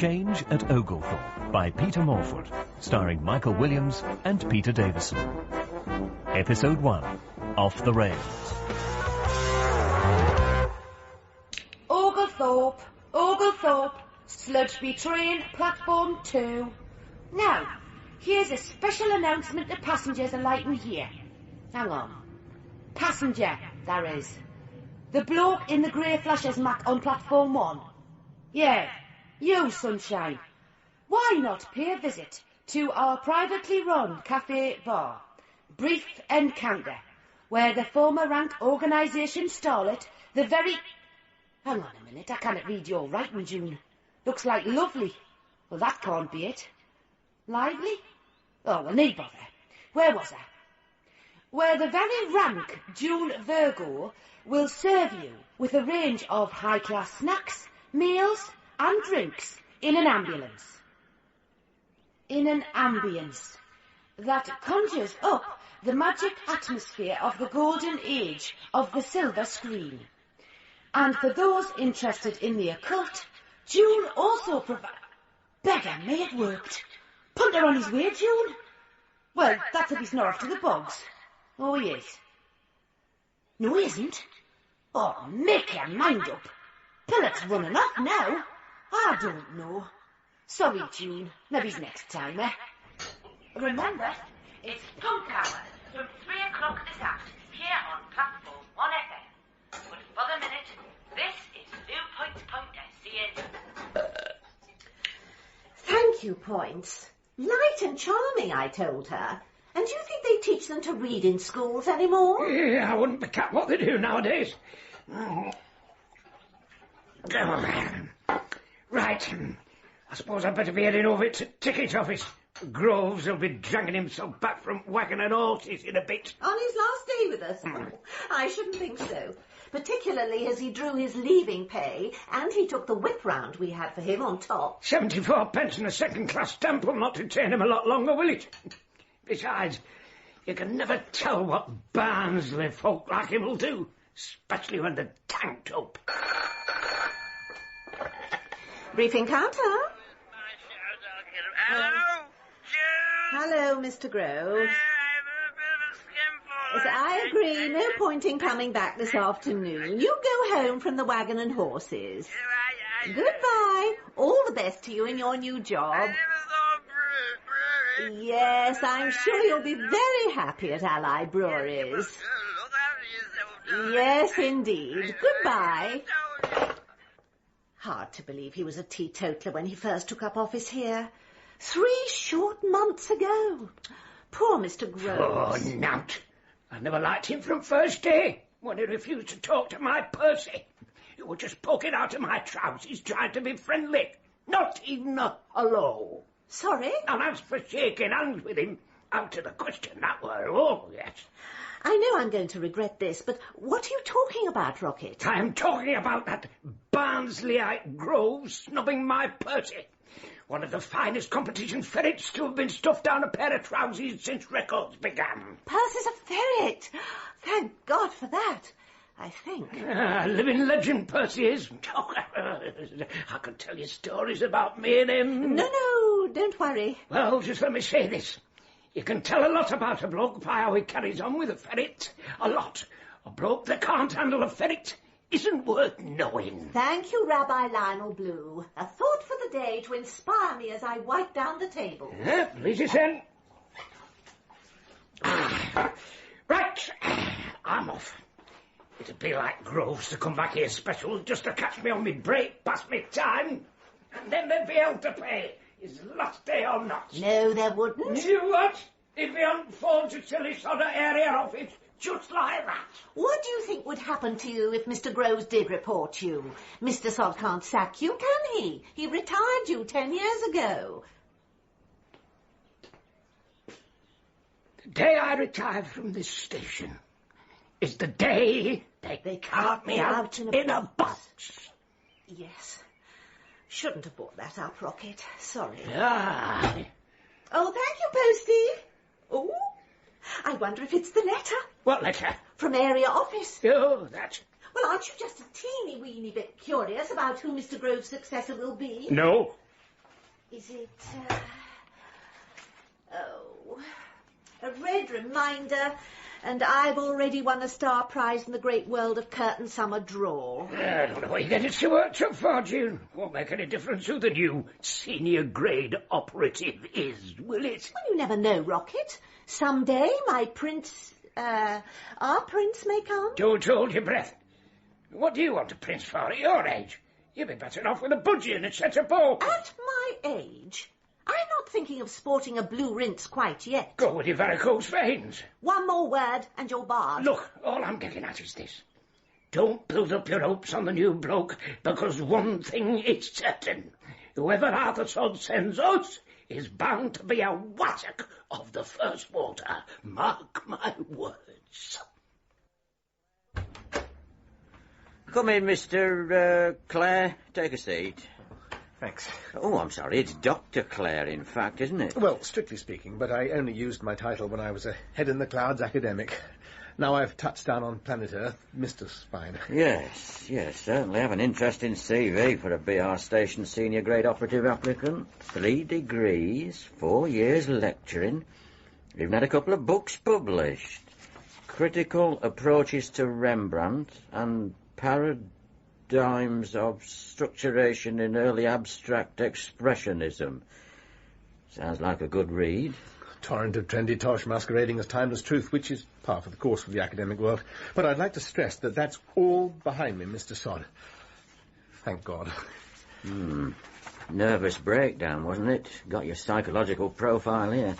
Change at Oglethorpe by Peter Morfoot, starring Michael Williams and Peter Davison. Episode 1, Off the Rails. Oglethorpe, Sludgeby train, platform 2. Now, here's a special announcement to passengers alighting here. Hang on. Passenger, there is. The bloke in the grey flashes Mac on platform 1. Yeah, you, sunshine. Why not pay a visit to our privately run cafe bar, Brief Encounter, where the former rank organisation starlet, the very... Hang on a minute, I cannot read your writing, June. Looks like lovely. Well, that can't be it. Lively? Oh, well, need bother. Where was I? Where the very rank June Virgo will serve you with a range of high-class snacks, meals and drinks in an ambulance. In an ambience that conjures up the magic atmosphere of the golden age of the silver screen. And for those interested in the occult, June also provides... Beggar me, it worked. Punter on his way, June. Well, that's if he's not off to the bogs. Oh, he is. No, he isn't. Oh, make your mind up. Pilot's running off now. I don't know. Sorry, June. Maybe next time, eh? Remember, it's punk hour from 3 o'clock this aft here on platform 1FM. But for the minute, this is New Points Pointer, seeing... Thank you, Points. Light and charming, I told her. And do you think they teach them to read in schools anymore? Yeah, I wouldn't be cat what they do nowadays. Right. I suppose I'd better be heading over to ticket office. Groves will be dragging himself back from wagon and horses in a bit. On his last day with us? I shouldn't think so. Particularly as he drew his leaving pay and he took the whip round we had for him on top. 74 pence and a second-class stamp will not detain him a lot longer, will it? Besides, you can never tell what Barnsley folk like him will do, especially when they're tanked up. Brief encounter. Hello, June. Hello, Mr. Grove. I've a bit of a skim for Yes, I agree. No point in coming back this afternoon. You go home from the wagon and horses. Goodbye. All the best to you in your new job. Yes, I'm sure you'll be very happy at Allied Breweries. Yes, indeed. Goodbye. Hard to believe he was a teetotaler when he first took up office here. 3 short months ago. Poor Mr. Groves. Oh, Nout. I never liked him from first day, when he refused to talk to my Percy. He was just poking out of my trousers, trying to be friendly. Not even a hello. Sorry? And as for shaking hands with him, out of the question, that were all, yes. I know I'm going to regret this, but what are you talking about, Rocket? I am talking about that Barnsleyite Grove snubbing my Percy. One of the finest competition ferrets to have been stuffed down a pair of trousers since records began. Percy's a ferret. Thank God for that, I think. Living legend, Percy is. I could tell you stories about me and him. No, don't worry. Well, just let me say this. You can tell a lot about a bloke by how he carries on with a ferret. A lot. A bloke that can't handle a ferret isn't worth knowing. Thank you, Rabbi Lionel Blue. A thought for the day to inspire me as I wipe down the table. Please, then. Right, I'm off. It'd be like Groves to come back here special just to catch me on me break past me time. And then there'd be hell to pay, his last day or not. No, there wouldn't. You what? He'd be on phone to silly sodder area office, just like that. What do you think would happen to you if Mr. Groves did report you? Mr. Sod can't sack you, can he? He retired you 10 years ago. The day I retired from this station is the day they cart me out in a box. Yes. Shouldn't have brought that up, Rocket. Sorry. Ah. Oh, thank you, Postie. Oh, I wonder if it's the letter. What letter? From area office. Oh, that. Well, aren't you just a teeny-weeny bit curious about who Mr. Grove's successor will be? No. Is it, oh, a red reminder, and I've already won a star prize in the great world of curtain summer draw. I don't know what you get it so worked up for, June. Won't make any difference who the new senior grade operative is, will it? Well, you never know, Rocket. Someday my prince, our prince may come. Don't hold your breath. What do you want a prince for at your age? You'd be better off with a budgie and a set of ball. At my age? I'm not thinking of sporting a blue rinse quite yet. Go with your varicose veins. One more word and you're barred. Look, all I'm getting at is this. Don't build up your hopes on the new bloke, because one thing is certain. Whoever Arthur Sod sends us is bound to be a wattock of the first water. Mark my words. Come in, Mr. Clare. Take a seat. Thanks. Oh, I'm sorry. It's Dr. Clare, in fact, isn't it? Well, strictly speaking, but I only used my title when I was a head-in-the-clouds academic. Now I've touched down on planet Earth, Mr. fine. Yes, certainly have an interesting CV for a BR station senior grade operative applicant. 3 degrees, 4 years lecturing. Even had a couple of books published. Critical Approaches to Rembrandt and Paradigms of Structuration in Early Abstract Expressionism. Sounds like a good read. Torrent of trendy tosh masquerading as timeless truth, which is par for the course for the academic world. But I'd like to stress that that's all behind me, Mr. Sod. Thank God. Nervous breakdown, wasn't it? Got your psychological profile here.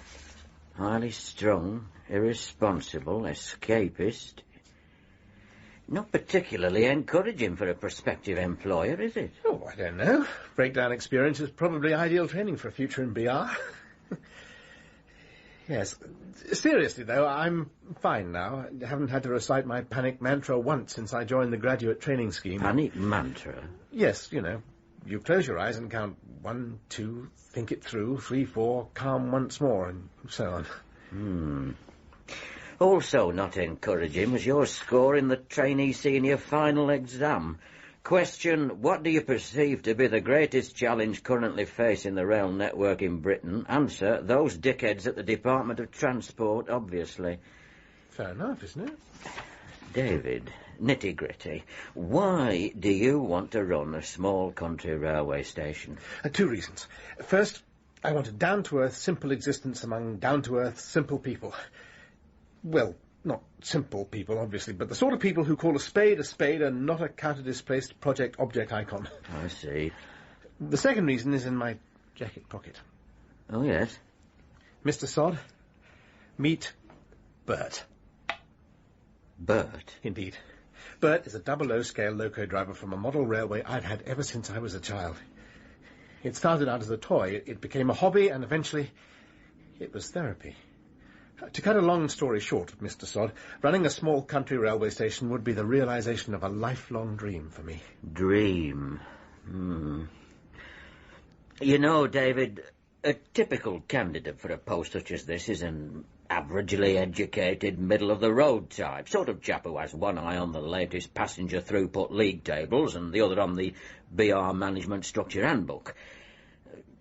Highly strung, irresponsible, escapist. Not particularly encouraging for a prospective employer, is it? Oh, I don't know. Breakdown experience is probably ideal training for a future in BR. Yes. Seriously, though, I'm fine now. I haven't had to recite my panic mantra once since I joined the graduate training scheme. Panic mantra? Yes, you know. You close your eyes and count 1, 2, think it through, 3, 4, calm once more, and so on. Also not encouraging was your score in the trainee senior final exam. Question, what do you perceive to be the greatest challenge currently facing the rail network in Britain? Answer, those dickheads at the Department of Transport, obviously. Fair enough, isn't it? David, nitty-gritty, why do you want to run a small country railway station? 2 reasons. First, I want a down-to-earth, simple existence among down-to-earth, simple people. Well, not simple people, obviously, but the sort of people who call a spade and not a counter-displaced project object icon. I see. The second reason is in my jacket pocket. Oh, yes? Mr. Sod, meet Bert. Bert? Indeed. Bert is a 00 scale loco driver from a model railway I've had ever since I was a child. It started out as a toy, it became a hobby, and eventually it was therapy. To cut a long story short, Mr. Sod, running a small country railway station would be the realization of a lifelong dream for me. Dream. You know, David, a typical candidate for a post such as this is an averagely educated, middle-of-the-road type, sort of chap who has one eye on the latest passenger throughput league tables and the other on the BR Management Structure Handbook.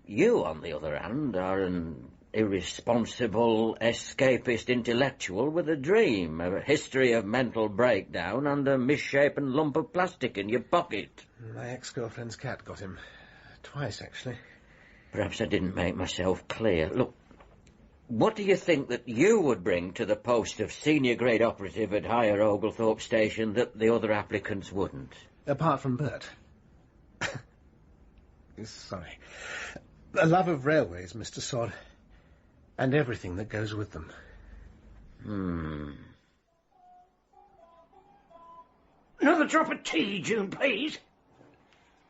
You, on the other hand, are an irresponsible, escapist intellectual with a dream, a history of mental breakdown and a misshapen lump of plastic in your pocket. My ex-girlfriend's cat got him. Twice, actually. Perhaps I didn't make myself clear. Look, what do you think that you would bring to the post of senior grade operative at Higher Oglethorpe Station that the other applicants wouldn't? Apart from Bert. Sorry. A love of railways, Mr. Sod. And everything that goes with them. Another drop of tea, June, please.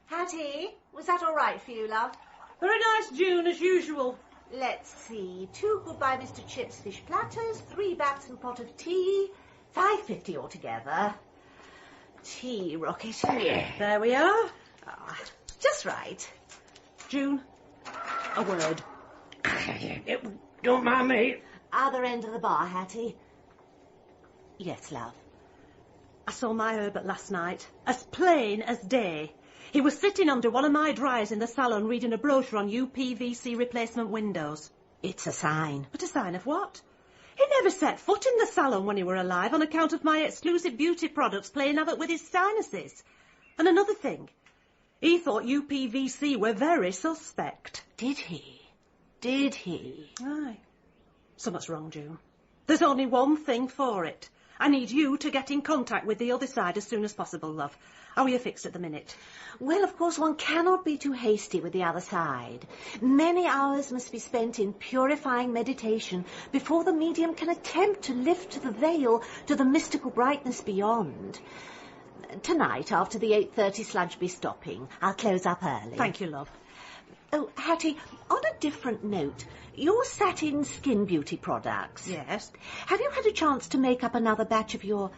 Hattie, was that all right for you, love? Very nice, June, as usual. Let's see. 2 goodbye Mr. Chips fish platters, 3 bats and pot of tea, $5.50 altogether. Tea, Rocket. There we are. Just right. June, a word. Don't mind me. Other end of the bar, Hattie. Yes, love. I saw my Herbert last night, as plain as day. He was sitting under one of my dryers in the salon reading a brochure on UPVC replacement windows. It's a sign. But a sign of what? He never set foot in the salon when he were alive on account of my exclusive beauty products playing havoc with his sinuses. And another thing, he thought UPVC were very suspect. Did he? Did he? Aye. Something's wrong, June. There's only one thing for it. I need you to get in contact with the other side as soon as possible, love. How are you fixed at the minute? Well, of course, one cannot be too hasty with the other side. Many hours must be spent in purifying meditation before the medium can attempt to lift the veil to the mystical brightness beyond. Tonight, after the 8:30 sludge be stopping, I'll close up early. Thank you, love. Oh, Hattie, on a different note, your satin skin beauty products. Yes? Have you had a chance to make up another batch of your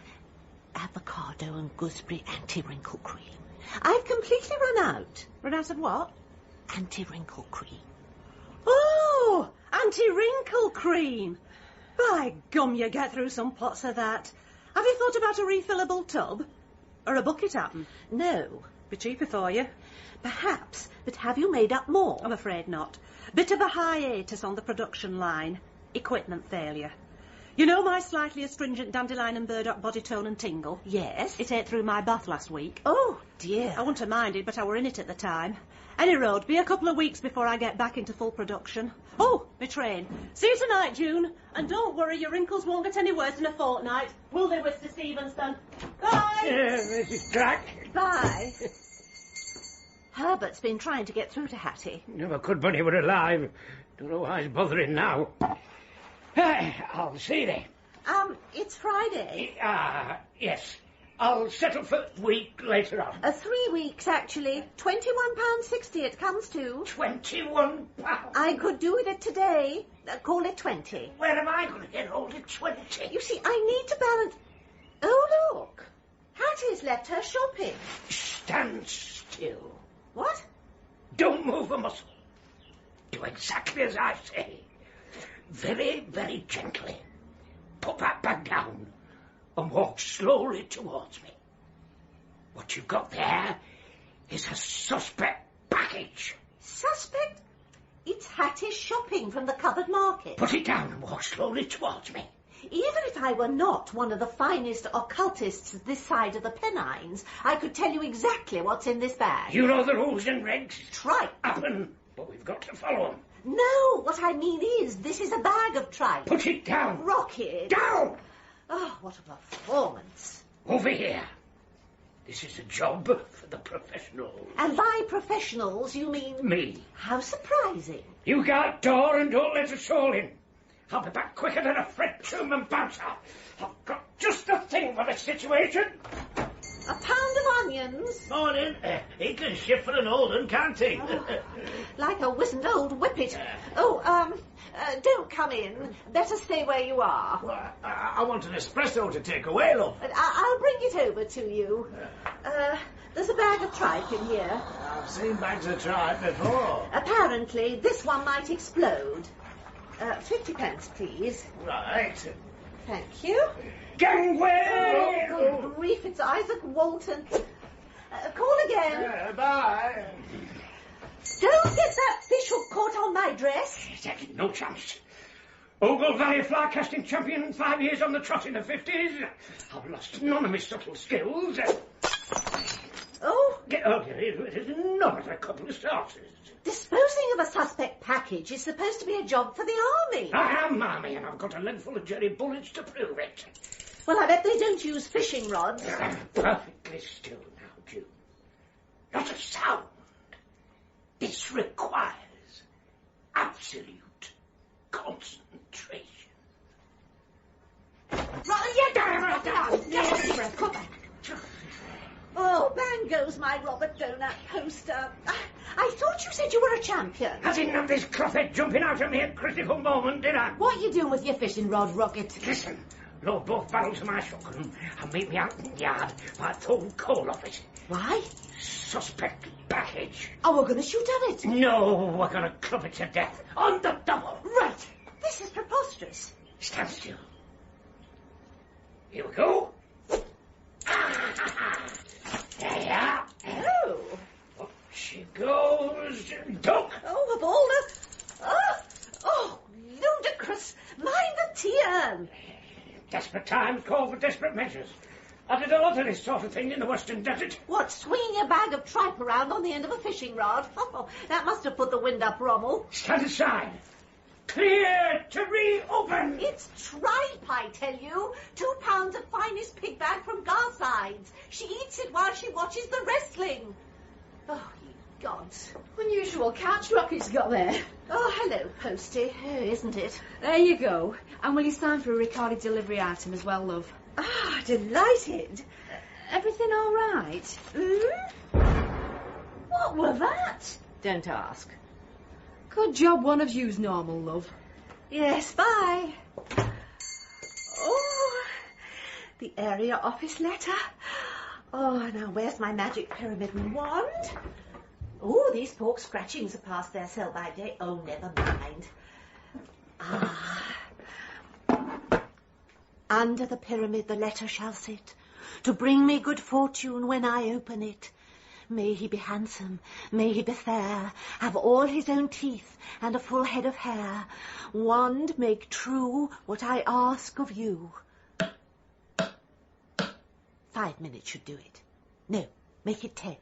avocado and gooseberry anti-wrinkle cream? I've completely run out. Run out of what? Anti-wrinkle cream. Oh, anti-wrinkle cream. By gum, you get through some pots of that. Have you thought about a refillable tub? Or a bucket apple? No. Be cheaper for you. Perhaps, but have you made up more? I'm afraid not. Bit of a hiatus on the production line. Equipment failure. You know my slightly astringent dandelion and burdock body tone and tingle? Yes. It ate through my bath last week. Oh, dear. I wouldn't have minded, but I were in it at the time. Any road, be a couple of weeks before I get back into full production. Oh, my train. See you tonight, June. And don't worry, your wrinkles won't get any worse in a fortnight. Will they, Mr. Stevenson? Bye! Mrs. Clack. Bye. Herbert's been trying to get through to Hattie. Never could when he were alive. Don't know why he's bothering now. I'll see thee. It's Friday. Yes. I'll settle for a week later on. 3 weeks, actually. £21.60 it comes to. £21? I could do with it today. Call it 20. Where am I going to get hold of 20? You see, I need to balance... Oh, look. Hattie's left her shopping. Stand still. What? Don't move a muscle. Do exactly as I say. Very, very gently. Put that bag down and walk slowly towards me. What you've got there is a suspect package. Suspect? It's Hattie's shopping from the cupboard market. Put it down and walk slowly towards me. Even if I were not one of the finest occultists this side of the Pennines, I could tell you exactly what's in this bag. You know the rules and regs. Tripe. Happen, but we've got to follow them. No, what I mean is, this is a bag of tripe. Put it down. Rocket. Down! Oh, what a performance. Over here. This is a job for the professionals. And by professionals, you mean... Me. How surprising. You guard door and don't let a soul in. I'll be back quicker than a Fred Truman bouncer. I've got just the thing for this situation. A pound of onions. Morning. He can shift for an old un, can't he? Like a wizened old whippet. Don't come in. Better stay where you are. Well, I want an espresso to take away, love. I'll bring it over to you. There's a bag of tripe in here. I've seen bags of tripe before. Apparently, this one might explode. 50 pence, please. Right. Thank you. Gangway! Oh, good grief, it's Isaac Walton. Call again. Bye. Don't get that fish hook caught on my dress. Exactly, no chance. Ogle Valley fly casting champion, 5 years on the trot in the 50s. I've lost none of my subtle skills. Oh? It is none of a couple of sauces. Disposing of a suspect package is supposed to be a job for the army. I am army, and I've got a leg full of jerry bullets to prove it. Well, I bet they don't use fishing rods. I'm perfectly still now, June. Not a sound. This requires absolute concentration. Oh, bang goes my Robert Donut poster. I thought you said you were a champion. I didn't have this clothhead jumping out at me at critical moment, did I? What you doing with your fishing rod, Rocket? Listen, load both barrels of my shotgun and meet me out in the yard by the old coal office. Why? Suspect package. Oh, we're going to shoot at it. No, we're going to club it to death on the double. Right. This is preposterous. Stand still. Here we go. Ah! times call for desperate measures. I did a lot of this sort of thing in the Western Desert. What, swinging a bag of tripe around on the end of a fishing rod? Oh, that must have put the wind up, Rommel. Stand aside. Clear to reopen. It's tripe, I tell you. 2 pounds of finest pig bag from Garsides. She eats it while she watches the wrestling. Oh, ye gods. Unusual catch Rocket's got there. Oh, hello, Posty. Oh, isn't it? There you go. And will you sign for a recorded delivery item as well, love? Ah, delighted. Everything all right? What were that? Don't ask. Good job one of you's normal, love. Yes, bye. Oh, the area office letter. Oh, now where's my magic pyramid and wand? Oh, these pork scratchings are past their sell-by date. Oh, never mind. Ah. Under the pyramid the letter shall sit, to bring me good fortune when I open it. May he be handsome, may he be fair, have all his own teeth and a full head of hair. Wand, make true what I ask of you. 5 minutes should do it. No, make it 10.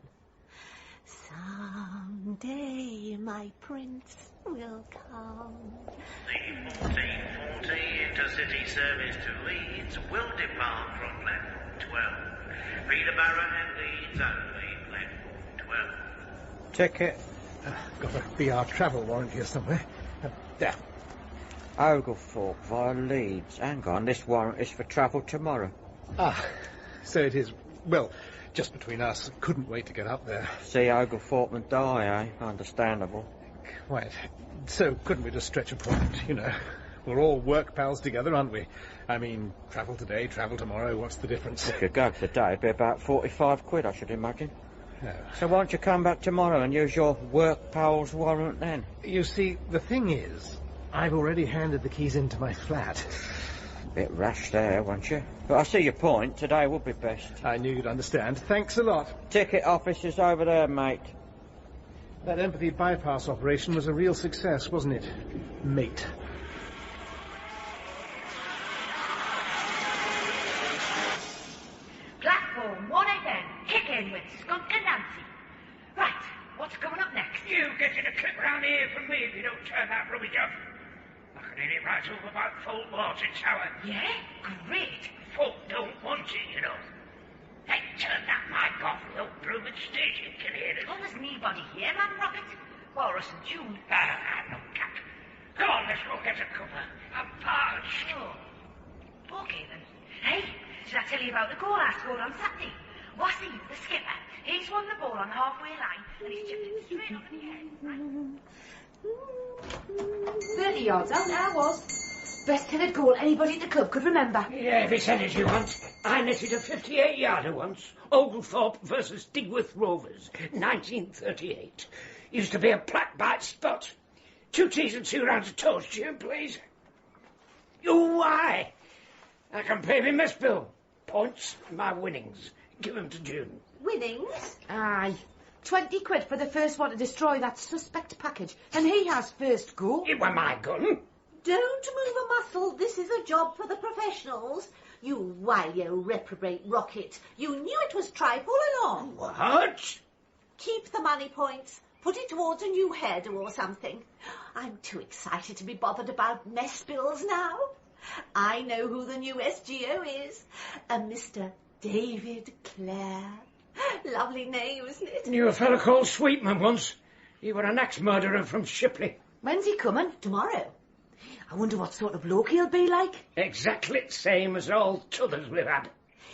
Someday my prince will come. The 1440 intercity service to Leeds will depart from platform 12. Peterborough and Leeds only, platform 12. Ticket. Got a BR travel warrant here somewhere. There. Oglethorpe via Leeds. Hang on, this warrant is for travel tomorrow. Ah, so it is. Well, just between us. Couldn't wait to get up there. See Oglethorpe and die, eh? Understandable. Quite. So couldn't we just stretch a point, you know? We're all work pals together, aren't we? I mean, travel today, travel tomorrow, what's the difference? If you go today, it'd be about 45 quid, I should imagine. No. So why don't you come back tomorrow and use your work pal's warrant then? You see, the thing is, I've already handed the keys into my flat. Bit rash there, weren't you? But I see your point. Today would be best. I knew you'd understand. Thanks a lot. Ticket office is over there, mate. That empathy bypass operation was a real success, wasn't it, mate? Platform 1 again. Kick in with Skunk and Nancy. Right, what's coming up next? You get in a clip round here from me if you don't turn that rubbish off. I can hear it right over by the Folk Water Tower. Yeah? Great. Folk don't want it, you know. Hey, turn that mic off. The old Brewman station can hear us. Oh, there's nobody here, man, Rocket. Chorus and tune. No cat. Come on, let's go get a cuppa. I'm parched. Oh. Okay, then. Hey, should I tell you about the goal I scored on Saturday? Wasim, the skipper, he's won the ball on the halfway line, and he's chipped it straight up in the air. Right. 30 yards out there was. Best headed goal anybody at the club could remember. Yeah, if it's energy once. I netted a 58-yarder once. Oglethorpe versus Digworth Rovers, 1938. Used to be a black-bite spot. 2 teas and 2 rounds of toast, Jim, please. Oh, why? I can pay me mess bill. Points, my winnings. Give 'em to June. Winnings? Aye. 20 quid for the first one to destroy that suspect package. And he has first go. It were my gun. Don't move a muscle. This is a job for the professionals. You wily reprobate Rocket. You knew it was tripe all along. What? Keep the money points. Put it towards a new hairdo or something. I'm too excited to be bothered about mess bills now. I know who the new SGO is. A Mr. David Clare. Lovely name, isn't it? Knew a fellow called Sweetman once. He were an axe-murderer from Shipley. When's he coming? Tomorrow. I wonder what sort of bloke he'll be like. Exactly the same as all t'others we've had.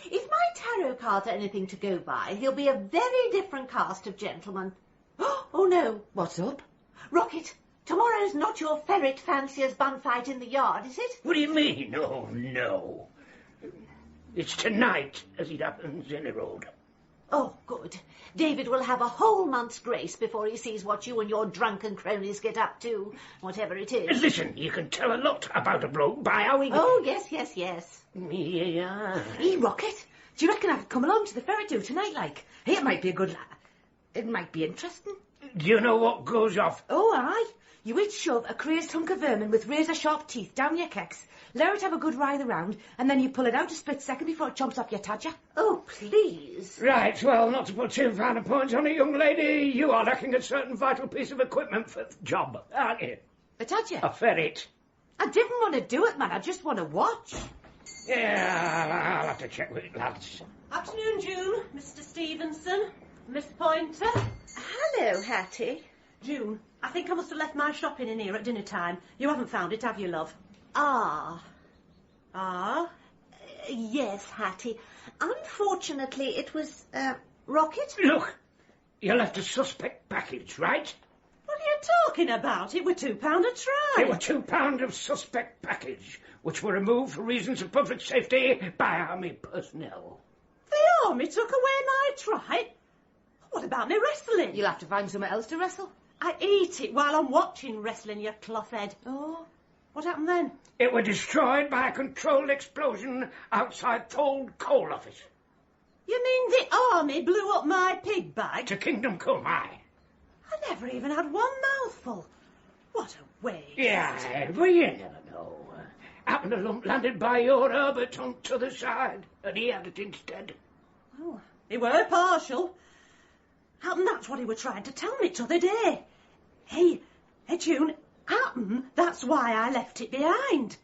If my tarot cards are anything to go by, he'll be a very different cast of gentlemen. Oh, no. What's up? Rocket, tomorrow's not your ferret fancier's bun fight in the yard, is it? What do you mean? Oh, no. It's tonight, as it happens, in the road. Oh, good. David will have a whole month's grace before he sees what you and your drunken cronies get up to, whatever it is. Listen, you can tell a lot about a bloke by how he... Oh, yes. Yeah. Hey, Rocket, do you reckon I could come along to the ferry do tonight, like? Hey, it might be a good... It might be interesting. Do you know what goes off? Oh, aye. You each shove a crazed hunk of vermin with razor-sharp teeth down your kecks, let it have a good writhe around, and then you pull it out a split second before it chomps off your tadger. Oh, please. Right, well, not to put too fine a point on it, young lady, you are lacking a certain vital piece of equipment for the job, aren't you? A tadger? A ferret. I didn't want to do it, man. I just want to watch. Yeah, I'll have to check with it, lads. Afternoon, June. Mr. Stevenson. Miss Pointer. Hello, Hattie. June, I think I must have left my shopping in here at dinner time. You haven't found it, have you, love? Ah. Yes, Hattie. Unfortunately, it was, Rocket? Look, you left a suspect package, right? What are you talking about? It were £2 a try. It were £2 of suspect package, which were removed for reasons of public safety by army personnel. The army took away my try? What about me wrestling? You'll have to find somewhere else to wrestle. I eat it while I'm watching wrestling, you clothhead. Oh. What happened then? It were destroyed by a controlled explosion outside Fold Coal Office. You mean the army blew up my pig bag? To Kingdom Come, aye. I never even had one mouthful. What a waste. Yeah, well, you never know. Happened a lump landed by your Herbert on t'other side, and he had it instead. Oh, he were partial. Happen that's what he were trying to tell me t'other day. Hey, June, happen that's why I left it behind.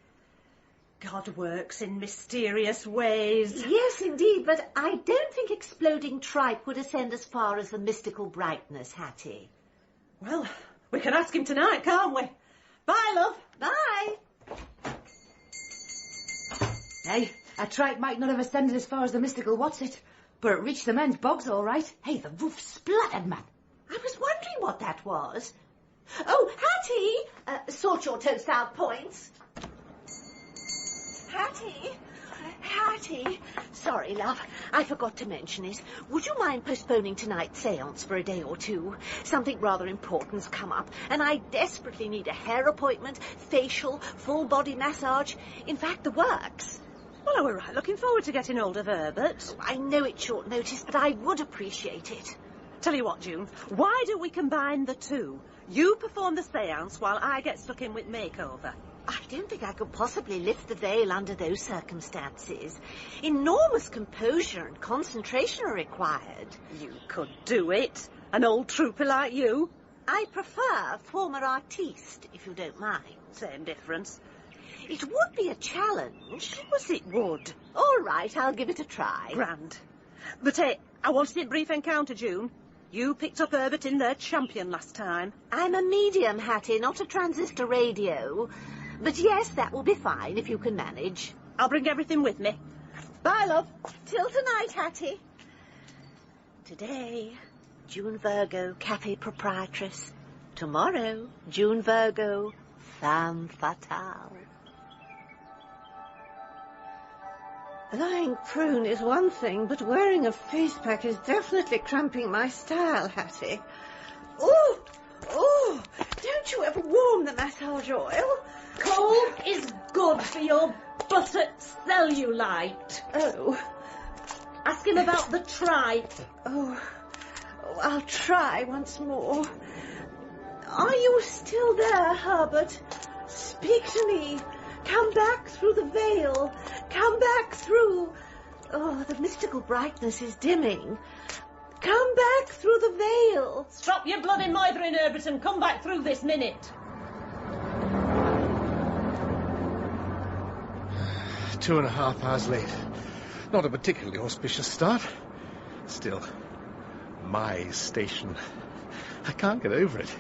God works in mysterious ways. Yes, indeed, but I don't think exploding tripe would ascend as far as the mystical brightness, Hattie. Well, we can ask him tonight, can't we? Bye, love. Bye. Hey, a tripe might not have ascended as far as the mystical what's-it, but it reached the men's bogs all right. Hey, the roof splattered, man. I was wondering what that was. Oh, Hattie! Sort your toast out points. Hattie! Sorry, love. I forgot to mention it. Would you mind postponing tonight's séance for a day or two? Something rather important's come up, and I desperately need a hair appointment, facial, full-body massage. In fact, the works. Well, we're right looking forward to getting hold of Herbert. Oh, I know it's short notice, but I would appreciate it. Tell you what, June, why don't we combine the two? You perform the séance while I get stuck in with makeover. I don't think I could possibly lift the veil under those circumstances. Enormous composure and concentration are required. You could do it. An old trooper like you. I prefer former artiste, if you don't mind. Same difference. It would be a challenge. Of course it would. All right, I'll give it a try. Grand. But hey, I wanted a brief encounter, June. You picked up Herbert in their champion last time. I'm a medium, Hattie, not a transistor radio. But yes, that will be fine if you can manage. I'll bring everything with me. Bye, love. Till tonight, Hattie. Today, June Virgo, cafe proprietress. Tomorrow, June Virgo, femme fatale. Lying prone is one thing, but wearing a face pack is definitely cramping my style, Hattie. Oh, don't you ever warm the massage oil? Cold is good for your buttock cellulite. Oh. Ask him about the tripe. Oh, I'll try once more. Are you still there, Herbert? Speak to me. Come back through the veil. Come back through... Oh, the mystical brightness is dimming. Come back through the veil. Stop your bloody moithering, Herbert, and come back through this minute. 2.5 hours late. Not a particularly auspicious start. Still, my station. I can't get over it.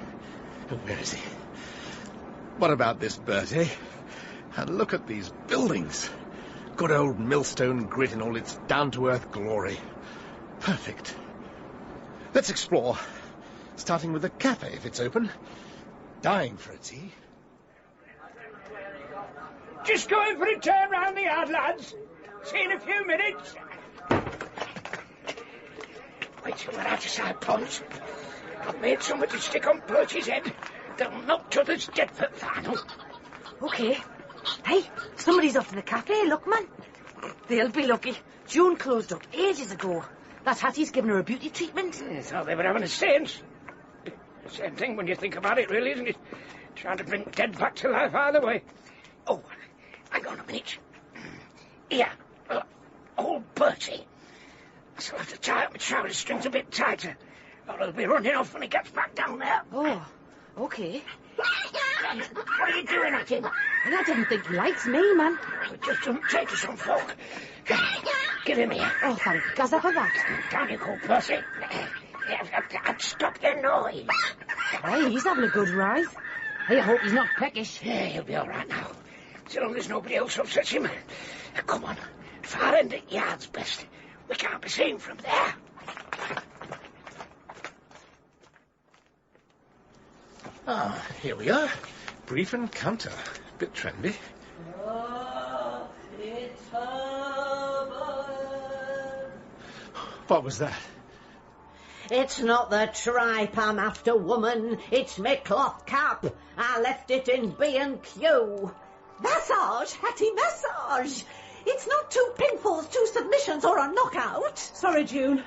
Oh, where is he? What about this, Bert, eh? And look at these buildings. Good old Millstone grit in all its down-to-earth glory. Perfect. Let's explore. Starting with the cafe, if it's open. Dying for a tea. Just going for a turn round the yard, lads. See you in a few minutes. Wait till we're out of sight, Poms. I've made somebody to stick on Perch's head. They'll knock t'others dead for final. Okay. Hey, somebody's off to the cafe, look, man. They'll be lucky. June closed up ages ago. That Hattie's given her a beauty treatment. I thought they were having a séance. The same thing when you think about it, really, isn't it? Trying to bring dead back to life either way. Oh, hang on a minute. Here, old Bertie. I shall have to tie up my trouser strings a bit tighter, or he'll be running off when he gets back down there. Oh, OK. What are you doing at him? And I didn't think he likes me, man. It just doesn't take to some folk. Give him here. Oh, thank Gaza for that. Down you go, Percy. I'd stop the noise. Hey, he's having a good rise. I hope he's not peckish. Yeah, he'll be all right now. So long as nobody else upsets him. Come on. Far end at yard's best. We can't be seen from there. Ah, here we are. Brief encounter. Bit trendy. Oh, it's over. What was that? It's not the tripe I'm after, woman. It's me cloth cap. I left it in B&Q. Massage, Hattie, massage. It's not 2 pinfalls, 2 submissions, or a knockout. Sorry, June,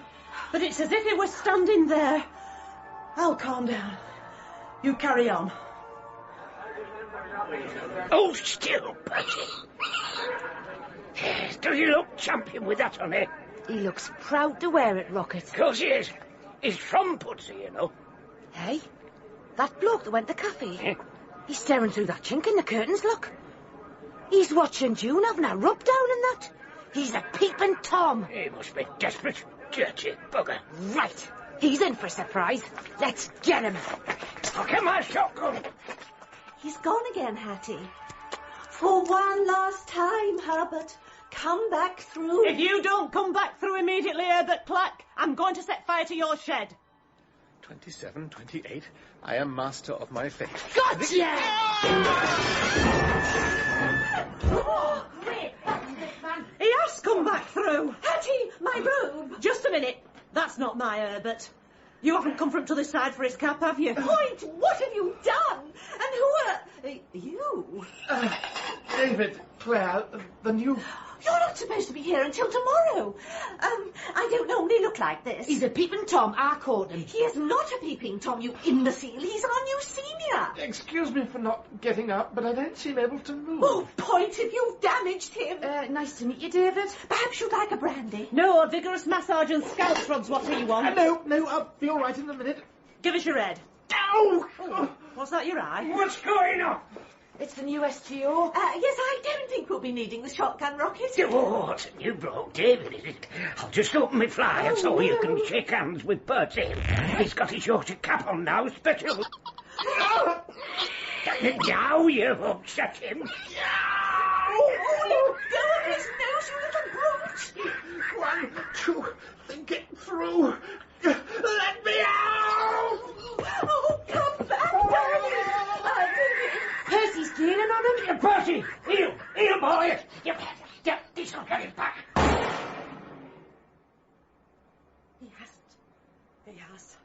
but it's as if he was standing there. I'll calm down. You carry on. Hold still, Percy. Does he look champion with that on it? He looks proud to wear it, Rocket. Of course he is. He's from Pudsey, you know. Hey, that bloke that went to the cafe. Eh? He's staring through that chink in the curtains, look. He's watching June having a rub down and that. He's a peeping Tom. He must be desperate. Dirty bugger. Right. He's in for a surprise. Let's get him. I'll get my shotgun. He's gone again, Hattie. For one last time, Herbert. Come back through. If you don't come back through immediately, Herbert Clack, I'm going to set fire to your shed. 27, 28. I am master of my fate. Gotcha! Oh, great. He has come back through. Hattie, my robe. Just a minute. That's not my Herbert. You haven't come from t'other side for his cap, have you? Point, what have you done? And who are... you? David Clare, the new... You're not supposed to be here until tomorrow. I don't normally look like this. He's a peeping Tom. I caught him. He is not a peeping Tom, you imbecile. He's our new senior. Excuse me for not getting up, but I don't seem able to move. Oh, point if you've damaged him. Nice to meet you, David. Perhaps you'd like a brandy. No, a vigorous massage and scalp rubs what we want. No, I'll be all right in a minute. Give us your head. Ow! What's that, your eye? What's going on? It's the new SGO. Yes, I don't think we'll be needing the shotgun rocket. Oh, it's a new bloke, David, is it? I'll just open my flyer so you can shake hands with Bertie. He's got his Yorkshire cap on now, special. Now you've upset him. Oh, let go of his nose, you little brute. 1, 2, get through. Let me out! Oh, come back, darling. Percy's gaining on him. Bertie, heel, boy. This will get him back. He hasn't. He has.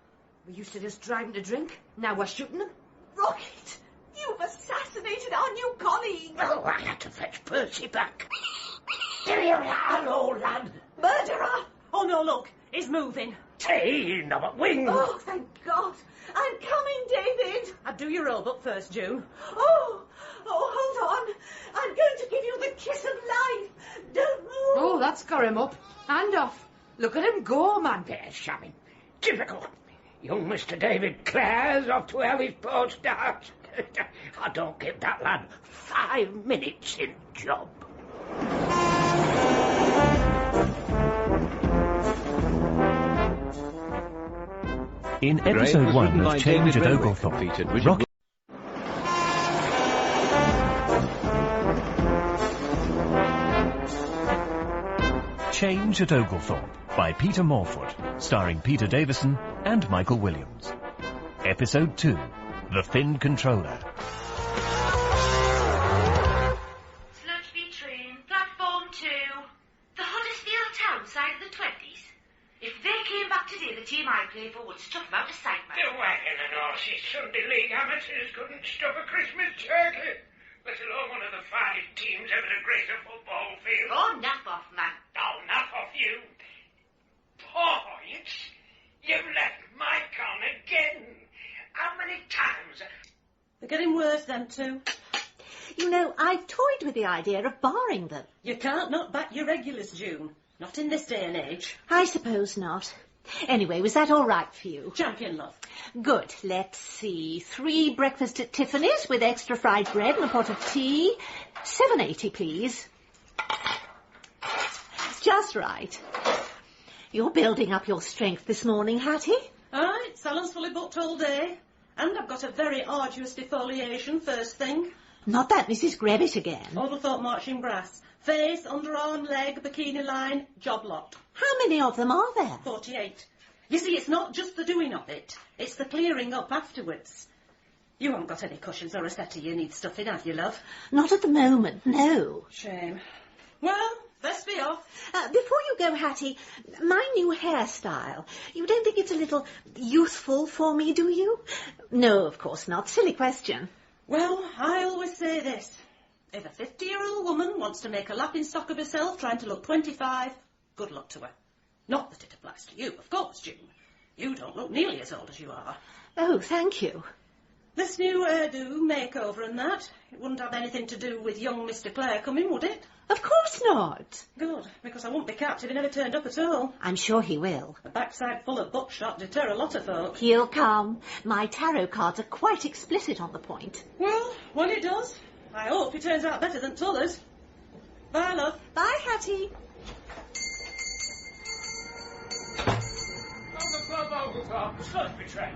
We used to just drive him to drink. Now we're shooting him. Rocket, you've assassinated our new colleague. Oh, I had to fetch Percy back. Here you are, old lad. Murderer. Oh, no, look. He's moving. Tail, no, but wing. Oh, thank God. I'm coming, David. I'd do your robe up first, June. Oh, hold on. I'm going to give you the kiss of life. Don't move. Oh, that's got him up. Hand off. Look at him go, man. There's shamming. Typical. Young Mr. David Clare's off to hell his poor start. I don't give that lad 5 minutes in job. In episode 1 of Change at Oglethorpe, Rocket... Change at Oglethorpe by Peter Morfoot, starring Peter Davison and Michael Williams. Episode 2, The Thin Controller. Sludgeby train, platform 2. The Huddersfield town side of the 20s. If they came back today, the team I play for would stuff them out of sight, man. The wagon and horses Sunday League amateurs couldn't stuff a Christmas turkey, let alone one of the 5 teams ever to grace a football field. Oh, nap off, man. Oh, enough of you. Points? You've left Mike on again. How many times? The getting worse, them two. You know, I've toyed with the idea of barring them. You can't knock back your regulars, June. Not in this day and age. I suppose not. Anyway, was that all right for you? Champion, love. Good. Let's see. 3 breakfast at Tiffany's with extra fried bread and a pot of tea. $7.80, please. Just right. You're building up your strength this morning, Hattie. All right, salon's fully booked all day. And I've got a very arduous defoliation first thing. Not that Mrs. Grebbit again. Oglethorpe marching brass. Face, underarm, leg, bikini line, job lot. How many of them are there? 48. You see, it's not just the doing of it. It's the clearing up afterwards. You haven't got any cushions or a settee you need stuffing, have you, love? Not at the moment, no. Shame. Well, let's be off. Before you go, Hattie, my new hairstyle. You don't think it's a little youthful for me, do you? No, of course not. Silly question. Well, I always say this. If a 50-year-old woman wants to make a laughing stock of herself trying to look 25, good luck to her. Not that it applies to you, of course, June. You don't look nearly as old as you are. Oh, thank you. This new hairdo, makeover and that, it wouldn't have anything to do with young Mr. Clare coming, would it? Of course not. Good, because I won't be capped if he never turned up at all. I'm sure he will. A backside full of buckshot deter a lot of folk. He'll come. My tarot cards are quite explicit on the point. Well, when it does, I hope he turns out better than t'others. Bye, love. Bye, Hattie. Oglethorpe, slug betray.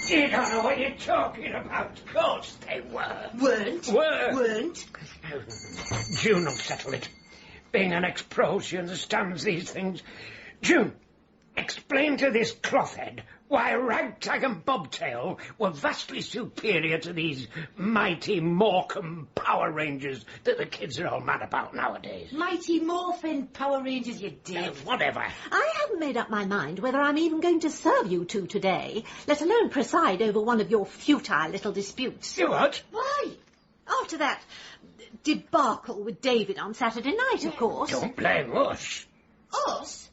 You don't know what you're talking about. Of course they were. Weren't. June will settle it. Being an ex-pro, she understands these things. June, explain to this clothhead why Ragtag and Bobtail were vastly superior to these mighty Morecambe Power Rangers that the kids are all mad about nowadays. Mighty Morphin Power Rangers, you did. Whatever. I haven't made up my mind whether I'm even going to serve you two today, let alone preside over one of your futile little disputes. You what? Why? After that debacle with David on Saturday night, of course. Don't blame us. Us?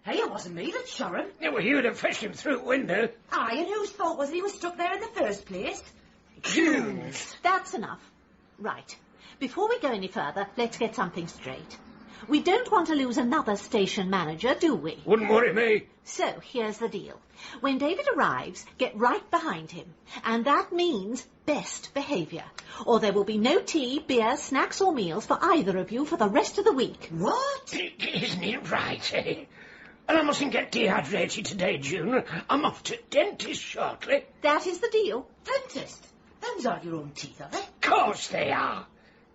Hey, it wasn't me that shot him. Yeah, well, you'd have fished him through the window. Aye, and whose fault was he was stuck there in the first place? June's. That's enough. Right. Before we go any further, let's get something straight. We don't want to lose another station manager, do we? Wouldn't worry me. So, here's the deal. When David arrives, get right behind him. And that means best behaviour. Or there will be no tea, beer, snacks or meals for either of you for the rest of the week. What? Isn't it right, eh? And I mustn't get dehydrated today, June. I'm off to dentist shortly. That is the deal. Dentist? Them's aren't your own teeth, are they? Of course they are.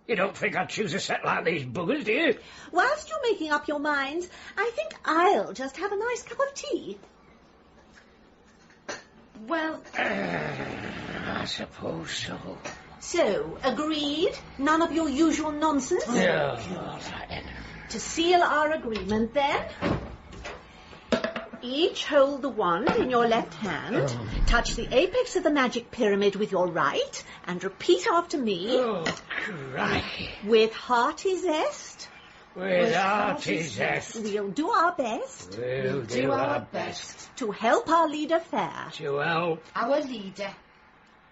You don't think I'd choose a set like these buggers, do you? Whilst you're making up your minds, I think I'll just have a nice cup of tea. Well, I suppose so. So, agreed? None of your usual nonsense? Oh, all right then. To seal our agreement, then, each hold the wand in your left hand, touch the apex of the magic pyramid with your right, and repeat after me. Oh, crikey. With hearty zest. With hearty zest. We'll do our best. We'll do our best. To help our leader fare. To help. our leader.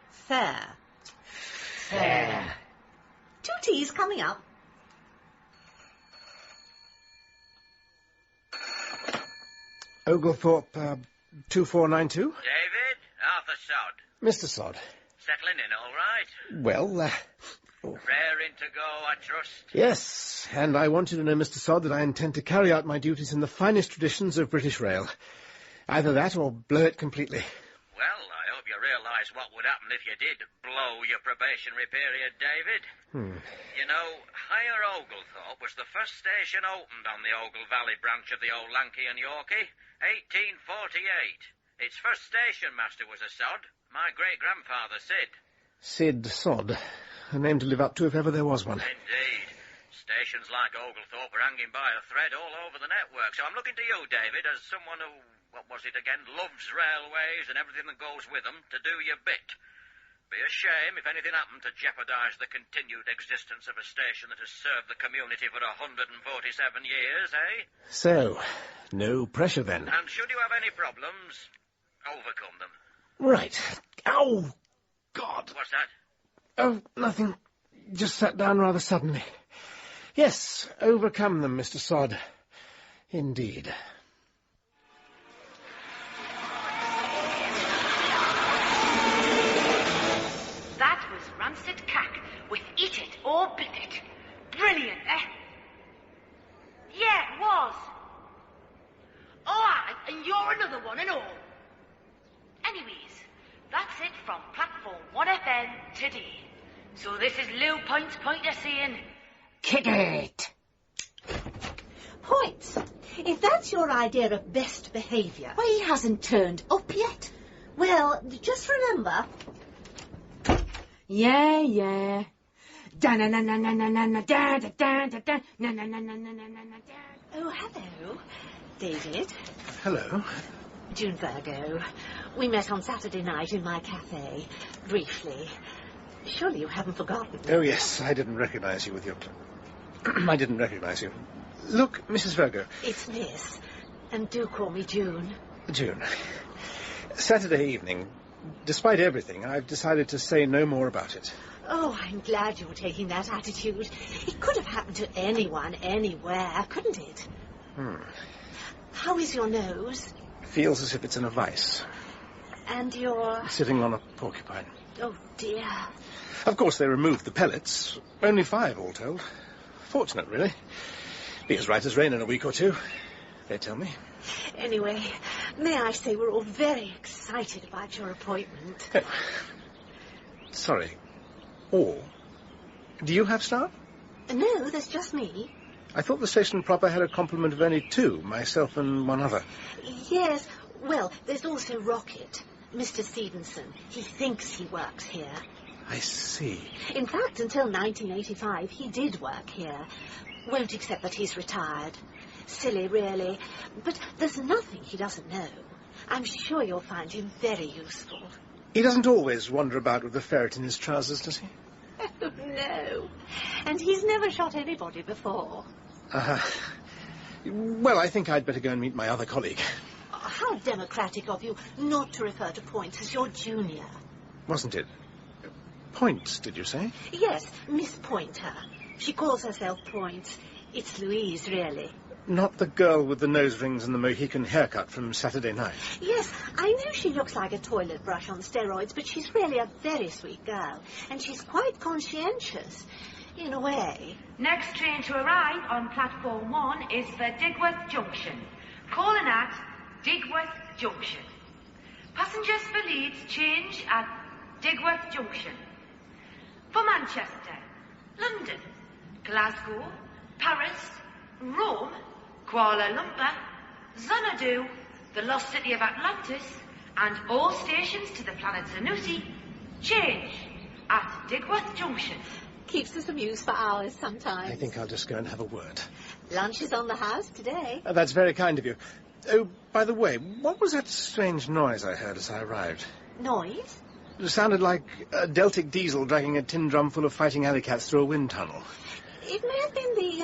Fare. Fair. 2 teas coming up. Oglethorpe, 2492? David, Arthur Sod. Mr. Sod. Settling in all right? Well, Raring to go, I trust. yes, and I want you to know, Mr. Sod, that I intend to carry out my duties in the finest traditions of British Rail. Either that or blow it completely. Well, I hope you realise what would happen if you did blow your probationary period, David. You know, Higher Oglethorpe was the first station opened on the Ogle Valley branch of the old Lanky and Yorkie, 1848. Its first station master was a Sod, my great-grandfather, Sid. Sid Sod. A name to live up to if ever there was one. Indeed. Stations like Oglethorpe are hanging by a thread all over the network, so I'm looking to you, David, as someone who, what was it again, loves railways and everything that goes with them, to do your bit. Be a shame if anything happened to jeopardise the continued existence of a station that has served the community for 147 years, eh? So, no pressure then. And should you have any problems, overcome them. Right. Ow! God. What's that? Oh, nothing. Just sat down rather suddenly. Yes, overcome them, Mr. Sod. Indeed. That was rancid cack with Eat It or Beat It. Brilliant, eh? Yeah, it was. All right, and you're another one and all. Anyways, that's it from Platform 1FM today. So this is Lou Point's pointer saying, kick it. Points, if that's your idea of best behaviour... Well, he hasn't turned up yet. Well, just remember... Yeah. Da-na-na-na-na-na-na-da-da-da-da-da. Na-na-na-na-na-na-na-da. Oh, hello, David. Hello. June Virgo. We met on Saturday night in my cafe, briefly. Surely you haven't forgotten. Oh, yes, I didn't recognise you with your... I didn't recognise you. Look, Mrs. Virgo. It's Miss, and do call me June. June. Saturday evening, despite everything, I've decided to say no more about it. Oh, I'm glad you're taking that attitude. It could have happened to anyone, anywhere, couldn't it? How is your nose? Feels as if it's in a vice. And your... Sitting on a porcupine. Oh, dear. Of course, they removed the pellets. Only 5, all told. Fortunate, really. Be as right as rain in a week or two, they tell me. Anyway, may I say we're all very excited about your appointment. Oh. Sorry. All? Do you have staff? No, there's just me. I thought the station proper had a complement of only 2, myself and one other. Yes, well, there's also Rocket, Mr. Stevenson. He thinks he works here. I see. In fact, until 1985, he did work here. Won't accept that he's retired. Silly, really. But there's nothing he doesn't know. I'm sure you'll find him very useful. He doesn't always wander about with a ferret in his trousers, does he? Oh, no. And he's never shot anybody before. Well, I think I'd better go and meet my other colleague. Oh, how democratic of you not to refer to Points as your junior. Wasn't it? Points, did you say? Yes, Miss Pointer. She calls herself Points. It's Louise, really. Not the girl with the nose rings and the Mohican haircut from Saturday night. Yes, I know she looks like a toilet brush on steroids, but she's really a very sweet girl. And she's quite conscientious, in a way. Next train to arrive on Platform 1 is for Digworth Junction. Calling at Digworth Junction. Passengers for Leeds change at Digworth Junction. For Manchester, London, Glasgow, Paris, Rome, Kuala Lumpur, Xanadu, the lost city of Atlantis, and all stations to the planet Zanussi, change at Digworth Junction. Keeps us amused for hours sometimes. I think I'll just go and have a word. Lunch is on the house today. That's very kind of you. Oh, by the way, what was that strange noise I heard as I arrived? Noise? It sounded like a Deltic diesel dragging a tin drum full of fighting alley cats through a wind tunnel. It may have been the,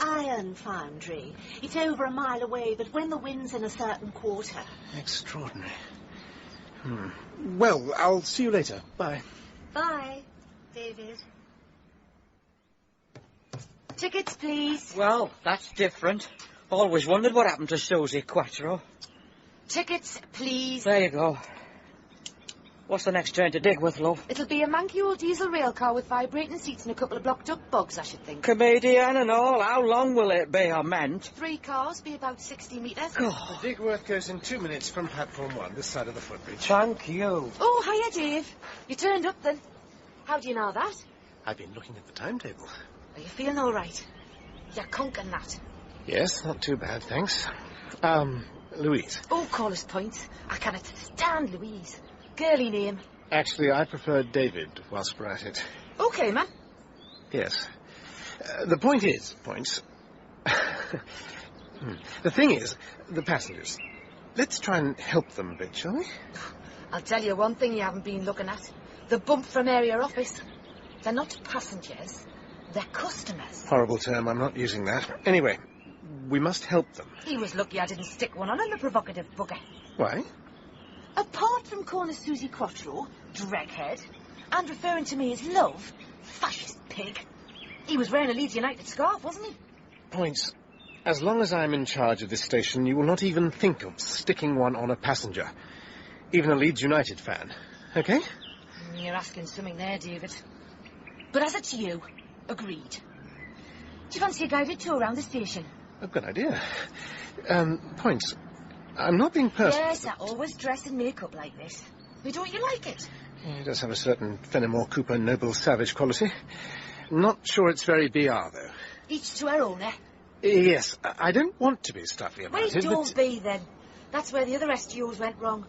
iron foundry. It's over a mile away, but when the wind's in a certain quarter. Extraordinary. Well, I'll see you later. Bye. Bye, David. Tickets, please. Well, that's different. Always wondered what happened to Susie Quattro. Tickets, please. There you go. What's the next train to Digworth, love? It'll be a manky old diesel rail car with vibrating seats and a couple of blocked up bugs, I should think. Comedian and all. How long will it be, I meant? 3 cars, be about 60 metres. God. The Digworth goes in 2 minutes from Platform 1, this side of the footbridge. Thank you. Oh, hiya, Dave. You turned up, then. How do you know that? I've been looking at the timetable. Are you feeling all right? You're conking that. Yes, not too bad, thanks. Louise. Oh, call us Points. I cannot stand Louise. Girly name. Actually, I prefer David whilst we're at it. Okay, man. Yes. The point is, Points... The thing is, the passengers. Let's try and help them a bit, shall we? I'll tell you one thing you haven't been looking at. The bump from area office. They're not passengers. They're customers. Horrible term, I'm not using that. Anyway, we must help them. He was lucky I didn't stick one on him, the provocative bugger. Why? Apart from calling us Susie Quattro, draghead, and referring to me as love, fascist pig, he was wearing a Leeds United scarf, wasn't he? Points. As long as I'm in charge of this station, you will not even think of sticking one on a passenger. Even a Leeds United fan. OK? You're asking something there, David. But as it's you, agreed. Do you fancy a guided tour around the station? A good idea. Points. I'm not being personal. Yes, I always dress and make up like this. But don't you like it? It does have a certain Fenimore Cooper noble savage quality. Not sure it's very BR, though. Each to our own, eh? Yes, I don't want to be stuffy about Well, it, don't but... be, then. That's where the other SGOs went wrong.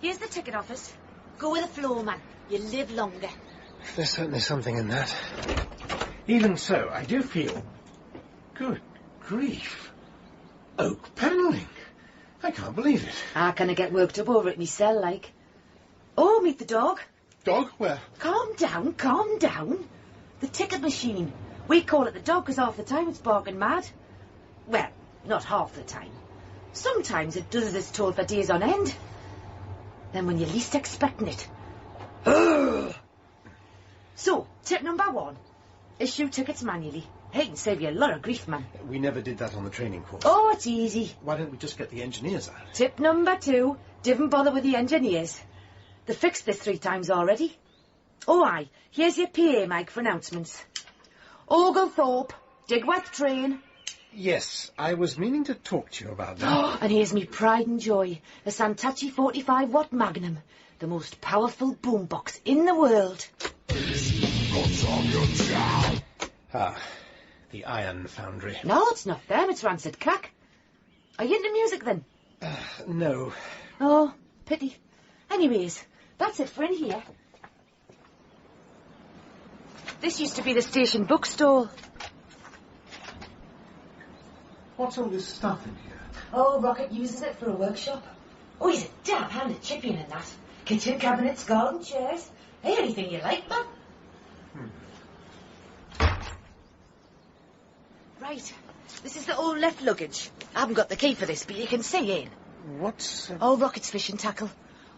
Here's the ticket office. Go with the floor, man. You live longer. There's certainly something in that. Even so, I do feel... Good grief. Oak panelling. I can't believe it. I kind of get worked up over it myself, like. Oh, meet the dog. Dog? Where? Calm down, calm down. The ticket machine. We call it the dog because half the time it's barking mad. Well, not half the time. Sometimes it does as it's told for days on end. Then when you're least expecting it. So, tip number 1. Issue tickets manually. Hey, can save you a lot of grief, man. We never did that on the training course. Oh, it's easy. Why don't we just get the engineers out? Tip number 2. Didn't bother with the engineers. They fixed this 3 times already. Oh, aye. Here's your PA mic for announcements. Oglethorpe, Digworth train. Yes, I was meaning to talk to you about that. And here's me pride and joy. A Santachi 45-watt Magnum. The most powerful boombox in the world. Ah, the Iron Foundry. No, it's not them. It's rancid crack. Are you into music, then? No. Oh, pity. Anyways, that's it for in here. This used to be the station bookstore. What's all this stuff in here? Oh, Rocket uses it for a workshop. Oh, he's a damn hand at chipping and that. Kitchen cabinets, garden chairs. Hey, anything you like, man. Right. This is the old left luggage. I haven't got the key for this, but you can see in. What's... Oh, Rocket's fishing tackle.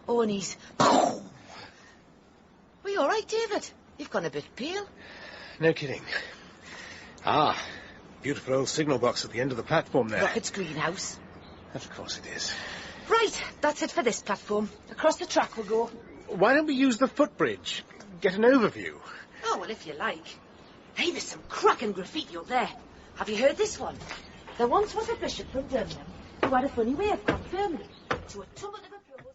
Oh, and he's... Are you all right, David? You've gone a bit pale. No kidding. Ah, beautiful old signal box at the end of the platform there. Rocket's greenhouse. Of course it is. Right, that's it for this platform. Across the track we'll go. Why don't we use the footbridge? Get an overview. Oh, well, if you like. Hey, there's some cracking graffiti up there. Have you heard this one? There once was a bishop from Birmingham who had a funny way of confirming to a tumult of applause.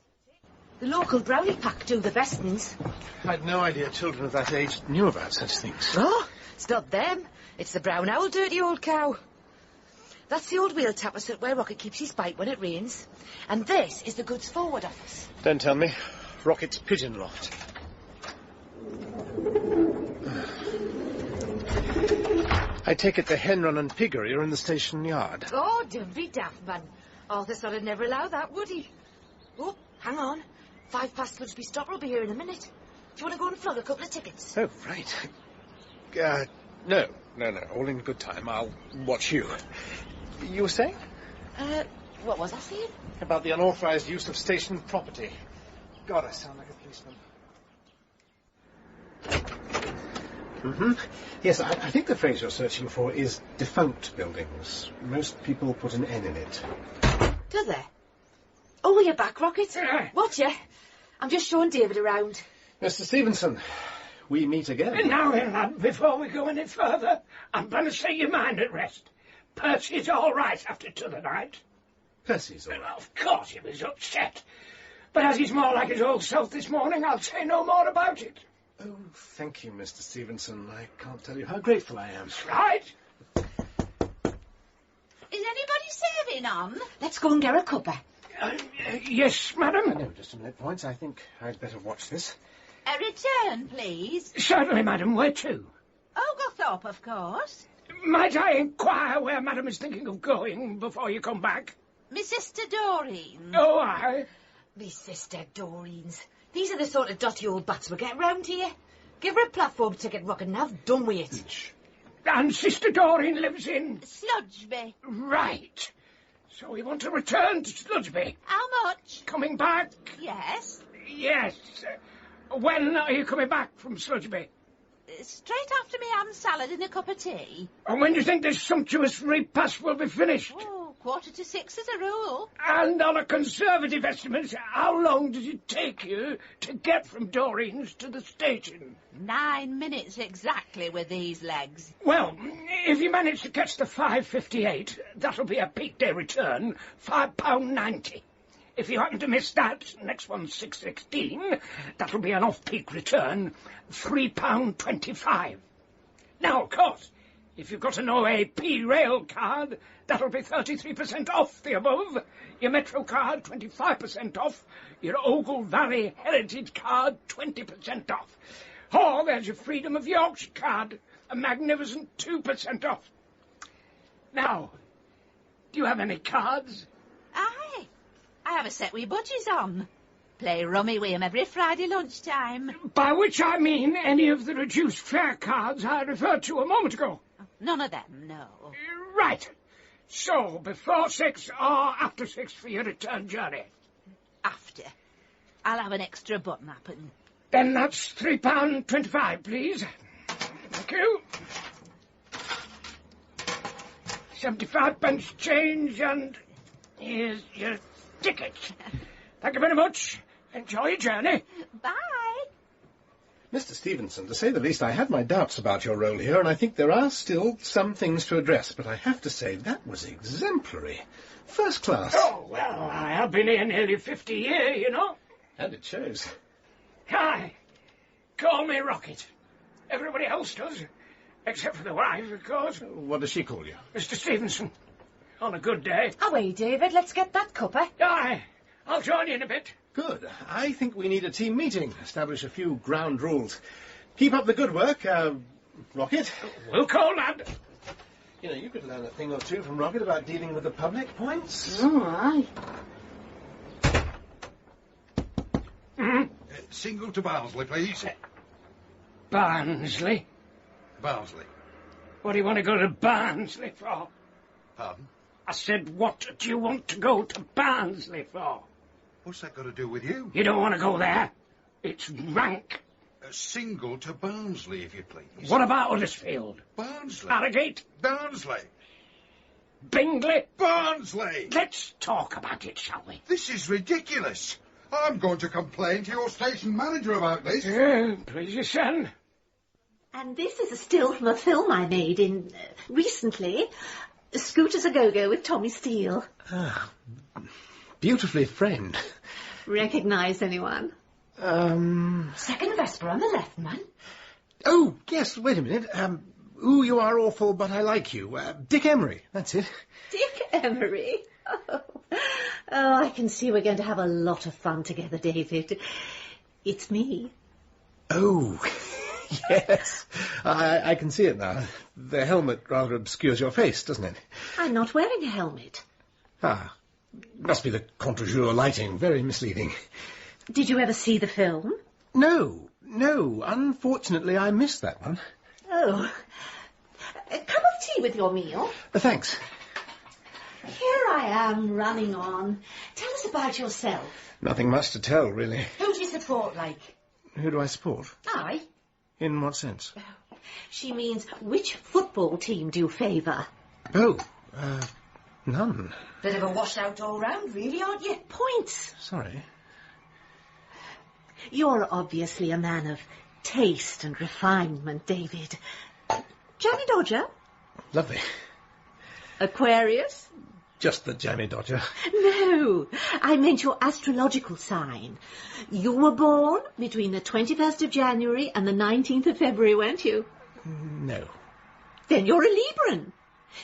The local brownie pack do the bestings. I had no idea children of that age knew about such things. Oh, it's not them. It's the brown owl, dirty old cow. That's the old wheel tapper set where Rocket keeps his bike when it rains. And this is the goods forward office. Don't tell me. Rocket's pigeon loft. I take it the hen run and piggery are in the station yard. Oh, don't be daft, man. Arthur sort of never allow that, would he? Oh, hang on. 5 past Sludgeby Stopper will be here in a minute. Do you want to go and flog a couple of tickets? Oh, right. No. All in good time. I'll watch you. You were saying? What was I saying? About the unauthorised use of station property. God, I sound like a policeman. Yes, I think the phrase you're searching for is defunct buildings. Most people put an N in it. Do they? Oh, you're back, Rocket. Watch ya. I'm just showing David around. Mr. Stevenson, we meet again. And now, lad, before we go any further, I'm going to set your mind at rest. Percy's all right after t'other night. Percy's all right. Well, of course he was upset. But as he's more like his old self this morning, I'll say no more about it. Oh, thank you, Mr. Stevenson. I can't tell you how grateful I am. That's right. Is anybody serving on? Let's go and get a cuppa. Yes, madam? No, just a minute, Points. I think I'd better watch this. A return, please. Certainly, madam. Where to? Oglethorpe, of course. Might I inquire where madam is thinking of going before you come back? My sister Doreen. Oh, aye. Me sister Doreen's. These are the sort of dotty old bats we get round here. Give her a platform ticket, Rocket, and have done with it. And Sister Doreen lives in... Sludgeby. Right. So you want to return to Sludgeby? How much? Coming back? Yes. Yes. When are you coming back from Sludgeby? Straight after me ham salad and a cup of tea. And when do you think this sumptuous repast will be finished? Oh, 5:45 as a rule. And on a conservative estimate, how long does it take you to get from Doreen's to the station? 9 minutes exactly with these legs. Well, if you manage to catch the 5:58, that'll be a peak day return, £5.90. If you happen to miss that, next one's 6:16, that'll be an off-peak return, £3.25. Now, of course, if you've got an OAP rail card, that'll be 33% off the above. Your Metro card, 25% off. Your Ogle Valley Heritage card, 20% off. Or there's your Freedom of Yorkshire card, a magnificent 2% off. Now, do you have any cards? Aye, I have a set with budgies on. Play rummy with 'em every Friday lunchtime. By which I mean any of the reduced fare cards I referred to a moment ago. None of them, no. Right. So, before 6 or after 6 for your return journey? After. I'll have an extra button up and... Then that's £3.25, please. Thank you. 75p change, and here's your ticket. Thank you very much. Enjoy your journey. Bye. Mr. Stevenson, to say the least, I had my doubts about your role here, and I think there are still some things to address, but I have to say, that was exemplary. First class. Oh, well, I have been here nearly 50 years, you know. And it shows. Hi. Call me Rocket. Everybody else does. Except for the wife, of course. What does she call you? Mr. Stevenson. On a good day. Away, David, let's get that cuppa. Aye. I'll join you in a bit. Good. I think we need a team meeting. Establish a few ground rules. Keep up the good work, Rocket. We'll call, lad. You know, you could learn a thing or two from Rocket about dealing with the public points. Oh, aye. Single to Barnsley, please. Barnsley? Barnsley. What do you want to go to Barnsley for? Pardon? I said, what do you want to go to Barnsley for? What's that got to do with you? You don't want to go there. It's rank. Single to Barnsley, if you please. What about Huddersfield? Barnsley. Harrogate? Barnsley. Bingley? Barnsley! Let's talk about it, shall we? This is ridiculous. I'm going to complain to your station manager about this. Please, your son. And this is a still from a film I made in recently. Scooters a Go-Go with Tommy Steele. Ah, beautifully framed. Recognise anyone? Second Vesper on the left, man. Oh, yes, wait a minute. Ooh, you are awful, but I like you. Dick Emery, that's it. Dick Emery? Oh, I can see we're going to have a lot of fun together, David. It's me. Oh, yes. I can see it now. The helmet rather obscures your face, doesn't it? I'm not wearing a helmet. Ah, must be the contre-jour lighting. Very misleading. Did you ever see the film? No. Unfortunately, I missed that one. Oh. A cup of tea with your meal? Thanks. Here I am, running on. Tell us about yourself. Nothing much to tell, really. Who do you support, like? Who do I support? Aye. In what sense? She means, which football team do you favour? Oh, none. Bit of a washed-out all-round, really, aren't you? Points. Sorry. You're obviously a man of taste and refinement, David. Jammy Dodger? Lovely. Aquarius? Just the jammy Dodger. No, I meant your astrological sign. You were born between the 21st of January and the 19th of February, weren't you? No. Then you're a Libran.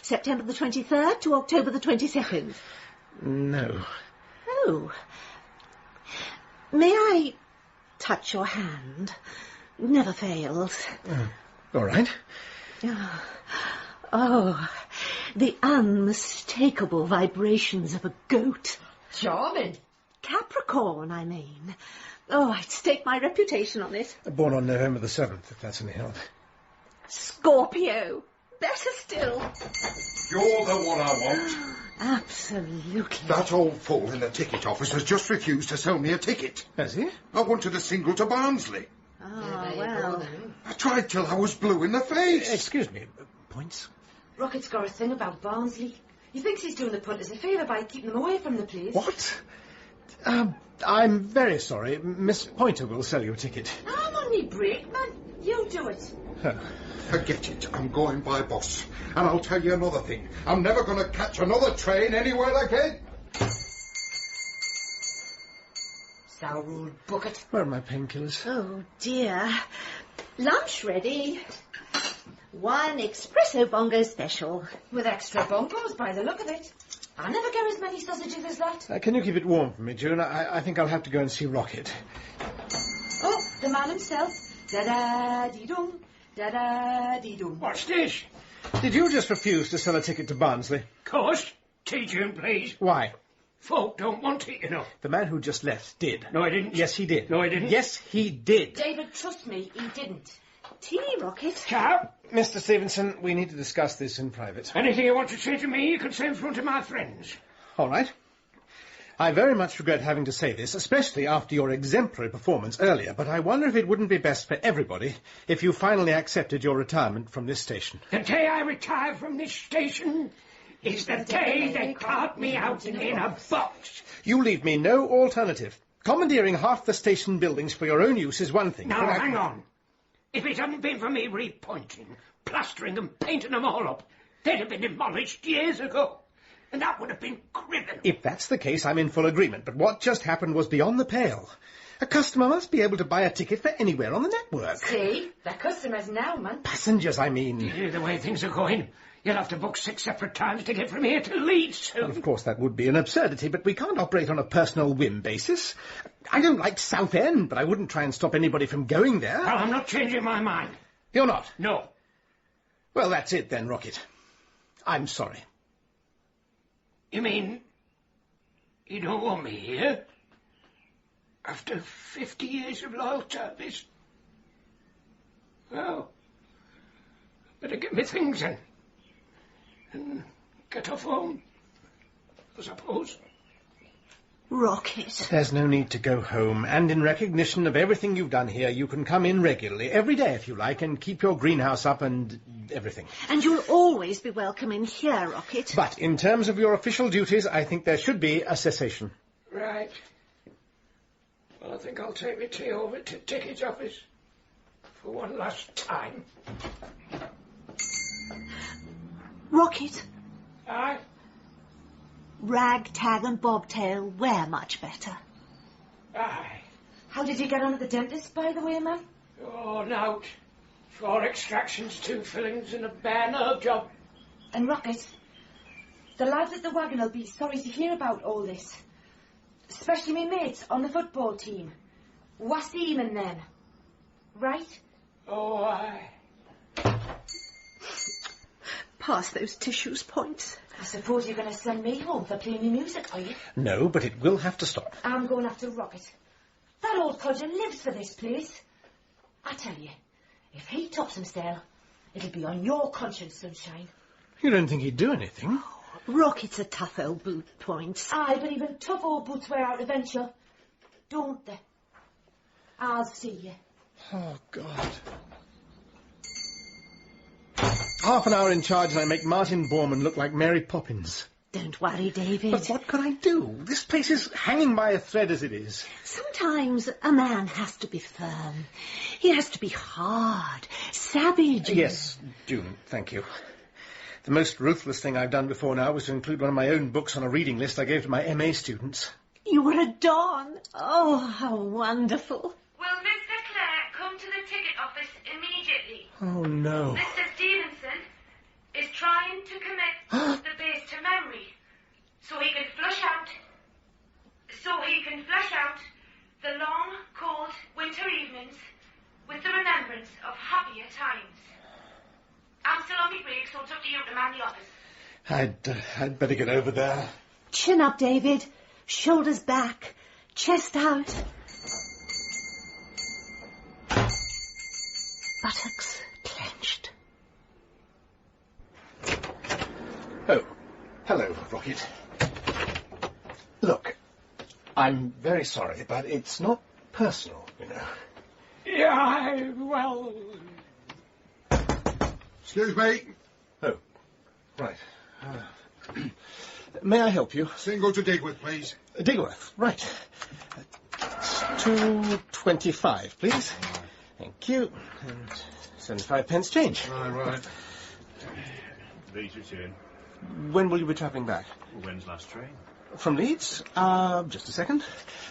September the 23rd to October the 22nd. No. Oh. May I touch your hand? Never fails. All right. Oh, the unmistakable vibrations of a goat. Charming. Capricorn, I mean. Oh, I'd stake my reputation on it. Born on November the 7th, if that's any help. Scorpio. Better still. You're the one I want. Absolutely. That old fool in the ticket office has just refused to sell me a ticket. Has he? I wanted a single to Barnsley. Oh, well. I tried till I was blue in the face. Excuse me. Points? Rocket's got a thing about Barnsley. He thinks he's doing the punters a favour by keeping them away from the place. What? I'm very sorry. Miss Pointer will sell you a ticket. I'm on me break, man. You do it. Forget it. I'm going by boss. And I'll tell you another thing. I'm never going to catch another train anywhere again. Sour old bucket. Where are my painkillers? Oh, dear. Lunch ready. 1 espresso bongo special. With extra bongos by the look of it. I never get as many sausages as that. Can you keep it warm for me, June? I think I'll have to go and see Rocket. Oh, the man himself. Da-da-dee-dum, da-da-dee-dum. What's this? Did you just refuse to sell a ticket to Barnsley? Course. Teaching, please. Why? Folk don't want it, you know. The man who just left did. No, I didn't. Yes, he did. No, I didn't. Yes, he did. David, trust me, he didn't. Tea, Rocket. Ciao. Mr. Stevenson, we need to discuss this in private. Anything you want to say to me, you can say in front of my friends. All right. I very much regret having to say this, especially after your exemplary performance earlier, but I wonder if it wouldn't be best for everybody if you finally accepted your retirement from this station. The day I retire from this station is the day they cart me out in a box. You leave me no alternative. Commandeering half the station buildings for your own use is one thing. Now, hang on. If it hadn't been for me repointing, plastering and painting them all up, they'd have been demolished years ago. And that would have been criminal. If that's the case, I'm in full agreement. But what just happened was beyond the pale. A customer must be able to buy a ticket for anywhere on the network. See? They're customers now, man. Passengers, I mean. You hear the way things are going? You'll have to book 6 separate times to get from here to Leeds soon. Well, of course, that would be an absurdity, but we can't operate on a personal whim basis. I don't like Southend, but I wouldn't try and stop anybody from going there. Well, I'm not changing my mind. You're not? No. Well, that's it then, Rocket. I'm sorry. You mean you don't want me here? After 50 years of loyal service? Well, better get me things in. And get off home, I suppose. Rocket. There's no need to go home, and in recognition of everything you've done here, you can come in regularly, every day if you like, and keep your greenhouse up and everything. And you'll always be welcome in here, Rocket. But in terms of your official duties, I think there should be a cessation. Right. Well, I think I'll take my tea over to ticket office for one last time. Rocket. Aye? Rag, tag and bobtail wear much better. Aye. How did you get on at the dentist, by the way, man? Oh, nout. 4 extractions, 2 fillings and a bare nerve job. And Rocket, the lads at the wagon will be sorry to hear about all this. Especially me mates on the football team. Wasim and them. Right? Oh, aye. Pass those tissues, Points. I suppose you're going to send me home for playing me music, are you? No, but it will have to stop. I'm going after Rocket. That old codger lives for this place. I tell you, if he tops himself, it'll be on your conscience, sunshine. You don't think he'd do anything? Rocket's a tough old boot, Points. Aye, but even tough old boots wear out eventually, don't they? I'll see you. Oh, God. Half an hour in charge and I make Martin Borman look like Mary Poppins. Don't worry, David. But what can I do? This place is hanging by a thread as it is. Sometimes a man has to be firm. He has to be hard, savage. Yes, June, thank you. The most ruthless thing I've done before now was to include one of my own books on a reading list I gave to my MA students. You were a Don. Oh, how wonderful. Will Mr. Clare come to the ticket office immediately? Oh, no. Mr. Stevenson is trying to commit the base to memory so he can flush out the long, cold winter evenings with the remembrance of happier times. I'm still on my break, so it's up to you to man the office. I'd better get over there. Chin up, David. Shoulders back. Chest out. Buttocks clenched. Oh, hello, Rocket. Rocket. Look, I'm very sorry, but it's not personal, you know. Yeah, well... Excuse me. Oh, right. May I help you? Single to Digworth, please. Digworth, right. 2.25, please. Thank you. And 75 pence change. Right. Leeds return. When will you be travelling back? When's last train? From Leeds? Just a second.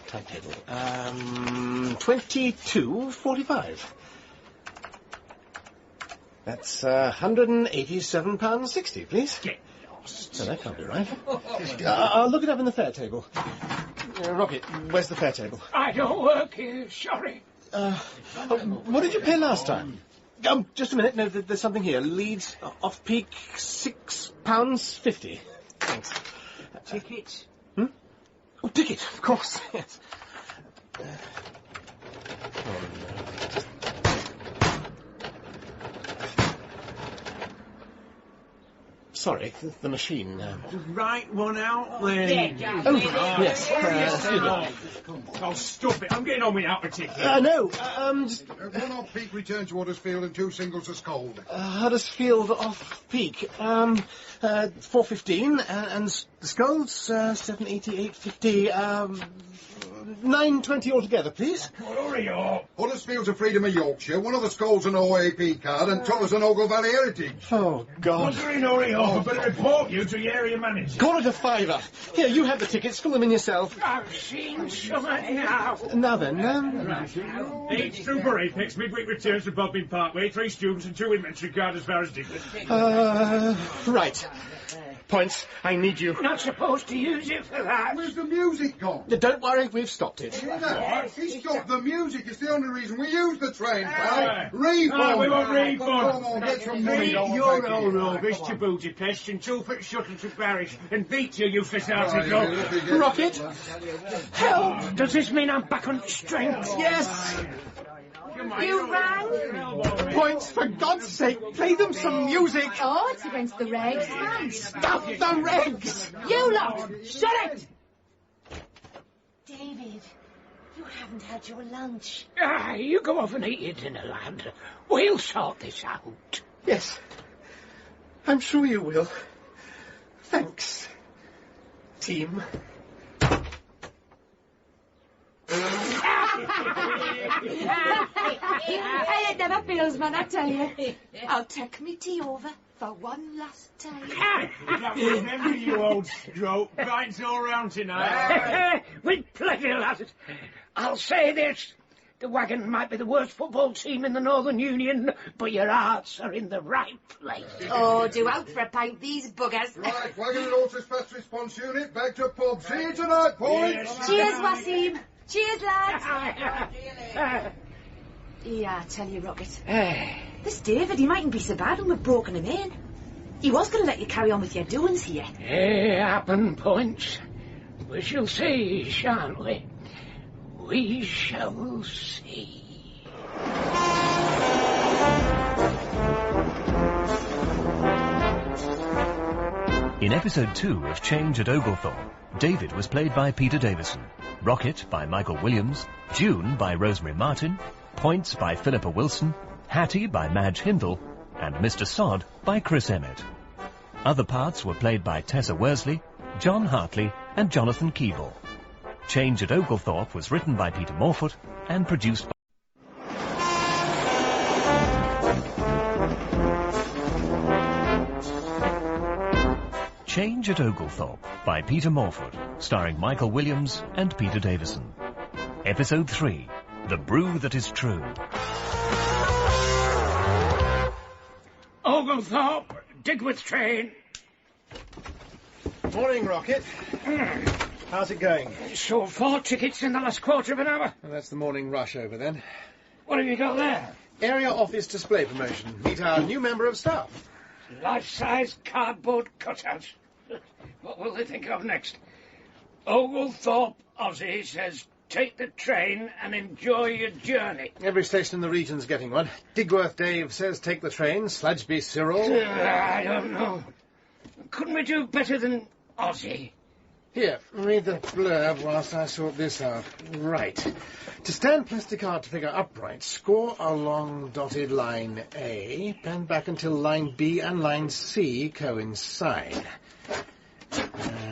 Timetable. 22.45. That's £187.60, please. Get lost. No, that can't be right. I'll look it up in the fare table. Rocket, where's the fare table? I don't work here, sorry. What did you pay last time? Just a minute. No, there's something here. Leeds off-peak, £6.50. Thanks. Tickets? Oh, ticket, of course. Yes. Sorry, the machine. Right one out there. Yes. Oh, stop it. I'm getting on without a ticket. No, just... One off-peak return to Huddersfield and 2 singles to Scold. Huddersfield off-peak. 4.15, and the Scolds, 7.88.50, 9.20 altogether, please. Hurry up. Huddersfield's a Freedom of Yorkshire, one of the Scold's an OAP card, and t'other's an Ogle Valley Heritage. Oh, God. Hurry up. I better report you to the area manager. Call it a fiver. Here, you have the tickets. Fill them in yourself. I've seen something now. Now then, Each Trooper Apex, midweek returns to Bodmin Parkway, 3 students and 2 inventory card as far as Digworth. Right. Points, I need you. Not supposed to use it for that. Where's the music gone? Don't worry, we've stopped it. He stopped the music. It's the only reason we use the train, pal. Refund. We won't refund. Come on, get some money. You're all rubbish to Budapest and 2 foot shuttle to Paris and beat your useless article. Rocket? Help! Does this mean I'm back on strength? Yes! You rang? Points, for God's sake, play them some music! Oh, it's against the regs, man. Stop the regs! You lot, shut it! David, you haven't had your lunch. You go off and eat your dinner, lad. We'll sort this out. Yes, I'm sure you will. Thanks, team. Hey, it never fails, man, I tell you. I'll take me tea over for one last time. Remember, you old stroke. Rides all round tonight. With pleasure, lad. I'll say this. The Wagon might be the worst football team in the Northern Union, but your hearts are in the right place. Oh, do out for a pint, these buggers. Right, Wagon and Auto Fast Response Unit, back to pub. See you tonight, boys. Cheers, Wasim. Cheers, lads. Yeah, I tell you, Rocket. This David, he mightn't be so bad when we've broken him in. He was going to let you carry on with your doings here. Happen, Points. We shall see, shan't we? We shall see. In episode 2 of Change at Oglethorpe, David was played by Peter Davison, Rocket by Michael Williams, June by Rosemary Martin, Points by Phillippa Wilson, Hattie by Madge Hindle, and Mr. Sod by Chris Emmett. Other parts were played by Tessa Worsley, John Hartley, and Jonathan Keeble. Change at Oglethorpe was written by Peter Morfoot and produced by... Change at Oglethorpe by Peter Morfoot, starring Michael Williams and Peter Davison. Episode 3, The Brew That Is True. Oglethorpe, Digworth train. Morning, Rocket. How's it going? Sold 4 tickets in the last quarter of an hour. Well, that's the morning rush over then. What have you got there? Area office display promotion. Meet our new member of staff. Life-size cardboard cutouts. What will they think of next? Oglethorpe Aussie says, take the train and enjoy your journey. Every station in the region's getting one. Digworth Dave says take the train. Sladgeby Cyril. I don't know. Couldn't we do better than Ozzy. Here, read the blurb whilst I sort this out. Right. To stand plastic art figure upright, score along dotted line A, bend back until line B and line C coincide.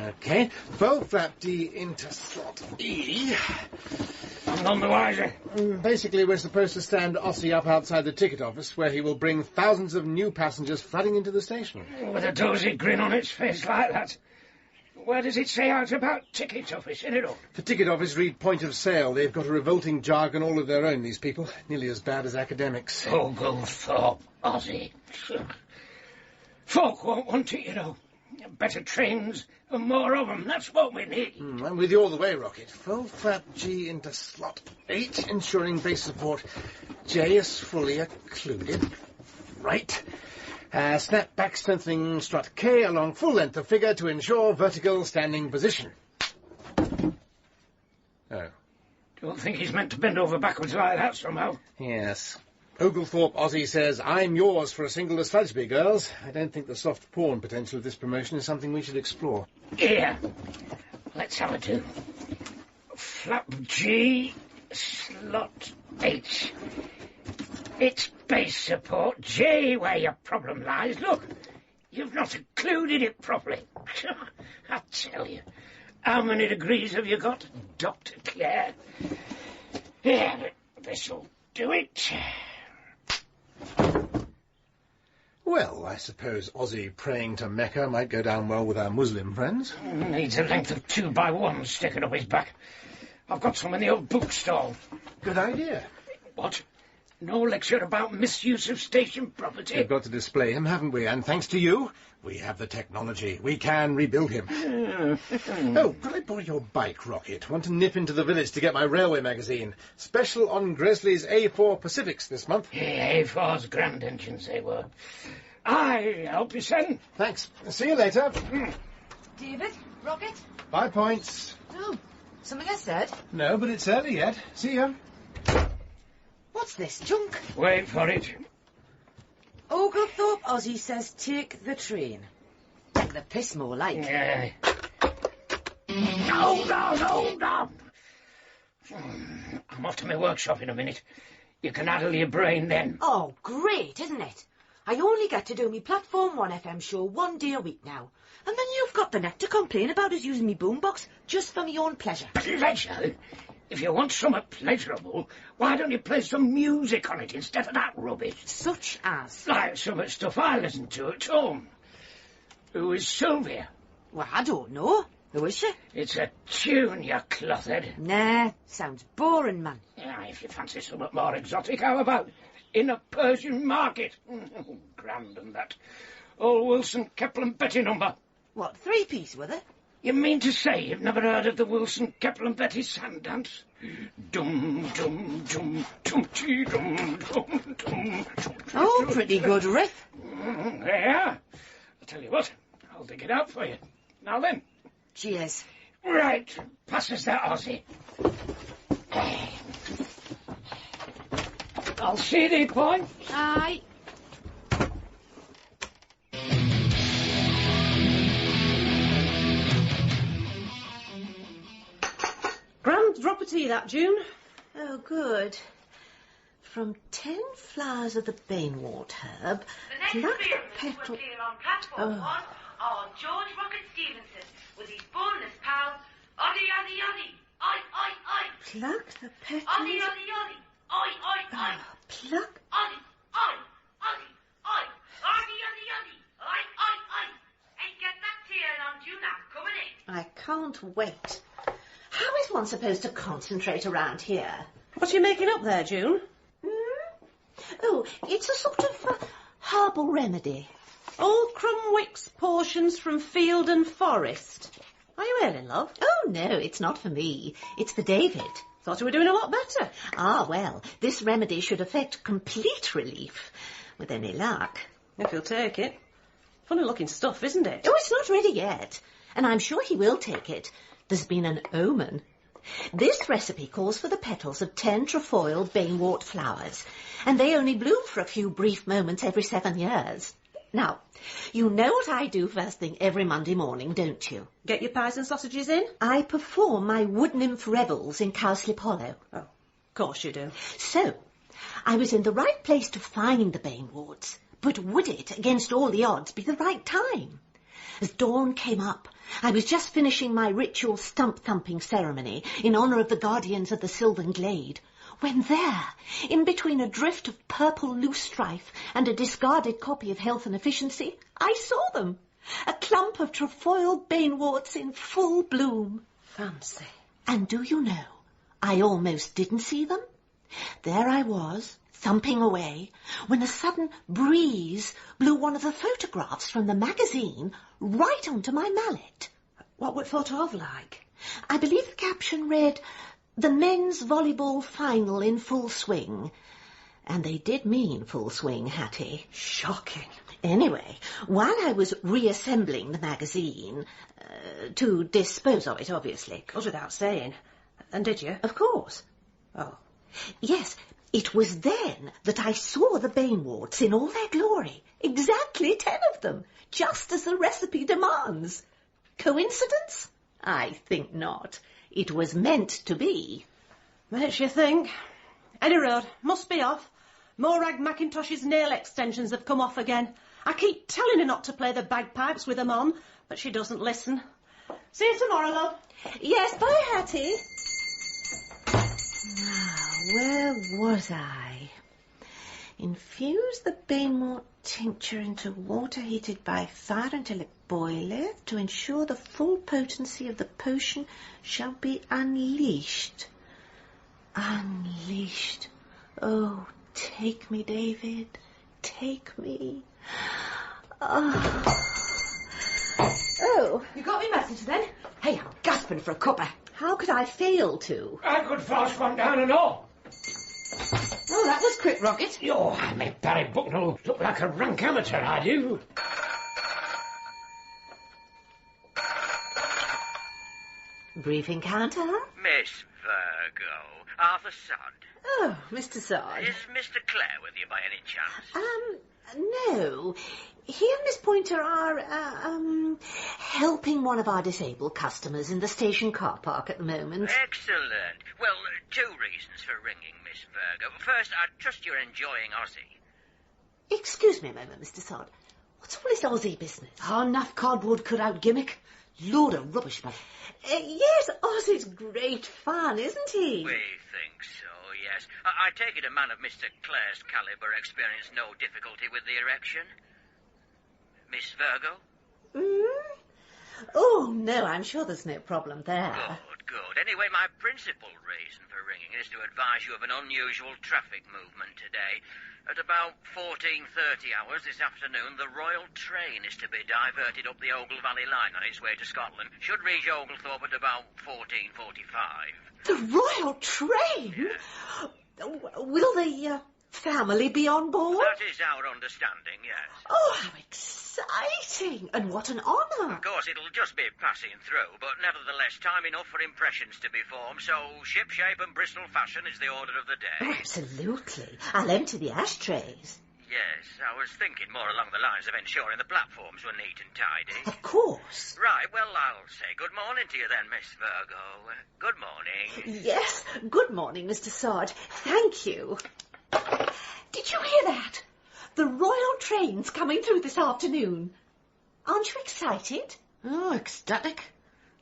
Okay. Fold flap D into slot E. I'm none the wiser. Basically, we're supposed to stand Ossie up outside the ticket office, where he will bring thousands of new passengers flooding into the station. With a dozy grin on its face like that. Where does it say out about ticket office, in it all? The ticket office read point of sale. They've got a revolting jargon all of their own, these people. Nearly as bad as academics. Oglethorpe, Ozzy. Folk won't want it, you know. Better trains and more of them. That's what we need. I'm with you all the way, Rocket. Fold flap G into slot 8, ensuring base support J is fully occluded. Right. Snap back strengthening strut K along full length of figure to ensure vertical standing position. Oh. Don't think he's meant to bend over backwards like that somehow. Yes. Oglethorpe Ozzy says, I'm yours for a single as Fudgeby, girls. I don't think the soft porn potential of this promotion is something we should explore. Here. Let's have a do. Flap G, slot H. It's base support J where your problem lies. Look, you've not occluded it properly. I tell you. How many degrees have you got, Dr. Clare? Yeah, but this'll do it. Well, I suppose Ozzy praying to Mecca might go down well with our Muslim friends. Needs a length of 2x1 sticking up his back. I've got some in the old bookstall. Good idea. What? No lecture about misuse of station property? We've got to display him, haven't we? And thanks to you, we have the technology. We can rebuild him. Oh, could I borrow your bike, Rocket? Want to nip into the village to get my railway magazine. Special on Gresley's A4 Pacifics this month. Yeah, A4's grand engines they were. I help you, son. Thanks. See you later. David, Rocket? 5 points. Oh, something I said? No, but it's early yet. See ya. What's this junk? Wait for it. Oglethorpe Ozzy says take the train. Take the piss more like. Yeah. Hold on. I'm off to my workshop in a minute. You can addle your brain then. Oh, great, isn't it? I only get to do me Platform 1 FM show 1 day a week now. And then you've got the neck to complain about us using me boombox just for me own pleasure. Pleasure? If you want something pleasurable, why don't you play some music on it instead of that rubbish? Such as? Like some of the stuff I listen to at home. Who is Sylvia? Well, I don't know. Who is she? It's a tune, you clothhead. Nah, sounds boring, man. Yeah, if you fancy something more exotic, how about In a Persian Market? Grand and that. Old Wilson Kepler Betty number. What, 3-piece with it? You mean to say you've never heard of the Wilson Kepler Betty sand dance? Dum dum dum dum chee dum dum dum. Oh, pretty good riff. Yeah. I'll tell you what, I'll dig it out for you. Now then. Cheers. Right, pass us that, Ozzy. I'll see thee, boy. Aye. Grand drop of tea, that, June. Oh, good. From 10 flowers of the banewort herb, The next pluck the experiments will petal... appear on Platform 1 are George Rocket Stevenson with his boneless pal, Oddy Oddy Oddy, oi oi oi. Pluck the petals... Oddy Oddy Oddy, oi oi oi. Pluck... Oddy, oi, Oddy, oi, Oddy Oddy Oddy, oi oi oi. Hey, get that tear on June, I'm coming in. I can't wait. How is one supposed to concentrate around here? What are you making up there, June? Oh, it's a sort of herbal remedy. Old Crumwick's portions from field and forest. Are you ill in love? Oh, no, it's not for me. It's for David. Thought you were doing a lot better. Ah, well, this remedy should effect complete relief, with any luck. If you'll take it. Funny-looking stuff, isn't it? Oh, it's not ready yet, and I'm sure he will take it. There's been an omen. This recipe calls for the petals of 10 trefoil banewort flowers, and they only bloom for a few brief moments every 7 years. Now, you know what I do first thing every Monday morning, don't you? Get your pies and sausages in? I perform my wood nymph revels in Cowslip Hollow. Oh, of course you do. So, I was in the right place to find the Banewards, but would it, against all the odds, be the right time? As dawn came up, I was just finishing my ritual stump-thumping ceremony in honour of the guardians of the Sylvan Glade, when there, in between a drift of purple loosestrife and a discarded copy of Health and Efficiency, I saw them. A clump of trefoil baneworts in full bloom. Fancy. And do you know, I almost didn't see them. There I was, thumping away, when a sudden breeze blew one of the photographs from the magazine right onto my mallet. What would photo of like? I believe the caption read, "The men's volleyball final in full swing." And they did mean full swing, Hattie. Shocking. Anyway, while I was reassembling the magazine, to dispose of it, obviously. Goes without saying. And did you? Of course. Oh. Yes, it was then that I saw the Banewards in all their glory. Exactly 10 of them, just as the recipe demands. Coincidence? I think not. It was meant to be. Makes you think. Any road, must be off. Morag Mackintosh's nail extensions have come off again. I keep telling her not to play the bagpipes with them on, but she doesn't listen. See you tomorrow, love. Yes, bye, Hattie. Now, where was I? Infuse the Banewort tincture into water heated by fire until it boileth, to ensure the full potency of the potion shall be unleashed. Unleashed. Oh, take me, David. Take me. Oh. You got me message then? Hey, I'm gasping for a cuppa. How could I fail to? I could force one down and all. Oh, that was quick, Rocket. Yo, I make Barry Bucknell look like a rank amateur, I do. Brief encounter? Miss Virgo, Arthur Sod. Oh, Mr. Sod. Is Mr. Clare with you by any chance? No. He and Miss Pointer are, helping one of our disabled customers in the station car park at the moment. Excellent. Well, 2 reasons for ringing, Miss Virgo. First, I trust you're enjoying Aussie. Excuse me a moment, Mr. Sod. What's all this Aussie business? Oh, enough cardboard cut-out gimmick. Load of rubbish, man. Yes, Aussie's great fun, isn't he? We think so, yes. I take it a man of Mr. Clare's calibre experienced no difficulty with the erection. Miss Virgo? Oh, no, I'm sure there's no problem there. Good. Anyway, my principal reason for ringing is to advise you of an unusual traffic movement today. At about 14:30 hours this afternoon, the Royal Train is to be diverted up the Ogle Valley line on its way to Scotland. Should reach Oglethorpe at about 14:45. The Royal Train? Yes. Will the family be on board? That is our understanding, yes. Oh, how exciting! And what an honour! Of course, it'll just be passing through, but nevertheless time enough for impressions to be formed, so ship-shape and Bristol fashion is the order of the day. Oh, absolutely. I'll empty the ashtrays. Yes, I was thinking more along the lines of ensuring the platforms were neat and tidy. Of course. Right, well, I'll say good morning to you then, Miss Virgo. Good morning. Yes, good morning, Mr. Sod. Thank you. Did you hear that? The Royal Train's coming through this afternoon. Aren't you excited? Oh, ecstatic.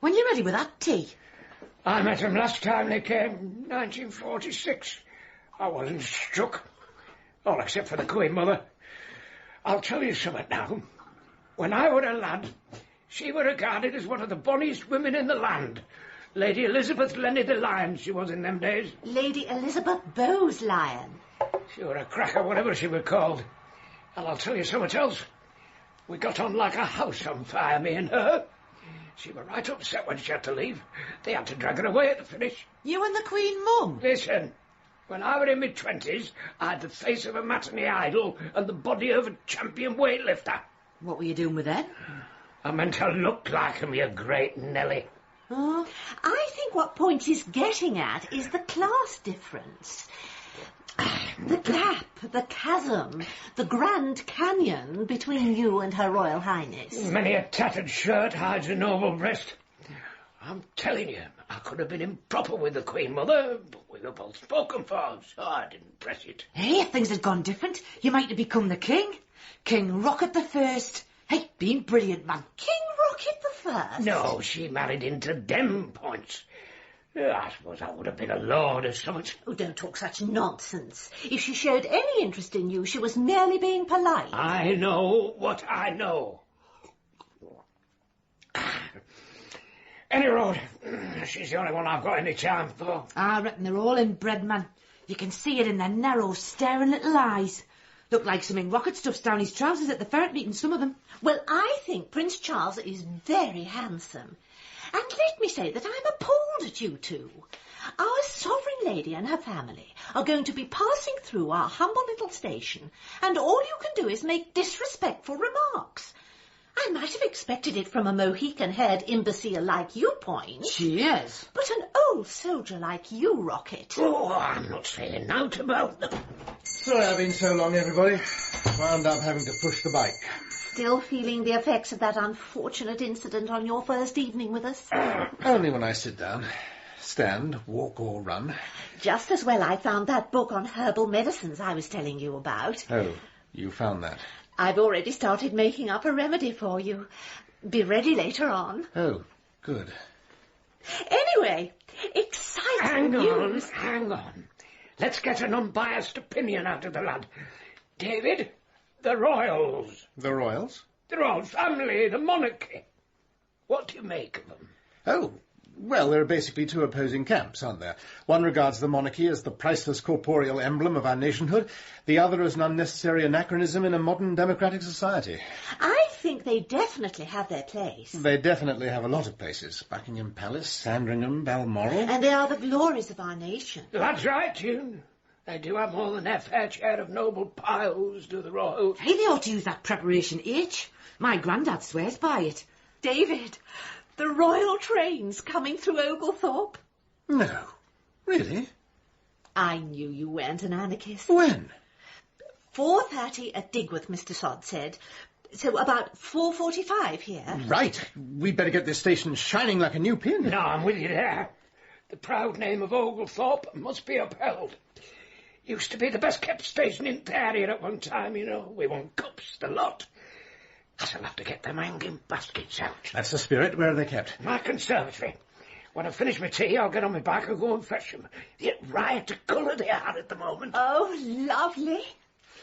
When you ready with that tea? I met them last time they came, 1946. I wasn't struck. All except for the Queen Mother. I'll tell you something now. When I were a lad, she were regarded as one of the bonniest women in the land. Lady Elizabeth Lenny the Lion, she was in them days. Lady Elizabeth Bowes Lion. She were a cracker, whatever she were called. And I'll tell you something else. We got on like a house on fire, me and her. She were right upset when she had to leave. They had to drag her away at the finish. You and the Queen Mum? Listen, when I were in my 20s, I had the face of a matinee idol and the body of a champion weightlifter. What were you doing with that? I meant to look like him, you great Nelly. Oh, I think what Point is getting at is the class difference. The gap, the chasm, the Grand Canyon between you and Her Royal Highness. Many a tattered shirt hides a noble breast. I'm telling you, I could have been improper with the Queen Mother, but we were both spoken for, so I didn't press it. Hey, if things had gone different, you might have become the king. King Rocket the First. Hey, been brilliant, man. King Rocket the First? No, she married into them points. I suppose I would have been a lord or something. Oh, don't talk such nonsense. If she showed any interest in you, she was merely being polite. I know what I know. Any road, she's the only one I've got any charm for. I reckon they're all inbred, man. You can see it in their narrow, staring little eyes. Look like something Rocket stuffs down his trousers at the ferret meeting, some of them. Well, I think Prince Charles is very handsome. And let me say that I'm appalled at you two. Our sovereign lady and her family are going to be passing through our humble little station, and all you can do is make disrespectful remarks. I might have expected it from a Mohican-haired imbecile like you, Point. Cheers. But an old soldier like you, Rocket. Oh, I'm not saying out about them. Sorry I've been so long, everybody. Wound up having to push the bike. Still feeling the effects of that unfortunate incident on your first evening with us? Only when I sit down. Stand, walk or run. Just as well I found that book on herbal medicines I was telling you about. Oh, you found that? I've already started making up a remedy for you. Be ready later on. Oh, good. Anyway, exciting news. Hang on. Let's get an unbiased opinion out of the lad. David, the royals. The royals? The royal family, the monarchy. What do you make of them? Oh, well, there are basically two opposing camps, aren't there? One regards the monarchy as the priceless corporeal emblem of our nationhood, the other as an unnecessary anachronism in a modern democratic society. I think they definitely have their place. They definitely have a lot of places. Buckingham Palace, Sandringham, Balmoral. And they are the glories of our nation. That's right, June. They do have more than their fair share of noble piles, do the royals. Hey, they ought to use that preparation H. My granddad swears by it. David, the royal train's coming through Oglethorpe. No. Really? I knew you weren't an anarchist. When? 4:30 at Digworth, Mr. Sod said. So about 4:45 here. Right. We'd better get this station shining like a new pin. No, I'm with you there. The proud name of Oglethorpe must be upheld. Used to be the best-kept station in the area at one time, you know. We won cups, the lot. I shall have to get them hanging baskets out. That's the spirit. Where are they kept? My conservatory. When I finish my tea, I'll get on my bike and go and fetch them. The riot of colour they are at the moment. Oh, lovely.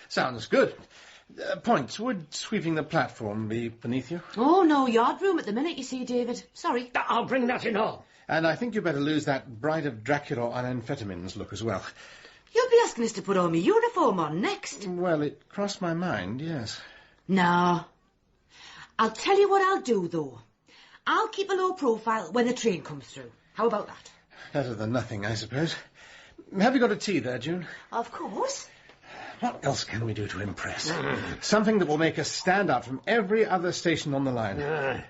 Sounds good. Points, would sweeping the platform be beneath you? Oh, no yard room at the minute, you see, David. Sorry. I'll bring that in all. And I think you better lose that Bride of Dracula on amphetamines look as well. You'll be asking us to put all my uniform on next. Well, it crossed my mind, yes. No. I'll tell you what I'll do, though. I'll keep a low profile when the train comes through. How about that? Better than nothing, I suppose. Have you got a tea there, June? Of course. What else can we do to impress? Something that will make us stand out from every other station on the line.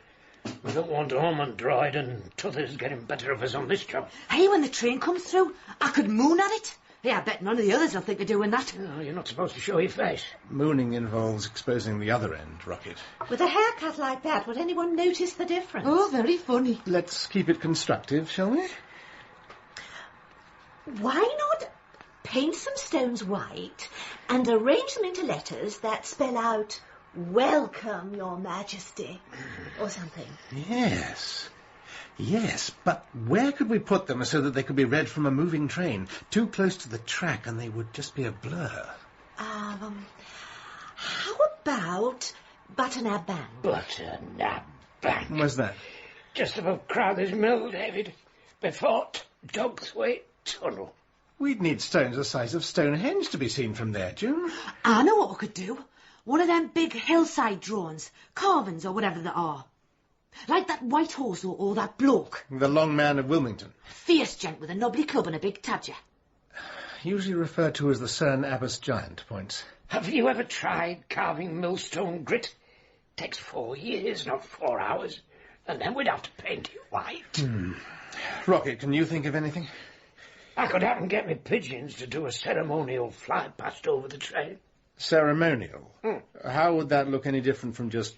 We don't want Ormond Droid and t'others getting better of us on this job. Hey, when the train comes through, I could moon at it. Hey, I bet none of the others will think of doing that. No, you're not supposed to show your face. Mooning involves exposing the other end, Rocket. With a haircut like that, would anyone notice the difference? Oh, very funny. Let's keep it constructive, shall we? Why not paint some stones white and arrange them into letters that spell out, "Welcome, Your Majesty," or something? Yes. Yes, but where could we put them so that they could be read from a moving train? Too close to the track and they would just be a blur. How about Butternab Bank? Butternab Bank. Where's that? Just above Crowther's Mill, David. Before Dogswaite Tunnel. We'd need stones the size of Stonehenge to be seen from there, June. I know what we could do. One of them big hillside drones, carvings or whatever they are. Like that white horse or that bloke. The Long Man of Wilmington. Fierce gent with a knobbly club and a big tadger. Usually referred to as the Cern Abbas Giant, Points. Have you ever tried carving millstone grit? Takes 4 years, not 4 hours. And then we'd have to paint it white. Rocket, can you think of anything? I could happen get me pigeons to do a ceremonial fly past over the train. Ceremonial? How would that look any different from just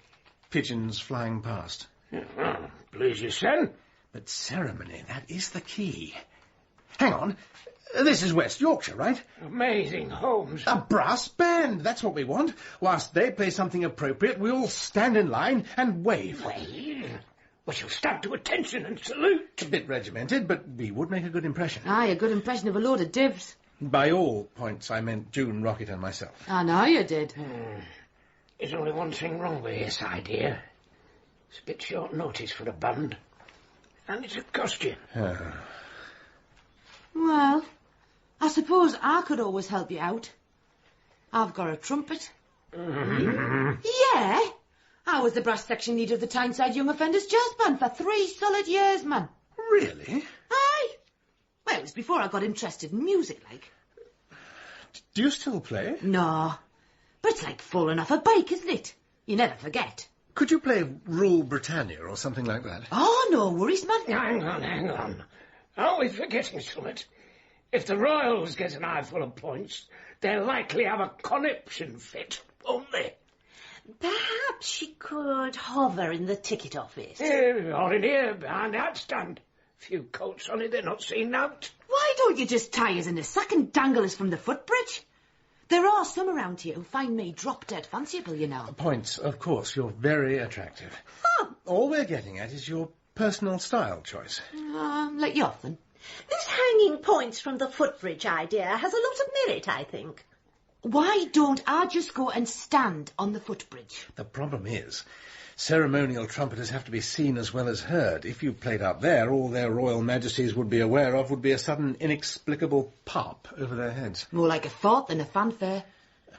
pigeons flying past? Please you, son. But ceremony, that is the key. Hang on. This is West Yorkshire, right? Amazing, Holmes. A brass band, that's what we want. Whilst they play something appropriate, we all stand in line and wave. Wave? We shall stand to attention and salute. A bit regimented, but we would make a good impression. Aye, a good impression of a load of divs. By all points, I meant June, Rocket and myself. I know you did. There's only one thing wrong with this idea. It's a bit short notice for a band. And it's a costume. Well, I suppose I could always help you out. I've got a trumpet. Yeah. I was the brass section leader of the Tyneside Young Offenders Jazz Band for 3 solid years, man. Really? Aye. Well, it was before I got interested in music, like. Do you still play? No. But it's like falling off a bike, isn't it? You never forget. Could you play Rule Britannia or something like that? Oh, no worries, man. Hang on. Are we forgetting something? If the Royals get an eyeful of points, they'll likely have a conniption fit, won't they? Perhaps she could hover in the ticket office. Or in here, behind the hat stand. Few coats on it, they're not seen out. Why don't you just tie us in a sack and dangle us from the footbridge? There are some around here who find me drop-dead fanciable, you know. Points, of course. You're very attractive. All we're getting at is your personal style choice. Like you often. This hanging points from the footbridge idea has a lot of merit, I think. Why don't I just go and stand on the footbridge? The problem is, ceremonial trumpeters have to be seen as well as heard. If you played up there, all their royal majesties would be aware of would be a sudden, inexplicable pop over their heads. More like a fort than a fanfare.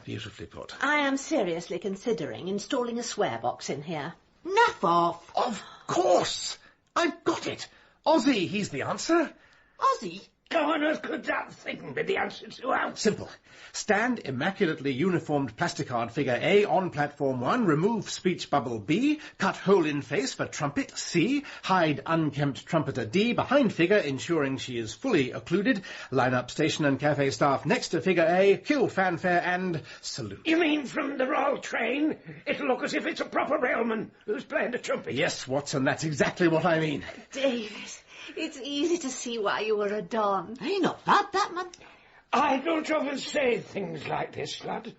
Beautifully put. I am seriously considering installing a swear box in here. Naff off. Of course! I've got it! Ozzy, he's the answer. Ozzy? How on earth could that thing be the answer to our... Simple. Stand immaculately uniformed plasticard figure A on platform 1, remove speech bubble B, cut hole in face for trumpet C, hide unkempt trumpeter D behind figure, ensuring she is fully occluded, line up station and cafe staff next to figure A, cue fanfare and salute. You mean from the royal train? It'll look as if it's a proper railman who's playing the trumpet. Yes, Watson, that's exactly what I mean. David, it's easy to see why you were a don. Ain't not bad, that, man. I don't often say things like this, lad,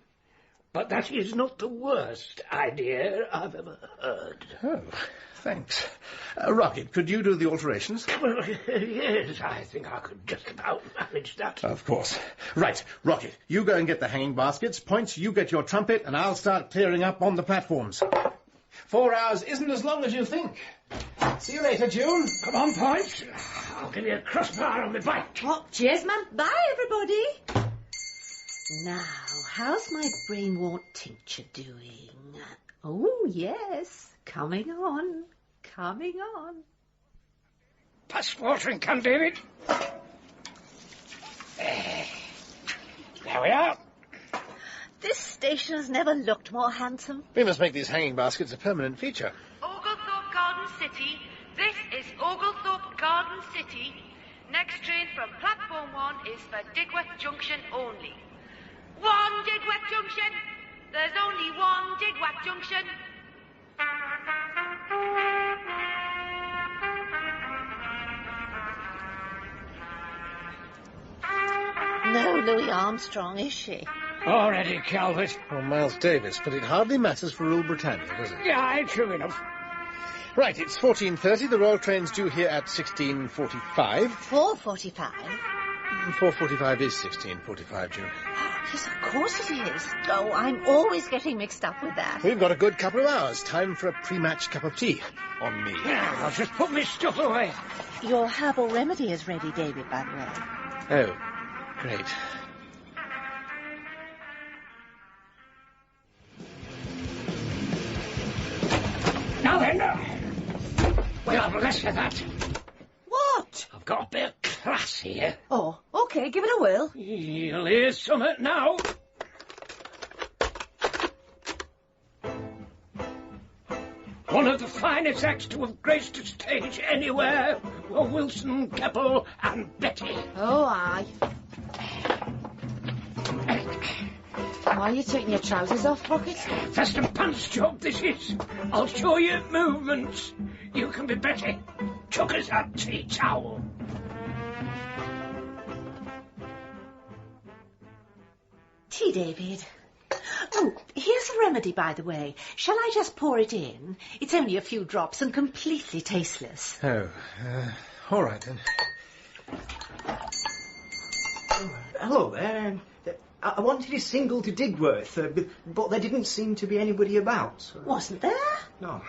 but that is not the worst idea I've ever heard. Oh, thanks. Rocket, could you do the alterations? Well, yes, I think I could just about manage that. Of course. Right, Rocket, you go and get the hanging baskets, Points, you get your trumpet, and I'll start clearing up on the platforms. 4 hours isn't as long as you think. See you later, June. Come on, Points. I'll give you a crossbar on the bike. Oh, cheers, man. Bye, everybody. Now, how's my brain-wart tincture doing? Oh, yes. Coming on. Coming on. Pass watering can, David. There we are. This station has never looked more handsome. We must make these hanging baskets a permanent feature. Oglethorpe Garden City. This is Oglethorpe Garden City. Next train from platform 1 is for Digworth Junction only. 1 Digworth Junction. There's only 1 Digworth Junction. No Louis Armstrong, is she? All ready, Calvert. Or Miles Davis, but it hardly matters for Rule Britannia, does it? Yeah, true enough. Right, it's 14:30. The Royal Train's due here at 16:45. 4:45? 4:45 is 16:45, June. Yes, of course it is. Oh, I'm always getting mixed up with that. We've got a good couple of hours. Time for a pre-match cup of tea. On me. Yeah, I'll just put my stuff away. Your herbal remedy is ready, David, by the way. Oh, great. Now then, we'll have less of that. What? I've got a bit of class here. Oh, OK, give it a whirl. You'll hear something now. One of the finest acts to have graced a stage anywhere Wilson, Keppel and Betty. Oh, aye. Why are you taking your trousers off, Rocket? Vest and pants job, this is. I'll show you movements. You can be Betty. Chuck us that tea towel. Tea, David. Oh, here's a remedy, by the way. Shall I just pour it in? It's only a few drops and completely tasteless. Oh, all right then. Hello there. I wanted a single to Digworth, but there didn't seem to be anybody about. So... Wasn't there? No.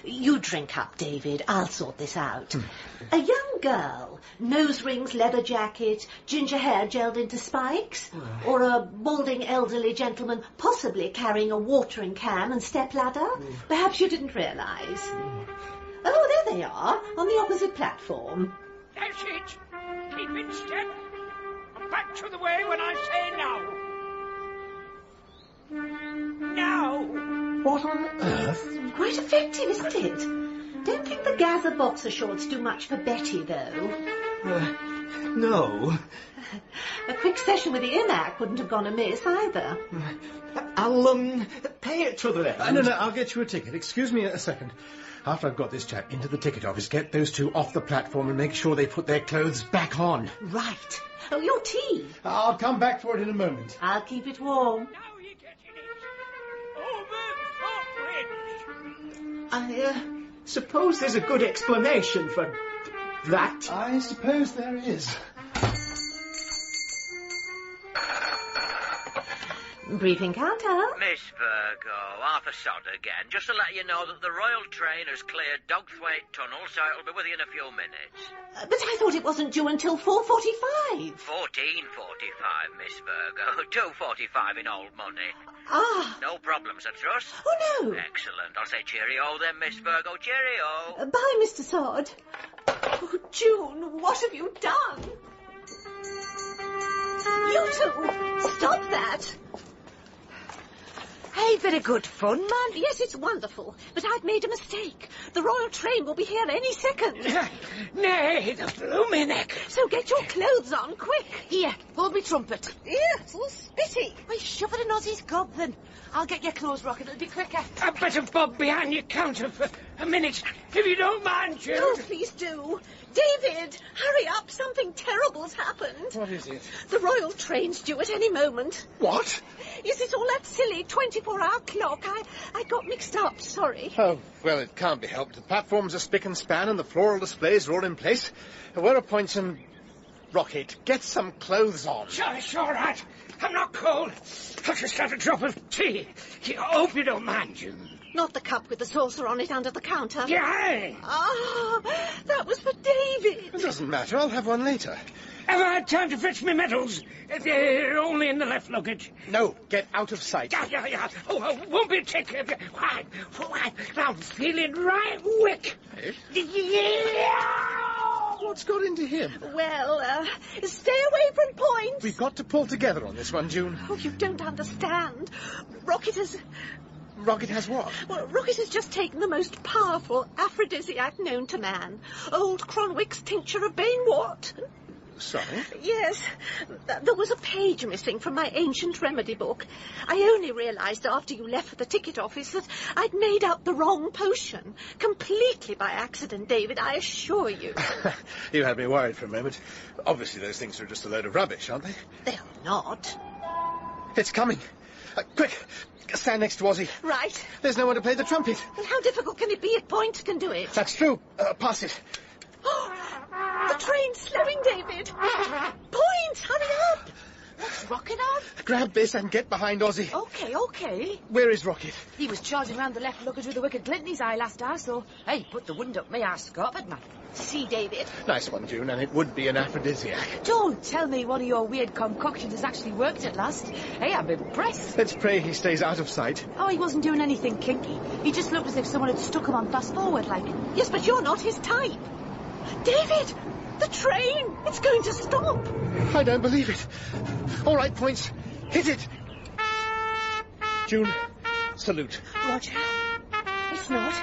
You drink up, David. I'll sort this out. A young girl, nose rings, leather jacket, ginger hair gelled into spikes, or a balding elderly gentleman possibly carrying a watering can and stepladder. Perhaps you didn't realise. Oh, there they are, on the opposite platform. That's it. Keep in step. And back to the way when I say now. Now. What on earth? Quite effective, isn't it? Don't think the gather boxer shorts do much for Betty, though. No. A quick session with the IMAC wouldn't have gone amiss either. I'll pay it to the end. No, I'll get you a ticket. Excuse me a second. After I've got this chap into the ticket office, get those two off the platform and make sure they put their clothes back on. Right. Oh, your tea. I'll come back for it in a moment. I'll keep it warm. Now you're getting it. Over I suppose there's a good explanation for that. I suppose there is. Briefing counter. Miss Virgo, Arthur Sod again. Just to let you know that the Royal Train has cleared Dogthwaite Tunnel, so it'll be with you in a few minutes. But I thought it wasn't due until 4:45. 14:45, Miss Virgo. 2:45 in old money. Ah. No problems, I trust? Oh, no. Excellent. I'll say cheerio then, Miss Virgo. Cheerio. Bye, Mr. Sod. Oh, June, what have you done? You two, stop that. Hey, very good fun, man. Yes, it's wonderful, but I've made a mistake. The Royal Train will be here any second. Nay, the blooming neck. So get your clothes on, quick. Here, hold me trumpet. Here, it's all spitty. Why, shove it in Ozzy's gob, then. I'll get your clothes, Rocket. It'll be quicker. I'd better bob behind your counter for a minute, if you don't mind, Jude. Oh, please do. David, hurry up. Something terrible's happened. What is it? The Royal Train's due at any moment. What? Is it all that silly 24-hour clock? I got mixed up, sorry. Oh, well, it can't be helped. The platforms are spick and span and the floral displays are all in place. Where are points and... Rocket, get some clothes on. Sure, right. I'm not cold. I've just had a drop of tea. I hope you don't mind, June. Not the cup with the saucer on it under the counter. Yeah. Ah, that was for David. It doesn't matter. I'll have one later. Have I had time to fetch my medals? They're only in the left luggage. No, get out of sight. Yeah. Oh, won't be a tick. Why? I'm feeling right wick. Eh? Yeah. What's got into him? Well, stay away from points. We've got to pull together on this one, June. Oh, you don't understand. Rocket has what? Well, Rocket has just taken the most powerful aphrodisiac known to man. Old Cronwick's tincture of banewort. Sorry? Yes. There was a page missing from my ancient remedy book. I only realised after you left for the ticket office that I'd made up the wrong potion. Completely by accident, David, I assure you. You had me worried for a moment. Obviously those things are just a load of rubbish, aren't they? They're not. It's coming. Quick, stand next to Ozzy. Right. There's no one to play the trumpet. Well, how difficult can it be if Point can do it? That's true. Pass it. The train's slowing, David. Point, hurry up. What's Rocket on? Grab this and get behind Ozzy. Okay. Where is Rocket? He was charging round the left luggage with a wicked glint in his eye last I saw. Hey, put the wind up me arse, scarped, man. See, David? Nice one, June, and it would be an aphrodisiac. Don't tell me one of your weird concoctions has actually worked at last. Hey, I'm impressed. Let's pray he stays out of sight. Oh, he wasn't doing anything kinky. He just looked as if someone had stuck him on fast forward, like. Yes, but you're not his type. David! The train! It's going to stop! I don't believe it. All right, Points. Hit it. June, salute. Roger. It's not.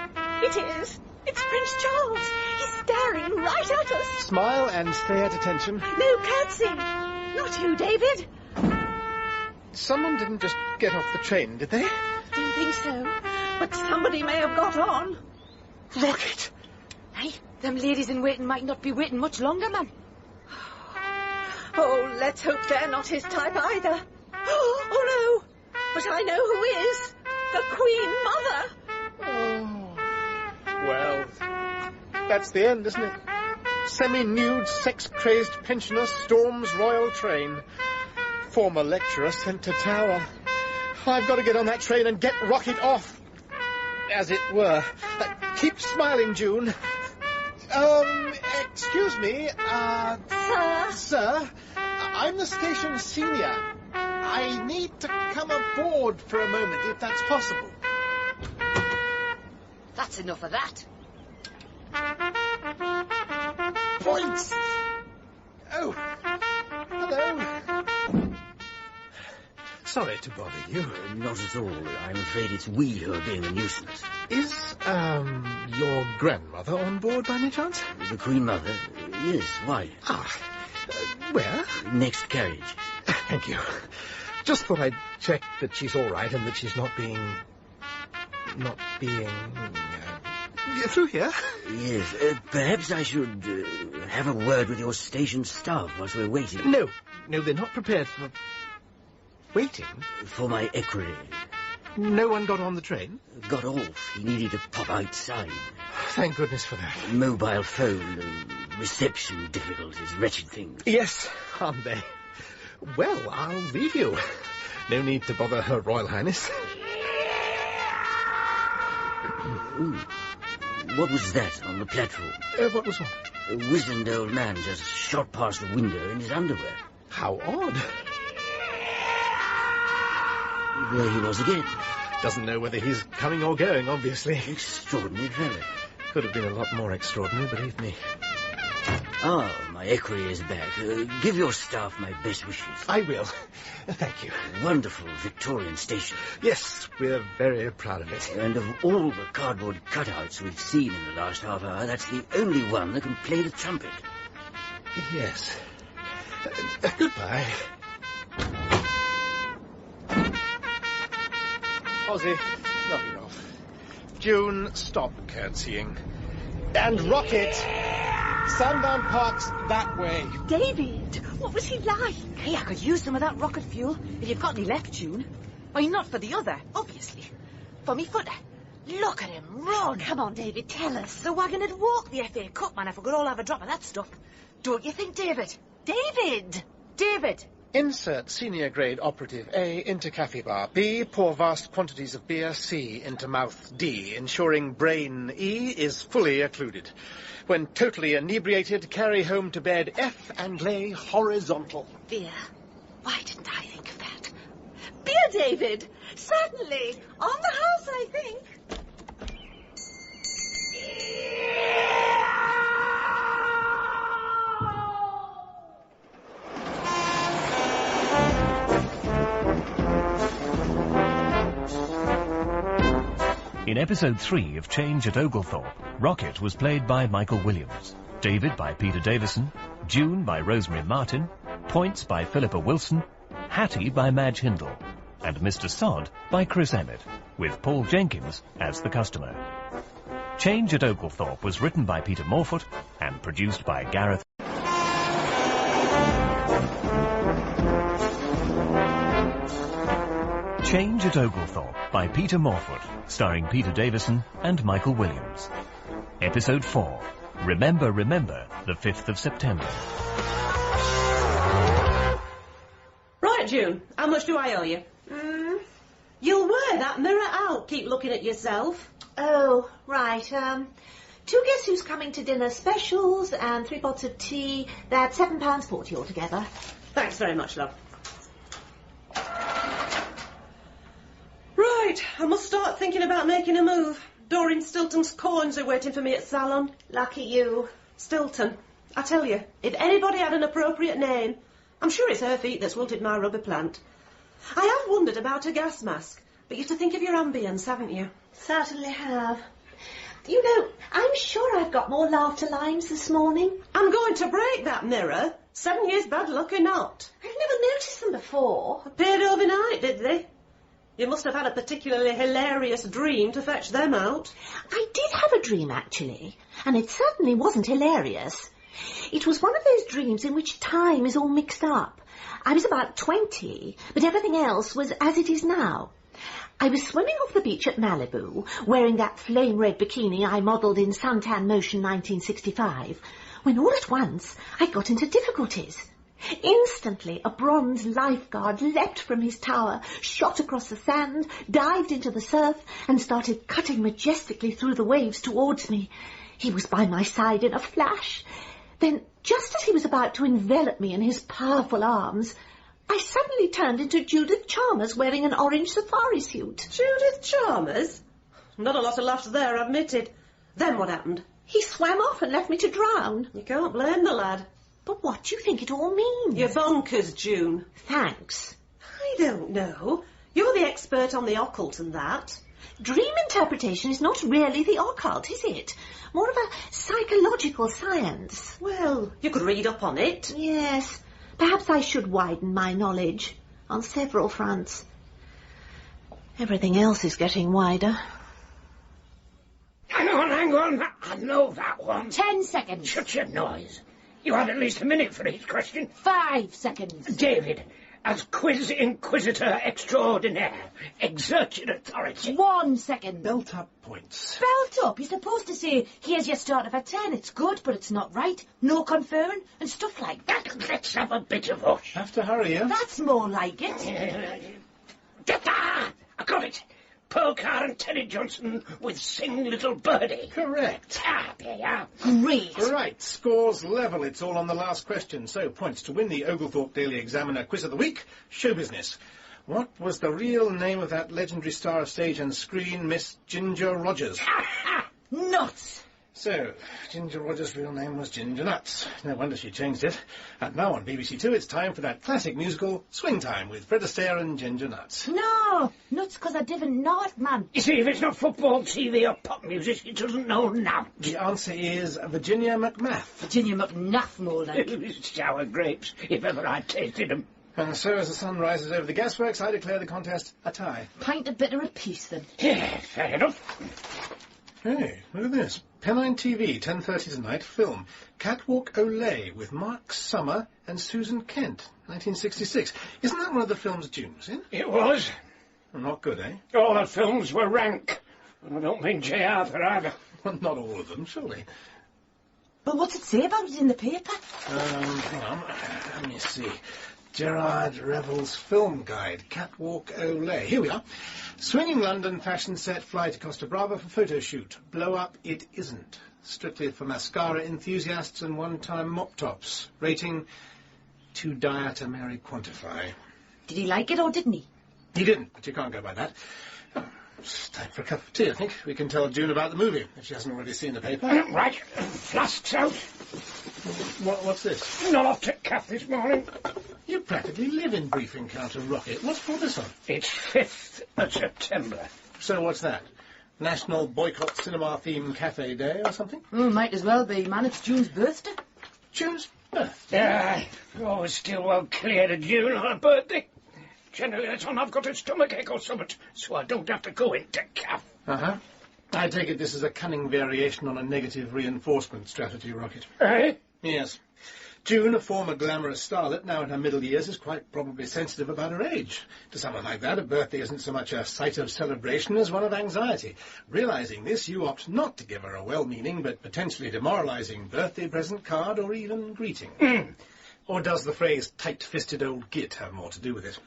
It is. It's Prince Charles. He's staring right at us. Smile and stay at attention. No curtsy. Not you, David. Someone didn't just get off the train, did they? Don't think so. But somebody may have got on. Rocket! Hey, them ladies in waiting might not be waiting much longer, man. Oh, let's hope they're not his type either. Oh, no. But I know who is. The Queen Mother. Oh. Well, that's the end, isn't it? Semi-nude, sex-crazed pensioner storms royal train. Former lecturer sent to tower. I've got to get on that train and get Rocket off. As it were. Keep smiling, June. Excuse me, Sir, I'm the station senior. I need to come aboard for a moment, if that's possible. That's enough of that. Points! Oh, hello. Sorry to bother you. Not at all. I'm afraid it's we who are being a nuisance. Is, your grandmother on board by any chance? The Queen Mother? Yes, why? Where? Next carriage. Thank you. Just thought I'd check that she's all right and that she's not being... through here? Yes, perhaps I should have a word with your station staff whilst we're waiting. No, they're not prepared for... Waiting? For my equerry. No one got on the train? Got off. He needed to pop outside. Thank goodness for that. Mobile phone, reception difficulties, wretched things. Yes, aren't they? Well, I'll leave you. No need to bother Her Royal Highness. What was that on the platform? What was what? A wizened old man just shot past the window in his underwear. How odd. There he was again. Doesn't know whether he's coming or going, obviously. Extraordinary fellow. Could have been a lot more extraordinary, believe me. Ah, my equerry is back. Give your staff my best wishes. I will. Thank you. Wonderful Victorian station. Yes, we're very proud of it. And of all the cardboard cutouts we've seen in the last half hour, that's the only one that can play the trumpet. Yes. Goodbye. Ozzy, knock it off. June, stop curtsying. And Rocket! Sandown Park's that way. David, what was he like? Hey, I could use some of that rocket fuel if you've got any left, June. Why, not for the other, obviously. For me footer. Look at him run. Come on, David, tell us. The wagon had walked the FA Cup, man, if we could all have a drop of that stuff. Don't you think, David? David! David! Insert senior grade operative A into cafe bar. B, pour vast quantities of beer. C, into mouth. D, ensuring brain E is fully occluded. When totally inebriated, carry home to bed F and lay horizontal. Beer. Why didn't I think of that? Beer, David! Certainly. On the house, I think. In episode 3 of Change at Oglethorpe, Rocket was played by Michael Williams, David by Peter Davison, June by Rosemary Martin, Points by Phillippa Wilson, Hattie by Madge Hindle, and Mr. Sod by Chris Emmett, with Paul Jenkins as the customer. Change at Oglethorpe was written by Peter Morfoot and produced by Gareth. Change at Oglethorpe by Peter Morfoot, starring Peter Davison and Michael Williams. Episode 4, Remember, Remember, the 5th of September. Right, June, how much do I owe you? You'll wear that mirror out, keep looking at yourself. Oh, right. 2 Guess Who's Coming to Dinner specials and 3 pots of tea. That's £7.40 altogether. Thanks very much, love. Right, I must start thinking about making a move. Doreen Stilton's coins are waiting for me at salon. Lucky you. Stilton. I tell you, if anybody had an appropriate name, I'm sure it's her feet that's wilted my rubber plant. I have wondered about a gas mask, but you have to think of your ambience, haven't you? Certainly have. You know, I'm sure I've got more laughter lines this morning. I'm going to break that mirror. 7 years bad luck or not. I've never noticed them before. Appeared overnight, did they? You must have had a particularly hilarious dream to fetch them out. I did have a dream, actually, and it certainly wasn't hilarious. It was one of those dreams in which time is all mixed up. I was about 20, but everything else was as it is now. I was swimming off the beach at Malibu, wearing that flame-red bikini I modelled in Suntan Motion 1965, when all at once I got into difficulties. Instantly, a bronze lifeguard leapt from his tower, shot across the sand, dived into the surf, and started cutting majestically through the waves towards me. He was by my side in a flash. Then, just as he was about to envelop me in his powerful arms, I suddenly turned into Judith Chalmers wearing an orange safari suit. Judith Chalmers? Not a lot of laughter there, admitted. Then what happened? He swam off and left me to drown. You can't blame the lad. But what do you think it all means? You're bonkers, June. Thanks. I don't know. You're the expert on the occult and that. Dream interpretation is not really the occult, is it? More of a psychological science. Well, you could read up on it. Yes. Perhaps I should widen my knowledge on several fronts. Everything else is getting wider. Hang on. I know that one. 10 seconds. Shut your noise. You had at least a minute for each question. 5 seconds. David, as quiz inquisitor extraordinaire, exert your authority. 1 second. Belt up points. Belt up? You're supposed to say, here's your start of a 10. It's good, but it's not right. No conferring, and stuff like that. Let's have a bit of hush. Have to hurry, yeah? That's more like it. I got it. Polkar and Teddy Johnson with Sing Little Birdie. Correct. There you are. Great. Right, scores level. It's all on the last question. So, points to win the Oglethorpe Daily Examiner Quiz of the Week. Show business. What was the real name of that legendary star of stage and screen, Miss Ginger Rogers? Nuts. So, Ginger Rogers' real name was Ginger Nuts. No wonder she changed it. And now on BBC Two, it's time for that classic musical, Swing Time, with Fred Astaire and Ginger Nuts. No, nuts because I didn't know it, man. You see, if it's not football, TV or pop music, he doesn't know now. The answer is Virginia McMath. Virginia McNaff, more like. Sour grapes, if ever I tasted them. And so, as the sun rises over the gasworks, I declare the contest a tie. Pint of bitter apiece, then. Yeah, fair enough. Hey, look at this. Pennine TV, 10:30 tonight, film Catwalk Olay with Mark Summer and Susan Kent, 1966. Isn't that one of the films June was in? It was. Well, not good, eh? All the films were rank. And I don't think J. Arthur either. Well, not all of them, surely. But what's it say about it in the paper? Hang on. Let me see. Gerard Revell's Film Guide, Catwalk Olay. Here we are. Swinging London fashion set, fly to Costa Brava for photo shoot. Blow up it isn't. Strictly for mascara enthusiasts and one-time mop tops. Rating, too dire to marry quantify. Did he like it or didn't he? He didn't, but you can't go by that. Oh, it's time for a cup of tea, I think. We can tell June about the movie, if she hasn't already seen the paper. Right. Flasks out. What's this? Not off to Cath this morning. You practically live in Brief Encounter Rocket. What's brought this on? It's 5th of September. So what's that? National Boycott Cinema Theme Cafe Day or something? Oh, might as well be, man. It's June's birthday. June's birthday? Yeah, always still well clear to June on a birthday. Generally, that's when I've got a stomachache or something, so I don't have to go into Cath. Uh-huh. I take it this is a cunning variation on a negative reinforcement strategy, Rocket. Eh? Yes. June, a former glamorous starlet, now in her middle years, is quite probably sensitive about her age. To someone like that, a birthday isn't so much a site of celebration as one of anxiety. Realising this, you opt not to give her a well-meaning but potentially demoralising birthday present card or even greeting. Or does the phrase tight-fisted old git have more to do with it?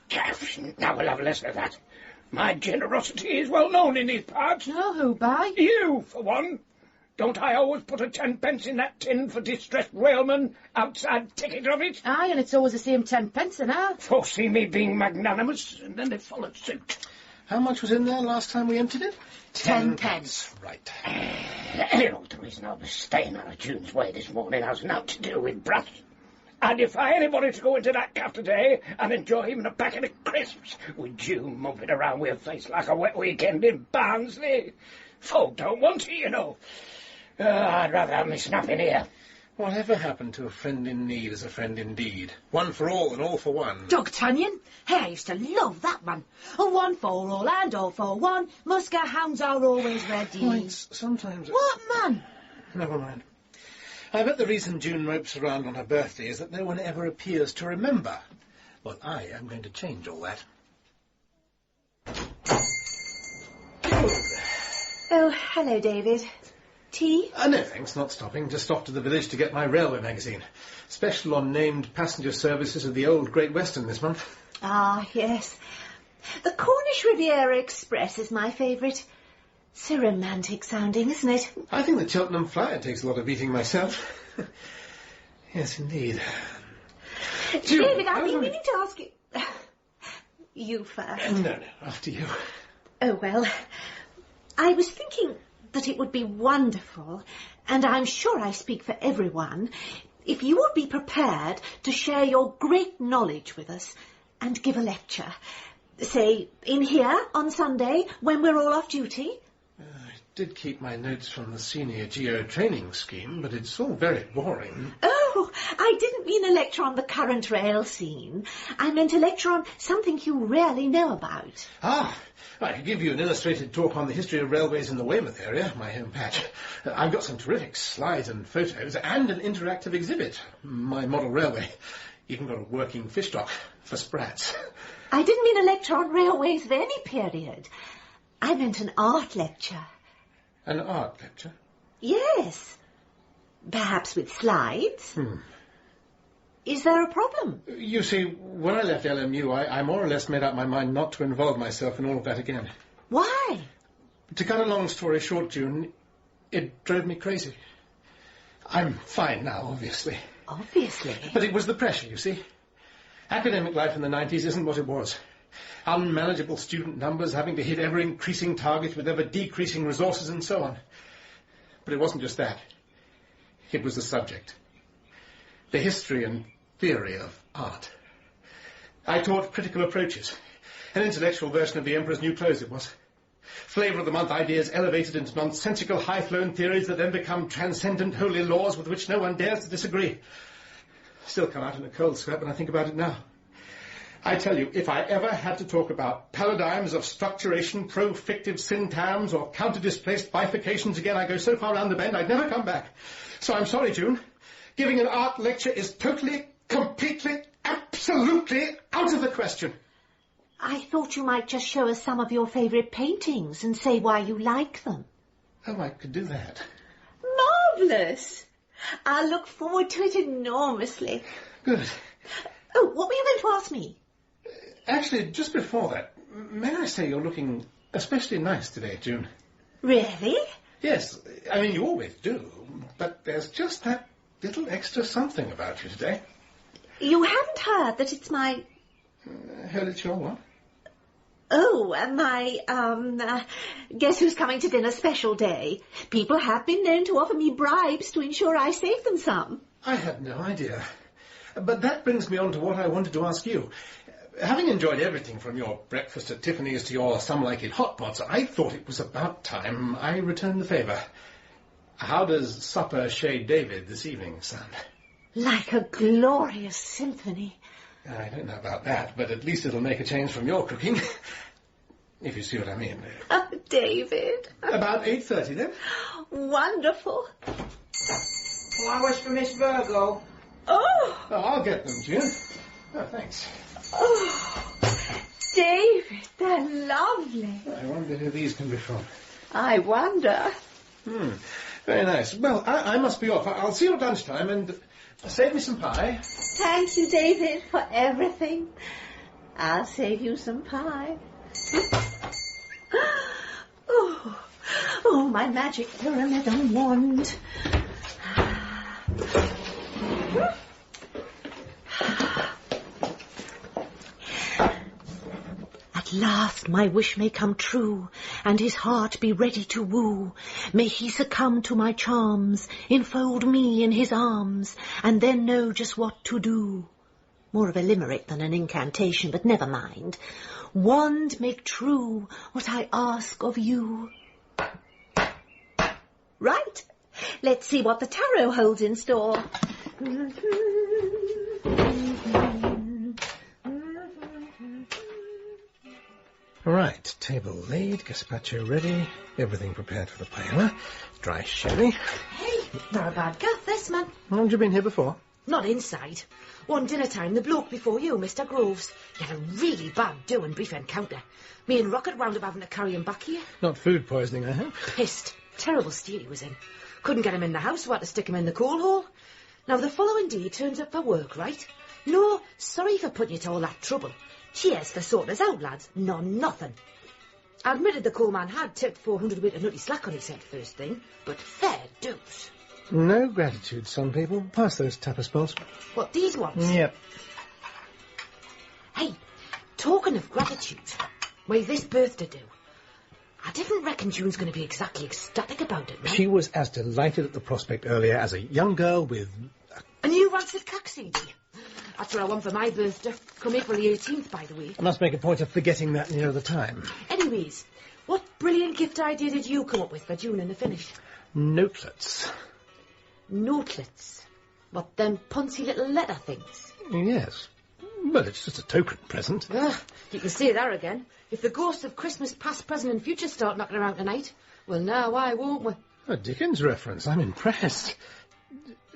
Now we'll have less of that. My generosity is well known in these parts. No, who by? You, for one. Don't I always put a 10 pence in that tin for distressed whalemen outside ticket of it? Aye, and it's always the same 10 pence an hour. Folks see me being magnanimous, and then they followed suit. How much was in there last time we emptied it? 10 pence. Right. You know, the reason I was staying out of June's way this morning has nothing to do with brass. I defy anybody to go into that cafe today and enjoy even a packet of crisps with June mumping around with a face like a wet weekend in Barnsley. Folk don't want it, you know. I'd rather have me snap in here. Whatever happened to a friend in need is a friend indeed? One for all and all for one. D'Artagnan? Hey, I used to love that one. A one for all and all for one. Musket hounds are always ready. Points, sometimes... What, man? Never mind. I bet the reason June mopes around on her birthday is that no one ever appears to remember. Well, I am going to change all that. Oh, hello, David. Tea? No, thanks, not stopping. Just off to the village to get my railway magazine. Special on named passenger services of the old Great Western this month. Ah, yes. The Cornish Riviera Express is my favourite. So romantic sounding, isn't it? I think the Cheltenham Flyer takes a lot of eating myself. Yes, indeed. David, I've been meaning to ask you... You first. No, after you. Oh, well, I was thinking that it would be wonderful, and I'm sure I speak for everyone, if you would be prepared to share your great knowledge with us and give a lecture. Say, in here on Sunday, when we're all off duty. I did keep my notes from the senior geo training scheme, but it's all very boring. Oh, I didn't mean a lecture on the current rail scene. I meant a lecture on something you rarely know about. Ah, I could give you an illustrated talk on the history of railways in the Weymouth area, my home patch. I've got some terrific slides and photos, and an interactive exhibit, my model railway. Even got a working fish dock for sprats. I didn't mean a lecture on railways of any period. I meant an art lecture. An art lecture? Yes. Perhaps with slides. Is there a problem? You see, when I left LMU, I more or less made up my mind not to involve myself in all of that again. Why? To cut a long story short, June, it drove me crazy. I'm fine now, obviously. Obviously? But it was the pressure, you see. Academic life in the 90s isn't what it was. Unmanageable student numbers, having to hit ever-increasing targets with ever-decreasing resources and so on. But it wasn't just that. It was the subject. The history and theory of art. I taught critical approaches. An intellectual version of the Emperor's New Clothes it was. Flavour of the month ideas elevated into nonsensical high-flown theories that then become transcendent holy laws with which no one dares to disagree. Still come out in a cold sweat when I think about it now. I tell you, if I ever had to talk about paradigms of structuration, pro-fictive syntagms, or counter-displaced bifurcations again, I go so far round the bend I'd never come back. So I'm sorry, June. Giving an art lecture is totally, completely, absolutely out of the question. I thought you might just show us some of your favourite paintings and say why you like them. Oh, I could do that. Marvellous. I'll look forward to it enormously. Good. Oh, what were you going to ask me? Actually, just before that, may I say you're looking especially nice today, June? Really? Yes. I mean, you always do. But there's just that little extra something about you today. You haven't heard that it's my... Heard it's your what? Oh, my, guess who's coming to dinner special day. People have been known to offer me bribes to ensure I save them some. I had no idea. But that brings me on to what I wanted to ask you. Having enjoyed everything from your breakfast at Tiffany's to your some-like-it hot pots, I thought it was about time I returned the favour. How does supper shade David this evening sound? Like a glorious symphony. I don't know about that, but at least it'll make a change from your cooking. If you see what I mean. Oh, David. About 8:30, then? Wonderful. Flowers for Miss Virgo. Oh, I'll get them, June. Oh, thanks. Oh, David, they're lovely. I wonder who these can be from. I wonder. Very nice. Well, I must be off. I'll see you at lunchtime and save me some pie. Thank you, David, for everything. I'll save you some pie. Oh, my magic pyramid and wand. At last my wish may come true, and his heart be ready to woo. May he succumb to my charms, enfold me in his arms, and then know just what to do. More of a limerick than an incantation, but never mind. Wand, make true what I ask of you. Right. Let's see what the tarot holds in store. Right, table laid, gazpacho ready, everything prepared for the paella, dry sherry. Hey, not a bad gaff, this, man. Haven't you been here before? Not inside. One dinner time, the bloke before you, Mr. Groves, he had a really bad do and brief encounter. Me and Rocket wound up having to carry him back here. Not food poisoning, I hope? Pissed. Terrible state he was in. Couldn't get him in the house, so had to stick him in the coal hole. Now, the following day he turns up for work, right? No, sorry for putting you to all that trouble. Cheers for sorting us out, lads. Nothing. I admitted the coal man had tipped 400 weight of nutty slack on his head first thing, but fair dues. No gratitude, some people. Pass those tapas bowls. What, these ones? Yep. Hey, talking of gratitude, we've this birthday do. I didn't reckon June's going to be exactly ecstatic about it, man. She was as delighted at the prospect earlier as a young girl with... A new rancid cack CD. That's what I want for my birthday. Come April the 18th, by the way. I must make a point of forgetting that near the time. Anyways, what brilliant gift idea did you come up with for June in the finish? Notelets. Notelets? What, them punsy little letter things? Yes. Well, it's just a token present. Ugh, you can say that again. If the ghosts of Christmas past, present and future start knocking around tonight, well, now why won't we? A Dickens reference. I'm impressed.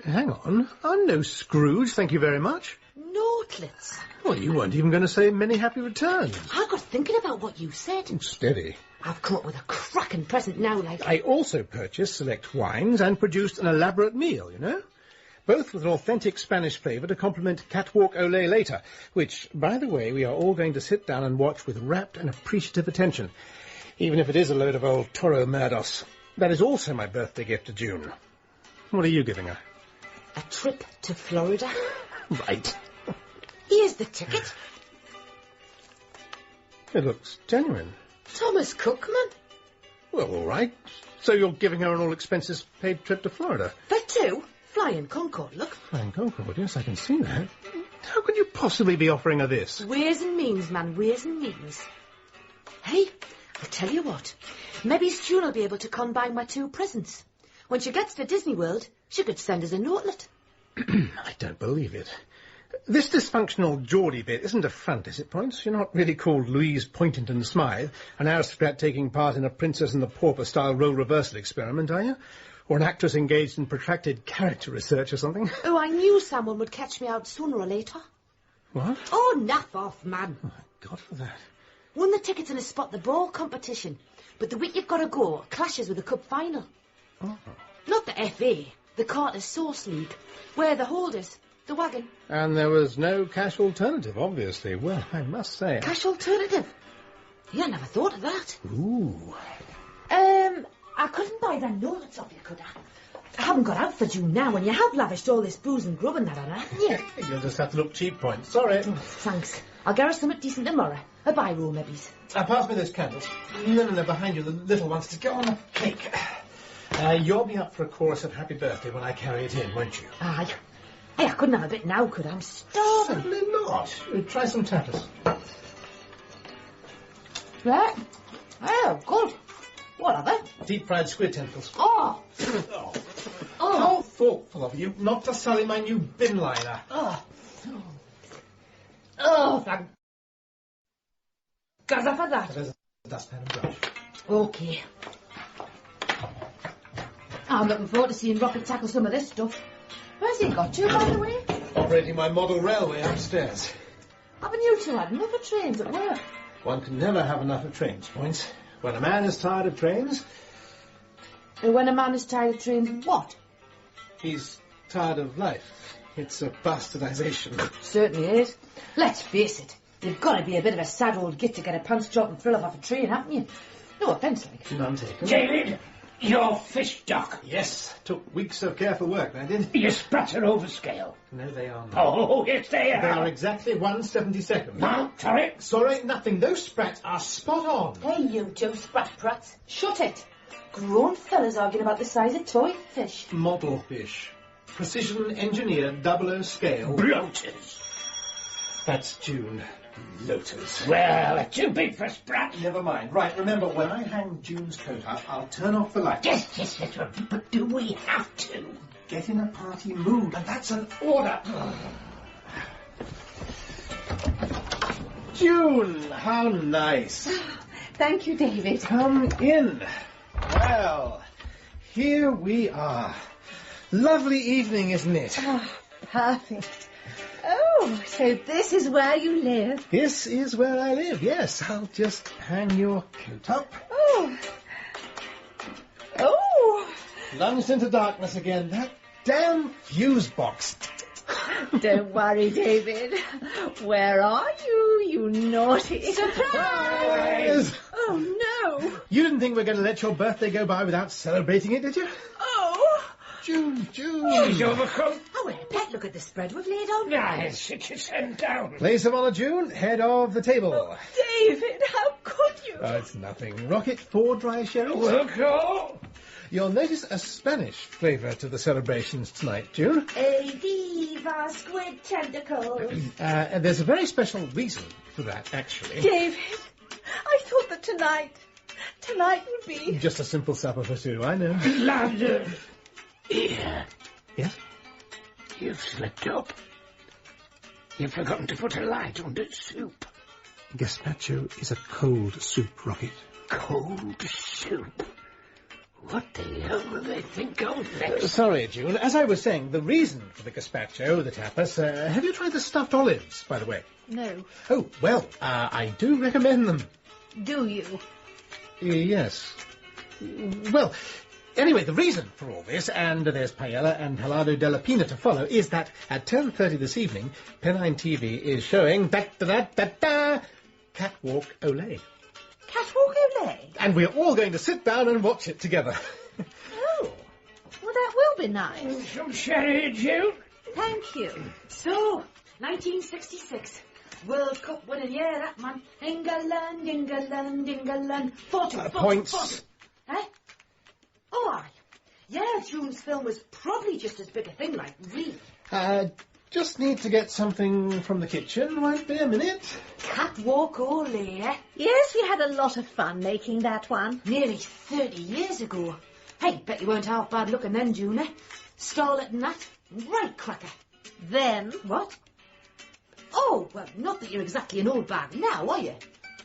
Hang on. I'm no Scrooge, thank you very much. Notelets? Well, you weren't even going to say many happy returns. I got thinking about what you said. Oh, steady. I've come up with a cracking present now, like... I also purchased select wines and produced an elaborate meal, you know? Both with an authentic Spanish flavour to complement Catwalk Olé later, which, by the way, we are all going to sit down and watch with rapt and appreciative attention, even if it is a load of old Toro Merdos. That is also my birthday gift to June. What are you giving her? A trip to Florida? Right. Here's the ticket. It looks genuine. Thomas Cook, man. Well, all right. So you're giving her an all-expenses-paid trip to Florida? For two? Flying Concorde, look. Flying Concorde, yes, I can see that. How could you possibly be offering her this? Ways and means, man, ways and means. Hey, I'll tell you what. Maybe June will be able to combine my two presents. When she gets to Disney World, she could send us a notelet. I don't believe it. This dysfunctional Geordie bit isn't a front, is it, Points? You're not really called Louise Poyntington Smythe, an aristocrat taking part in a Princess and the Pauper-style role reversal experiment, are you? Or an actress engaged in protracted character research or something? Oh, I knew someone would catch me out sooner or later. What? Oh, naff off, man. Oh, God for that. Won the tickets in a Spot the Ball competition, but the week you've got to go clashes with the Cup final. Oh. Not the FA, the Carter's Sauce League. Where the holders, the wagon. And there was no cash alternative, obviously. Well, I must say... Cash alternative? Yeah, I never thought of that. Ooh. I couldn't buy them notes off you, could I? I haven't got out for June now, and you have lavished all this booze and grub and that on her, haven't you? You'll just have to look cheap, Point. Sorry. Thanks. I'll get her something decent tomorrow. A biro, maybe. Pass me those candles. No, behind you, the little ones, to go on the cake. You'll be up for a chorus of Happy Birthday when I carry it in, won't you? Aye. Hey, I couldn't have a bit now, could I? I'm starving. Certainly not. Try some tapas. Right. Oh, good. What are they? Deep-fried squid tentacles. Oh! How thoughtful of you not to sully my new bin liner. Oh, thank God for that. There's a dustpan and brush. Okay. I'm looking forward to seeing Rocket tackle some of this stuff. Where's he got to, by the way? Operating my model railway upstairs. Haven't you two had enough of trains at work? One can never have enough of trains, Points. When a man is tired of trains... And when a man is tired of trains, what? He's tired of life. It's a bastardization. Certainly is. Let's face it, you've got to be a bit of a sad old git to get a pants-dropping thrill off a train, haven't you? No offence, like. None taken. David, your fish dock. Yes, took weeks of careful work, I did. Your sprats are overscale. No, they are not. Oh, yes, they are. They are exactly 1/72. No, sorry. Sorry, nothing. Those sprats are spot on. Hey, you Joe Sprat-Prats. Shut it. Grown fellas arguing about the size of toy fish. Model fish. Precision engineered 00 scale. Bloaters. That's June. Lotus. Well, too big for Sprat. Never mind. Right, remember, when I hang June's coat up, I'll turn off the lights. Yes, but do we have to? Get in a party mood, and that's an order. June, how nice. Thank you, David. Come in. Well, here we are. Lovely evening, isn't it? Oh, perfect. Oh, so this is where you live? This is where I live, yes. I'll just hang your coat up. Oh. Oh. Plunged into darkness again. That damn fuse box. Don't worry, David. Where are you, you naughty... Surprise! Oh, no. You didn't think we were going to let your birthday go by without celebrating it, did you? Oh. June. She's overcome. Oh, well, Pet, look at the spread we've laid on. Yes, sit yourself down. Place of honour, June. Head of the table. Oh, David, how could you? Oh, it's nothing. Rocket, 4 dry sherries. Welcome. You'll notice a Spanish flavour to the celebrations tonight, June. A diva squid tentacles. And there's a very special reason for that, actually. David, I thought that tonight would be... Just a simple supper for two, I know. Lad, here. Yes? You've slipped up. You've forgotten to put a light on the soup. Gazpacho is a cold soup, Rocket. Cold soup? What the hell will they think of next? Sorry, June. As I was saying, the reason for the gazpacho, the tapas... have you tried the stuffed olives, by the way? No. Oh, well, I do recommend them. Do you? Yes. Well, anyway, the reason for all this, and there's paella and helado della pina to follow, is that at 10:30 this evening, Pennine TV is showing... Catwalk Olé. Catwalk Olé? And we're all going to sit down and watch it together. Oh, well, that will be nice. Some sherry, June? Thank you. So, 1966. World Cup winning year, that man. England, England, England. 40 points. 40. Eh? Oh, aye. Yeah, June's film was probably just as big a thing, like, really. Just need to get something from the kitchen. Won't be a minute. Catwalk Olé, eh? Yes, we had a lot of fun making that one. Nearly 30 years ago. Hey, bet you weren't half bad looking then, June, eh? Starlet and that. Right cracker. Then? What? Oh, well, not that you're exactly an old bag now, are you?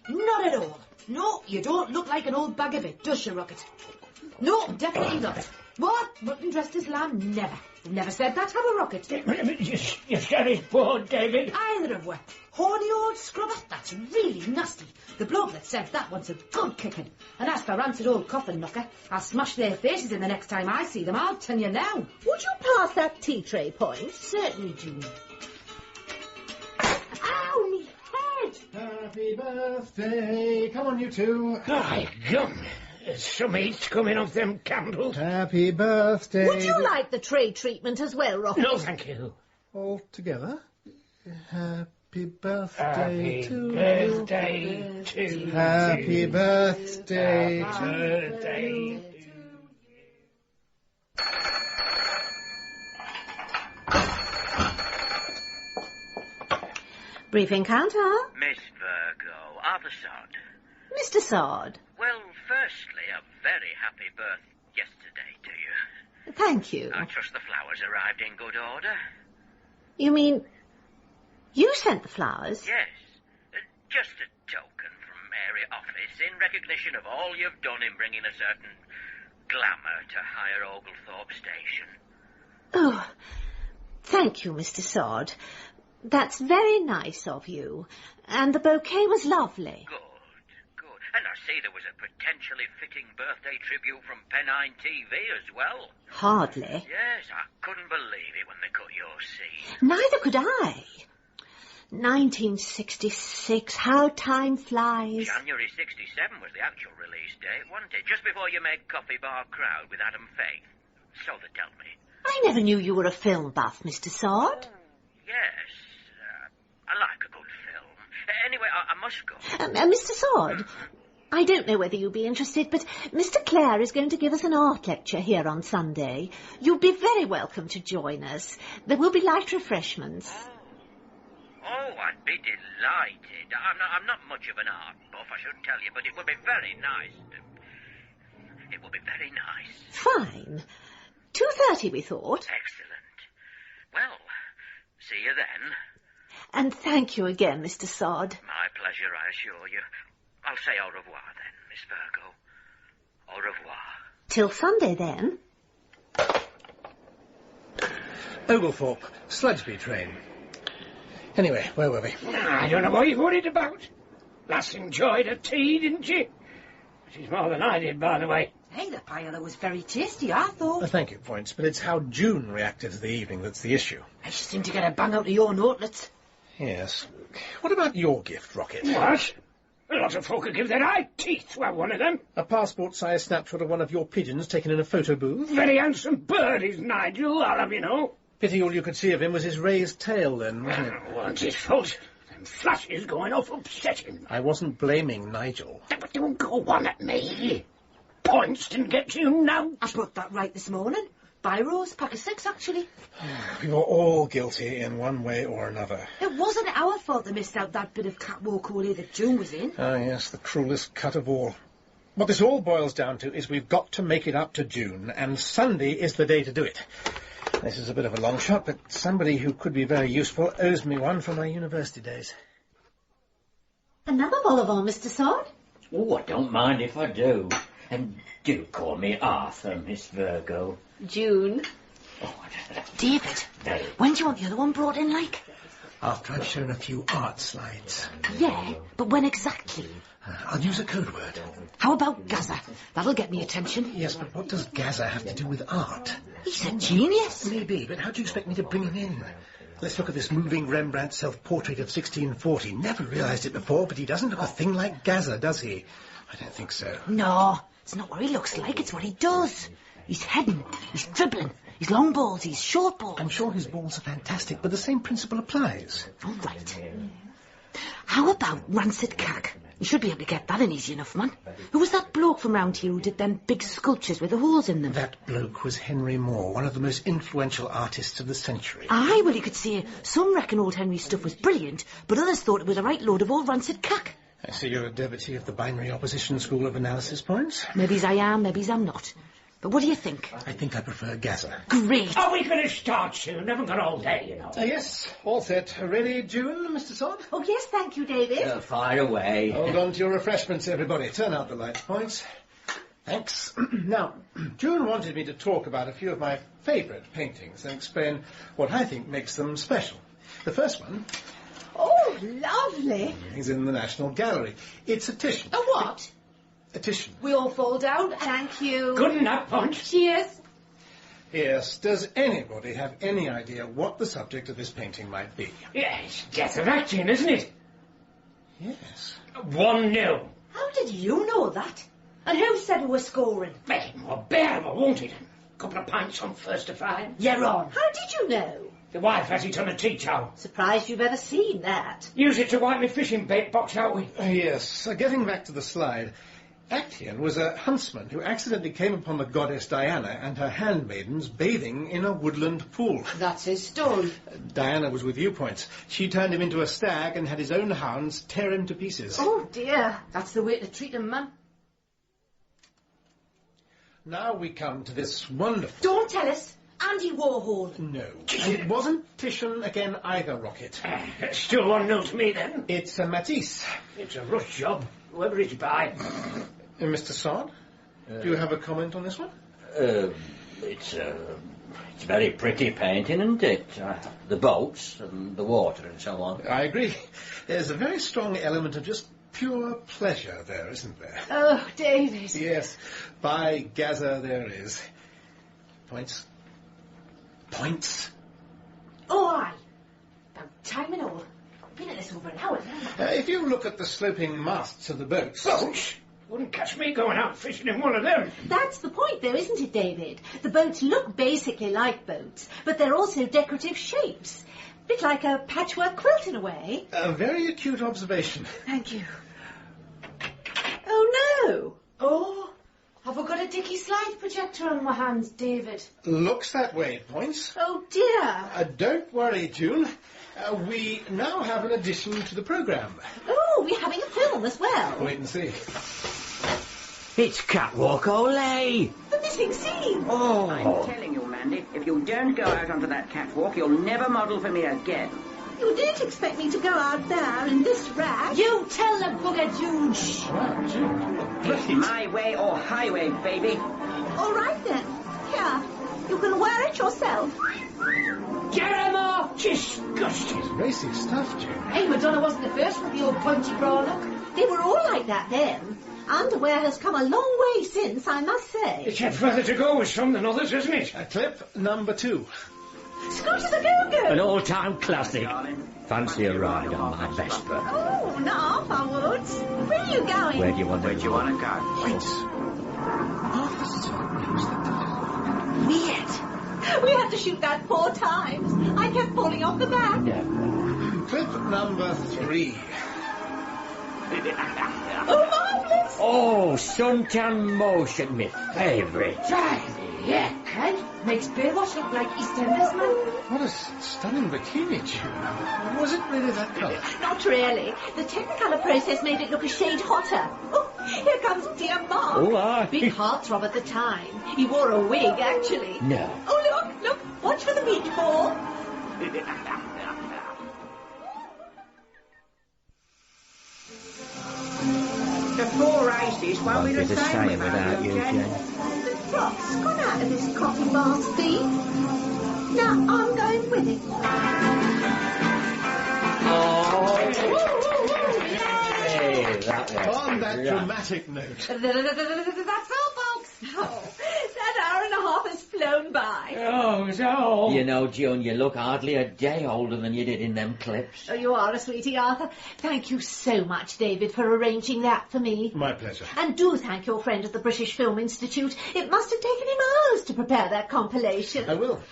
Not at all. No, you don't look like an old bag of it, does you, Rocket? No, definitely not. What? Mutton dressed as lamb? Never. Never said that, have a Rocket? Your sherry's poor, David. Either of we. Horny old scrubber? That's really nasty. The bloke that said that wants a good kicking. And as for rancid old coffin knocker, I'll smash their faces in the next time I see them, I'll tell you now. Would you pass that tea tray, Point? Certainly, June. Ow, me head! Happy birthday. Come on, you two. My gum. There's some heat coming off them candles. Happy birthday. Would you like the tray treatment as well, Rocket? No, thank you. All together. Happy birthday Happy to birthday to you. Happy birthday Happy to birthday. Briefing counter. Miss Virgo, Arthur Sod. Mr. Sod. Well, firstly, a very happy birth yesterday to you. Thank you. I trust the flowers arrived in good order. You mean... you sent the flowers? Yes. Just a token from area office in recognition of all you've done in bringing a certain glamour to higher Oglethorpe Station. Oh, thank you, Mr. Sod. That's very nice of you. And the bouquet was lovely. Good. And I see there was a potentially fitting birthday tribute from Pennine TV as well. Hardly. Yes, I couldn't believe it when they cut your scene. Neither could I. 1966, how time flies. January 67 was the actual release date, wasn't it? Just before you made Coffee Bar Crowd with Adam Faith. So they tell me. I never knew you were a film buff, Mr. Sod. Yes. I like a good film. Anyway, I must go. Mr. Sod, I don't know whether you'll be interested, but Mr. Clare is going to give us an art lecture here on Sunday. You'll be very welcome to join us. There will be light refreshments. Oh, I'd be delighted. I'm not much of an art buff, I should tell you, but it would be very nice. It would be very nice. Fine. 2:30, we thought. Excellent. Well, see you then. And thank you again, Mr. Sod. My pleasure, I assure you. I'll say au revoir then, Miss Virgo. Au revoir. Till Sunday, then. Oglethorpe, Sludgeby train. Anyway, where were we? I don't know what you're worried about. Lass enjoyed her tea, didn't she? She's more than I did, by the way. Hey, the paella was very tasty, I thought. Thank you, Points, but it's how June reacted to the evening that's the issue. I just seem to get a bang out of your notelets. Yes. What about your gift, Rocket? What? A lot of folk would give their eye teeth to have one of them. A passport-sized snapshot of one of your pigeons taken in a photo booth? Very handsome bird is Nigel, I'll have you know. Pity all you could see of him was his raised tail, then, wasn't it? Wasn't his fault. Them flashes going off upset him. I wasn't blaming Nigel. But don't go on at me. Points didn't get to you now. I brought that right this morning. Biros, pack of 6, actually. We were all guilty in one way or another. It wasn't our fault they missed out that bit of catwalk holiday that June was in. Ah, yes, the cruellest cut of all. What this all boils down to is we've got to make it up to June, and Sunday is the day to do it. This is a bit of a long shot, but somebody who could be very useful owes me one from my university days. Another vol au vent, Mr. Sod? Oh, I don't mind if I do. And do call me Arthur, Miss Virgo. June. David, when do you want the other one brought in, like? After I've shown a few art slides. Yeah, but when exactly? I'll use a code word. How about Gaza? That'll get me attention. Yes, but what does Gaza have to do with art? He's a genius. Maybe, but how do you expect me to bring him in? Let's look at this moving Rembrandt self-portrait of 1640. Never realised it before, but he doesn't look a thing like Gaza, does he? I don't think so. No, it's not what he looks like, it's what he does. He's heading, he's dribbling, he's long balls, he's short balls. I'm sure his balls are fantastic, but the same principle applies. All right. How about Rancid Cag? You should be able to get that in easy enough, man. Who was that bloke from round here who did them big sculptures with the holes in them? That bloke was Henry Moore, one of the most influential artists of the century. Aye, well, you could see some reckon old Henry's stuff was brilliant, but others thought it was a right load of old Rancid Cag. I see you're a devotee of the binary opposition school of analysis, Points. Maybe I am, maybe I'm not. But what do you think? I think I prefer Gaza. Great. Are we going to start soon? Haven't got all day, you know. Yes, all set. Ready, June, Mr. Sod? Oh, yes, thank you, David. Fire away. Hold on to your refreshments, everybody. Turn out the lights, Points. Thanks. Now, June wanted me to talk about a few of my favourite paintings and explain what I think makes them special. The first one... Oh, lovely. is in the National Gallery. It's a Titian. A what? A Titian. We all fall down. Thank you. Good enough, Punch. Cheers. Yes, does anybody have any idea what the subject of this painting might be? Yes, death of action, isn't it? Yes. 1-0. How did you know that? And who said we were scoring? Make it more bearable, won't it? A couple of pints on first to five. You're on. How did you know? The wife has it on a tea towel. Surprised you've ever seen that. Use it to wipe my fishing bait box, aren't we? Yes. Getting back to the slide, Actaeon was a huntsman who accidentally came upon the goddess Diana and her handmaidens bathing in a woodland pool. That's his story. Diana was with viewpoints. She turned him into a stag and had his own hounds tear him to pieces. Oh, dear. That's the way to treat him, man. Now we come to this wonderful... Don't tell us. Andy Warhol. No. And it wasn't Titian again either, Rocket. Still 1-0 to me, then. It's a Matisse. It's a rush job, whoever it's by. Mr. Sod, do you have a comment on this one? It's very pretty painting, isn't it? The boats and the water and so on. I agree. There's a very strong element of just pure pleasure there, isn't there? Oh, David. Yes. By Gaza there is. Points. Points. Oh, aye. About time and all. Been at this over an hour now. If you look at the sloping masts of the boats... Boats? Wouldn't catch me going out fishing in one of them. That's the point, though, isn't it, David? The boats look basically like boats, but they're also decorative shapes. Bit like a patchwork quilt in a way. A very acute observation. Thank you. Oh, no. Oh, have I got a dicky slide projector on my hands, David? Looks that way, Points. Oh, dear. Don't worry, June. We now have an addition to the programme. Oh, we're having a film as well. Wait and see. It's Catwalk Olay! The missing scene. Oh! I'm telling you, Mandy, if you don't go out onto that catwalk, you'll never model for me again. You didn't expect me to go out there in this rag. You tell the bugger, June. Shh. Wow, June. It's my way or highway, baby. All right, then. Here, you can wear it yourself. Get him off! Disgusting. It's racy stuff, June. Hey, Madonna wasn't the first with the old pointy bra look. They were all like that then. Underwear has come a long way since, I must say. It's yet further to go with some than others, isn't it? Clip number 2. Scooter's a go-go. An all-time classic. Fancy a ride on my Vespa. Oh, not half I would. Where are you going? Where do you want to go? Points. Weird. We had to shoot that 4 times. I kept falling off the back. Clip number 3. Oh, marvellous. Oh, suntan motion, my favourite. Yeah, Ken. Makes Baywatch look like EastEnders, man. What a stunning bikini, June. Was it really that colour? Not really. The Technicolor process made it look a shade hotter. Oh, here comes dear Mark. Oh, aye. Big heartthrob at the time. He wore a wig, actually. No. Oh, look. Watch for the beach ball. The 4 races won't be the same without you, Jen. The froth's gone out of this coffee bar, Steve. Now, I'm going with it. Hey, that was On that dramatic note. That's all, folks. Oh, that hour and a half has flown by. Oh, so... You know, June, you look hardly a day older than you did in them clips. Oh, you are a sweetie, Arthur. Thank you so much, David, for arranging that for me. My pleasure. And do thank your friend at the British Film Institute. It must have taken him hours to prepare that compilation. I will.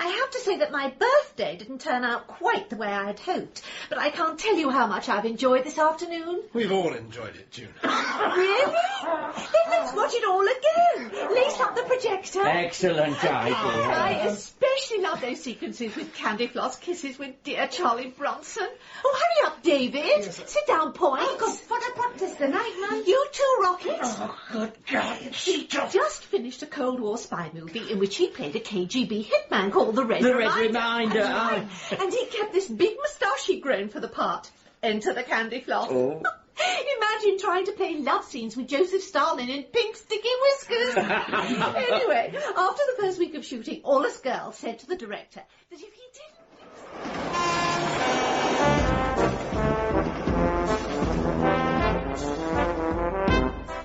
I have to say that my birthday didn't turn out quite the way I had hoped, but I can't tell you how much I've enjoyed this afternoon. We've all enjoyed it, June. Really? Then let's watch it all again. Lace up the projector. Excellent idea. I especially love those sequences with candy floss kisses with dear Charlie Bronson. Oh, hurry up, David. Yes, Sit down, Point. I've got fodder practice tonight, man. You too, Rocket. Oh, good God. He just finished a Cold War spy movie in which he played a KGB hitman called The Red The Reminder. Red Reminder, aye. And he kept this big moustache he'd grown for the part. Enter the candy floss. Oh. Imagine trying to play love scenes with Joseph Stalin in pink sticky whiskers. Anyway, after the first week of shooting, all us girls said to the director that if he didn't...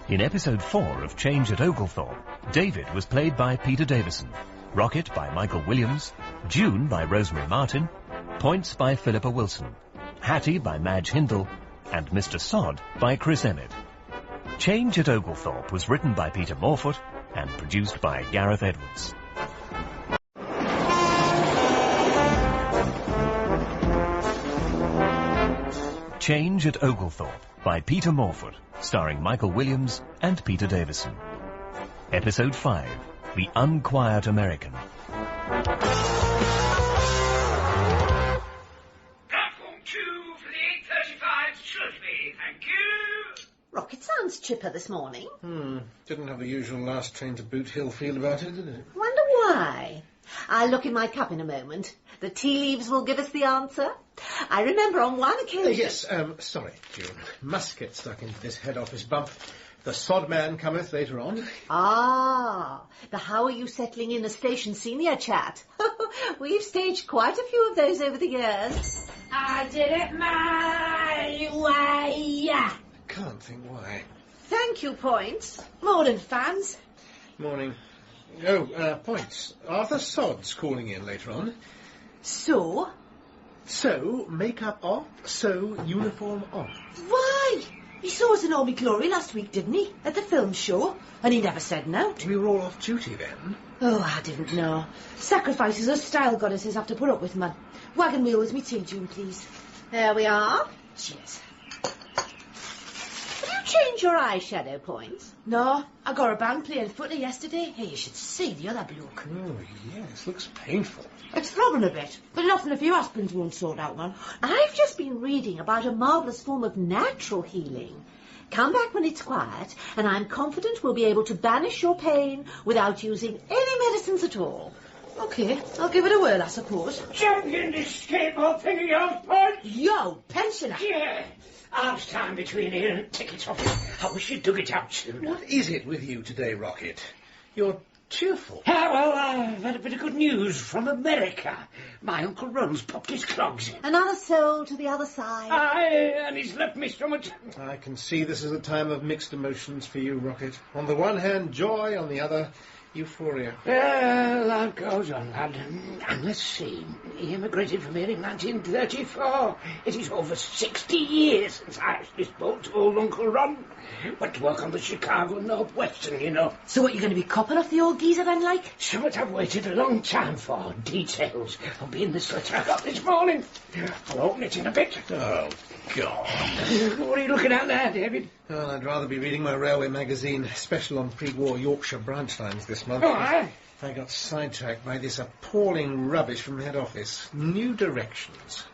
In episode 4 of Change at Oglethorpe, David was played by Peter Davison, Rocket by Michael Williams, June by Rosemary Martin, Points by Phillippa Wilson, Hattie by Madge Hindle, and Mr. Sod by Chris Emmett. Change at Oglethorpe was written by Peter Morfoot and produced by Gareth Edwards. Change at Oglethorpe by Peter Morfoot, starring Michael Williams and Peter Davison. Episode 5, The Unquiet American. Platform 2 for the 8:35 Shrewsbury. Thank you. Rocket sounds chipper this morning. Didn't have the usual last train to Boot Hill feel about it, did it? Wonder why? I'll look in my cup in a moment. The tea leaves will give us the answer. I remember on one occasion... Yes, sorry, June. Must get stuck into this head office bump. The sod man cometh later on. Ah, the how are you settling in a station senior chat. We've staged quite a few of those over the years. I did it my way. Can't think why. Thank you, Points. Morning, fans. Morning. Oh, Points. Arthur Sod's calling in later on. So? So, makeup off, so uniform on. Why? He saw us in all my glory last week, didn't he? At the film show. And he never said no. We were all off duty then. Oh, I didn't know. Sacrifices us style goddesses have to put up with, man. Wagon wheel with me tea, June, please. There we are. Cheers. Have you change your eyeshadow points? No, I got a band playing footy yesterday. Hey, you should see the other bloke. Oh, yes, looks painful. It's throbbing a bit, but nothing if your husband won't sort out one. I've just been reading about a marvellous form of natural healing. Come back when it's quiet, and I'm confident we'll be able to banish your pain without using any medicines at all. OK, I'll give it a whirl, I suppose. Champion this skateboard thing of yours, Punch! Yo, pensioner! Yeah! Half time between here and ticket office. I wish you'd dug it out sooner. What is it with you today, Rocket? You're cheerful. Ah, well, I've had a bit of good news from America. My Uncle Ron's popped his clogs. Another soul to the other side. Aye, and he's left me so much... I can see this is a time of mixed emotions for you, Rocket. On the one hand, joy, on the other, euphoria. Well, that goes on, lad. And let's see. He immigrated from here in 1934. It is over 60 years since I actually spoke to old Uncle Ron. Went to work on the Chicago Northwestern, you know. So what, you going to be copping off the old geezer then, like? Something I've waited a long time for. Details will be in this letter I got this morning. I'll open it in a bit. Oh, God. What are you looking at there, David? Well, I'd rather be reading my railway magazine, special on pre-war Yorkshire branch lines this month. Oh, aye? I got sidetracked by this appalling rubbish from head office. New directions.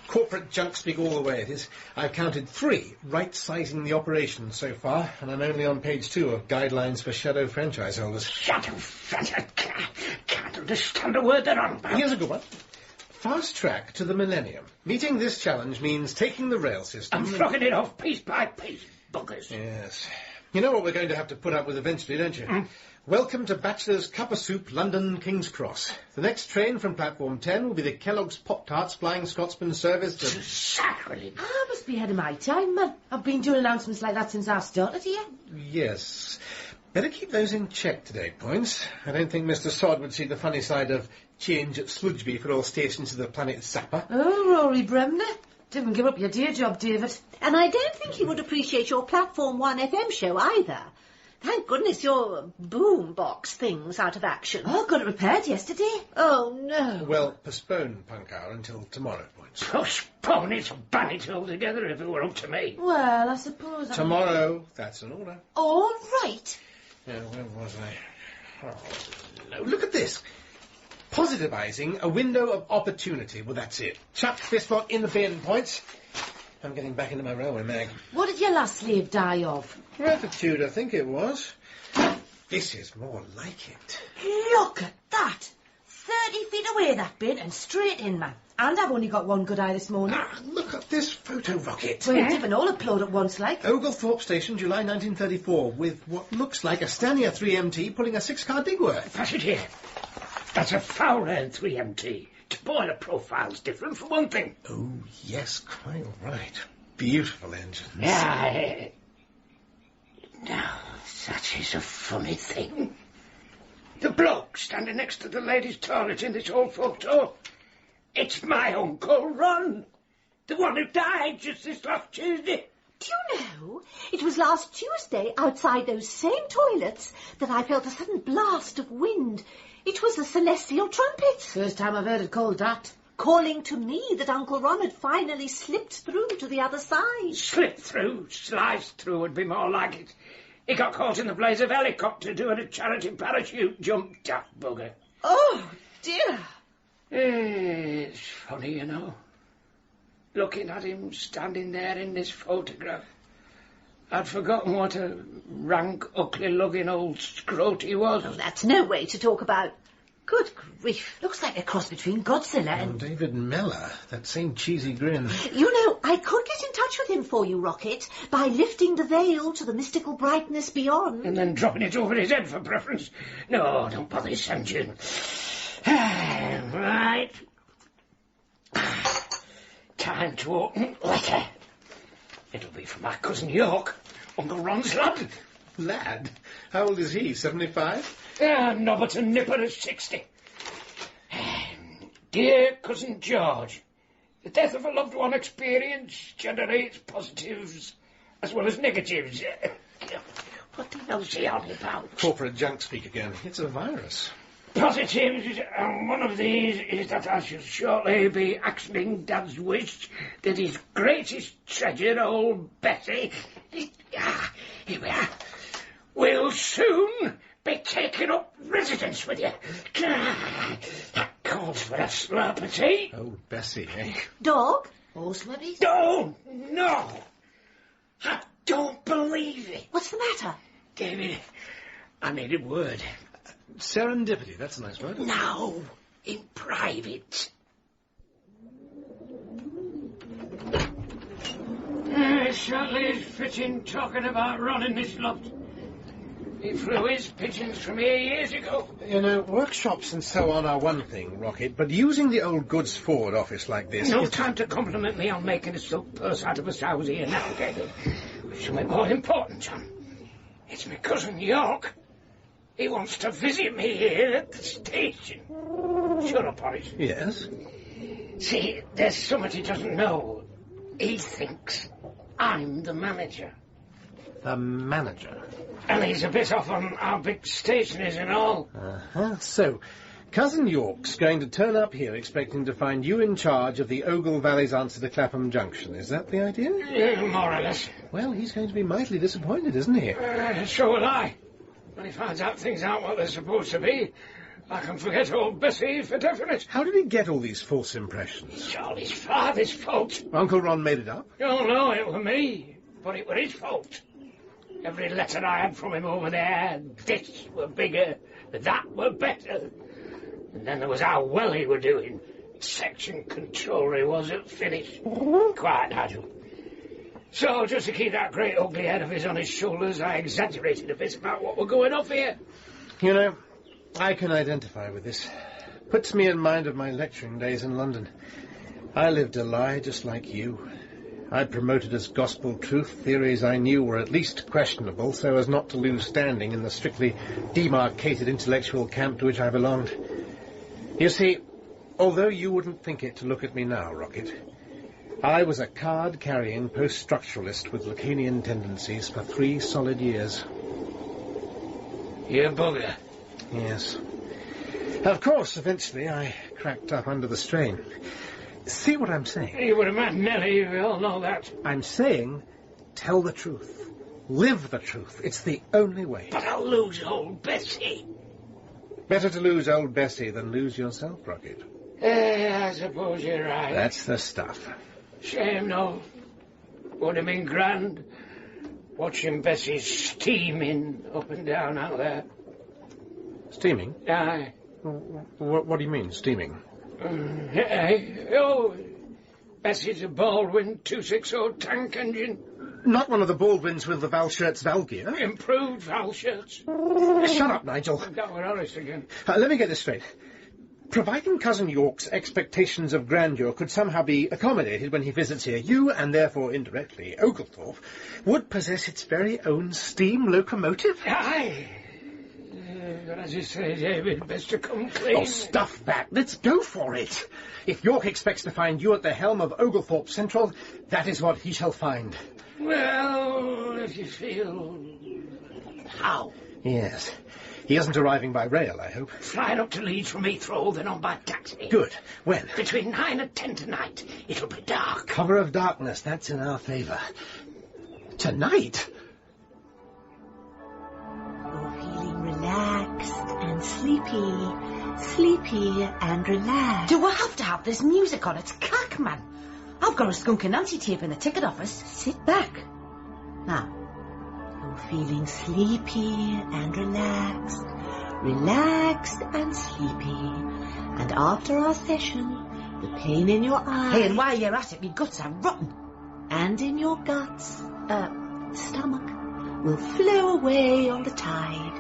Corporate junk speak all the way it is. I've counted 3 right-sizing the operation so far, and I'm only on page 2 of Guidelines for Shadow Franchise Holders. Shadow Franchise? Can't understand a word they're on about. Here's a good one. Fast track to the millennium. Meeting this challenge means taking the rail system... I'm flogging it off piece by piece, buggers. Yes. You know what we're going to have to put up with eventually, don't you? Welcome to Bachelor's Cup of Soup, London, King's Cross. The next train from platform 10 will be the Kellogg's Pop-Tarts Flying Scotsman service to... Sacrilege. I must be ahead of my time, man. I've been doing announcements like that since I started here. Yes. Better keep those in check today, Points. I don't think Mr. Sod would see the funny side of change at Sludgeby for all stations to the planet Zappa. Oh, Rory Bremner. Didn't give up your day job, David. And I don't think he would appreciate your Platform 1 FM show either. Thank goodness your boom box thing's out of action. Oh, got it repaired yesterday. Oh, no. Well, postpone Punk Hour until tomorrow, Points. Postpone it or ban it altogether if it were up to me. Well, I suppose Tomorrow, that's an order. All right. Where was I? Oh, no, look at this. Positivizing a window of opportunity. Well, that's it. Chuck this lot in the bin, Points. I'm getting back into my railway mag. What did your last slave die of? Gratitude, I think it was. This is more like it. Look at that. 30 feet away, that bin, and straight in, man. And I've only got one good eye this morning. Ah, look at this photo, Rocket. Well, didn't all upload at once, like. Oglethorpe Station, July 1934, with what looks like a Stania 3MT pulling a 6-car Digworth. Pass it here. That's a Fowler 3MT. Spoiler profile's different, for one thing. Oh, yes, quite right. Beautiful engines. Yeah. Now, that is a funny thing. The bloke standing next to the ladies' toilet in this old photo, it's my Uncle Ron. The one who died just this last Tuesday. Do you know, it was last Tuesday outside those same toilets that I felt a sudden blast of wind. It was a celestial trumpet. First time I've heard it called that. Calling to me that Uncle Ron had finally slipped through to the other side. Slipped through? Sliced through would be more like it. He got caught in the blaze of helicopter doing a charity parachute jump, daft bugger. Oh, dear. It's funny, you know. Looking at him standing there in this photograph. I'd forgotten what a rank, ugly-looking old scrote he was. Oh, that's no way to talk about. Good grief. Looks like a cross between Godzilla and... David Mellor, that same cheesy grin. You know, I could get in touch with him for you, Rocket, by lifting the veil to the mystical brightness beyond. And then dropping it over his head for preference. No, don't bother yourself, June. Right. Time to open letter. It'll be from my cousin York, Uncle Ron's lad. Lad? How old is he, 75? Nobbert and Nipper is 60. Dear Cousin George, the death of a loved one experience generates positives as well as negatives. What the hell's he on about? Corporate junk speak again. It's a virus. Positives, and one of these is that I shall shortly be actioning Dad's wish that his greatest treasure, old Betty, Here we are. We'll soon be taking up residence with you. That calls for a slurp of tea. Oh, Bessie, eh? Dog? Horse maybe? No, no. I don't believe it. What's the matter? David, I need a word. Serendipity, that's a nice word. Now, in private. It certainly is fitting talking about Ron in this loft. He flew his pigeons from here years ago. You know, workshops and so on are one thing, Rocket, but using the old goods forward office like this... No time to compliment me on making a silk purse out of a sow's ear now, David. There's something more important, John. It's my cousin York. He wants to visit me here at the station. Shut up, Horace. Yes? See, there's something he doesn't know. He thinks I'm the manager. The manager? And he's a bit off on how big station is and all. Uh-huh. So, Cousin York's going to turn up here expecting to find you in charge of the Ogle Valley's answer to Clapham Junction. Is that the idea? Yeah, more or less. Well, he's going to be mightily disappointed, isn't he? So will I. When he finds out things aren't what they're supposed to be, I can forget old Bessie for definite. How did he get all these false impressions? It's all his father's fault. Uncle Ron made it up? Oh, no, it was me. But it was his fault. Every letter I had from him over there, this were bigger, that were better. And then there was how well he were doing. Section controller he was at finish. Quiet, Nigel. So, just to keep that great ugly head of his on his shoulders, I exaggerated a bit about what were going off here. You know, I can identify with this. Puts me in mind of my lecturing days in London. I lived a lie just like you. I promoted as gospel truth theories I knew were at least questionable, so as not to lose standing in the strictly demarcated intellectual camp to which I belonged. You see, although you wouldn't think it to look at me now, Rocket, I was a card-carrying post-structuralist with Lacanian tendencies for 3 solid years. You bugger. Yes. Of course, eventually I cracked up under the strain. See what I'm saying? You would have met Nellie, we all know that. I'm saying, tell the truth. Live the truth. It's the only way. But I'll lose old Bessie. Better to lose old Bessie than lose yourself, Rocket. I suppose you're right. That's the stuff. Shame, no. Would have been grand. Watching Bessie steaming up and down out there. Steaming? Aye. What do you mean, steaming? Oh, Bessie's a Baldwin 260 tank engine. Not one of the Baldwins with the Valshirt's valve gear? Improved Valshirts. Shut up, Nigel. That were Horace again. Let me get this straight. Providing Cousin York's expectations of grandeur could somehow be accommodated when he visits here, you, and therefore indirectly Oglethorpe, would possess its very own steam locomotive? Aye. But as you say, David, best to come clean. Oh, stuff that. Let's go for it. If York expects to find you at the helm of Oglethorpe Central, that is what he shall find. Well, if you feel... How? Yes. He isn't arriving by rail, I hope. Flying up to Leeds from Heathrow, then on by taxi. Good. When? Between 9 and 10 tonight. It'll be dark. Cover of darkness, that's in our favour. Tonight? Relaxed and sleepy and relaxed. Do I have to have this music on? It's cack, man. I've got a Skunk and Nancy tape in the ticket office. Sit back. Now, you're feeling sleepy and relaxed and sleepy. And after our session, the pain in your eyes... Hey, and while you're at it, me guts are rotten. And in your guts, stomach, will flow away on the tide.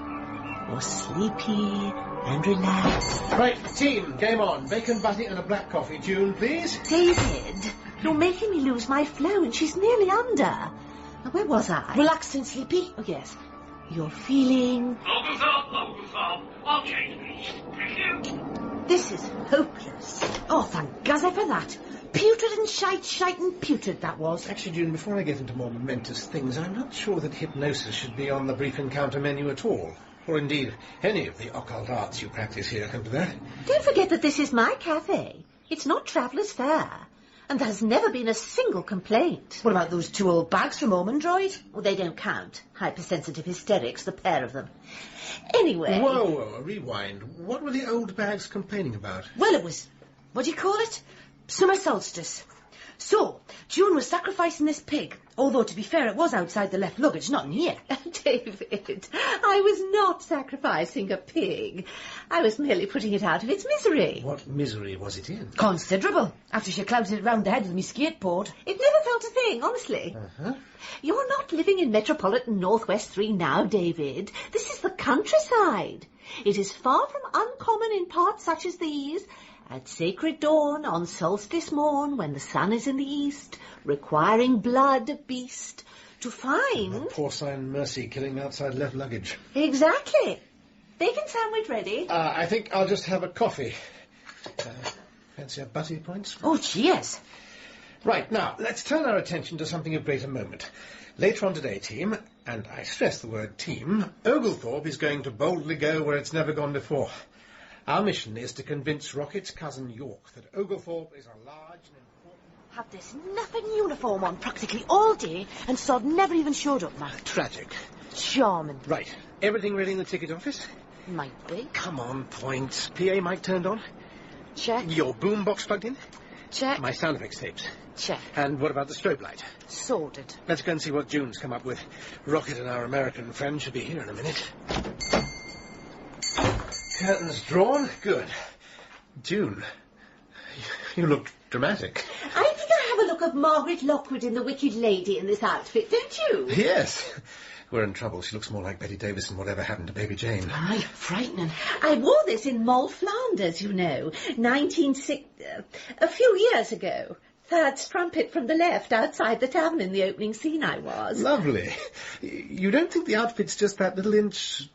You're sleepy and relaxed. Right, team, game on. Bacon butty and a black coffee tune, please. David, you're making me lose my flow and she's nearly under. Now, where was I? Relaxed and sleepy? Oh, yes. You're feeling... Oglethorpe, I'll change these. Thank you. This is hopeless. Oh, thank Gaza for that. Putrid and shite and putrid that was. Actually, June, before I get into more momentous things, I'm not sure that hypnosis should be on the brief encounter menu at all. Or indeed, any of the occult arts you practice here come to that. Don't forget that this is my cafe. It's not traveller's fare. And there's never been a single complaint. What about those 2 old bags from Home and Droid? Well, they don't count. Hypersensitive hysterics, the pair of them. Anyway... Whoa, rewind. What were the old bags complaining about? Well, it was... what do you call it? Summer solstice. So, June was sacrificing this pig, although, to be fair, it was outside the left luggage, not in here. David, I was not sacrificing a pig. I was merely putting it out of its misery. What misery was it in? Considerable, after she clouted it round the head with me skateboard. It never felt a thing, honestly. Uh-huh. You're not living in metropolitan Northwest 3 now, David. This is the countryside. It is far from uncommon in parts such as these. At sacred dawn, on solstice morn, when the sun is in the east, requiring blood of beast, to find... Porcine Mercy killing outside left luggage. Exactly. Bacon sandwich ready? I think I'll just have a coffee. Fancy a butty, Points? Oh, cheers. Right, now, let's turn our attention to something of greater moment. Later on today, team, and I stress the word team, Oglethorpe is going to boldly go where it's never gone before. Our mission is to convince Rocket's cousin York that Oglethorpe is a large and important... Had this nothing uniform on practically all day, and Sod never even showed up, Matt. Tragic. Charming. Right. Everything ready in the ticket office? Might be. Come on, Points. PA mic turned on? Check. Your boom box plugged in? Check. My sound effects tapes? Check. And what about the strobe light? Sorted. Let's go and see what June's come up with. Rocket and our American friend should be here in a minute. Curtains drawn? Good. June, you look dramatic. I think I have a look of Margaret Lockwood in The Wicked Lady in this outfit, don't you? Yes. We're in trouble. She looks more like Betty Davison, whatever happened to Baby Jane. Aye, frightening. I wore this in Moll Flanders, you know, a few years ago. Third strumpet from the left, outside the tavern in the opening scene I was. Lovely. You don't think the outfit's just that little inch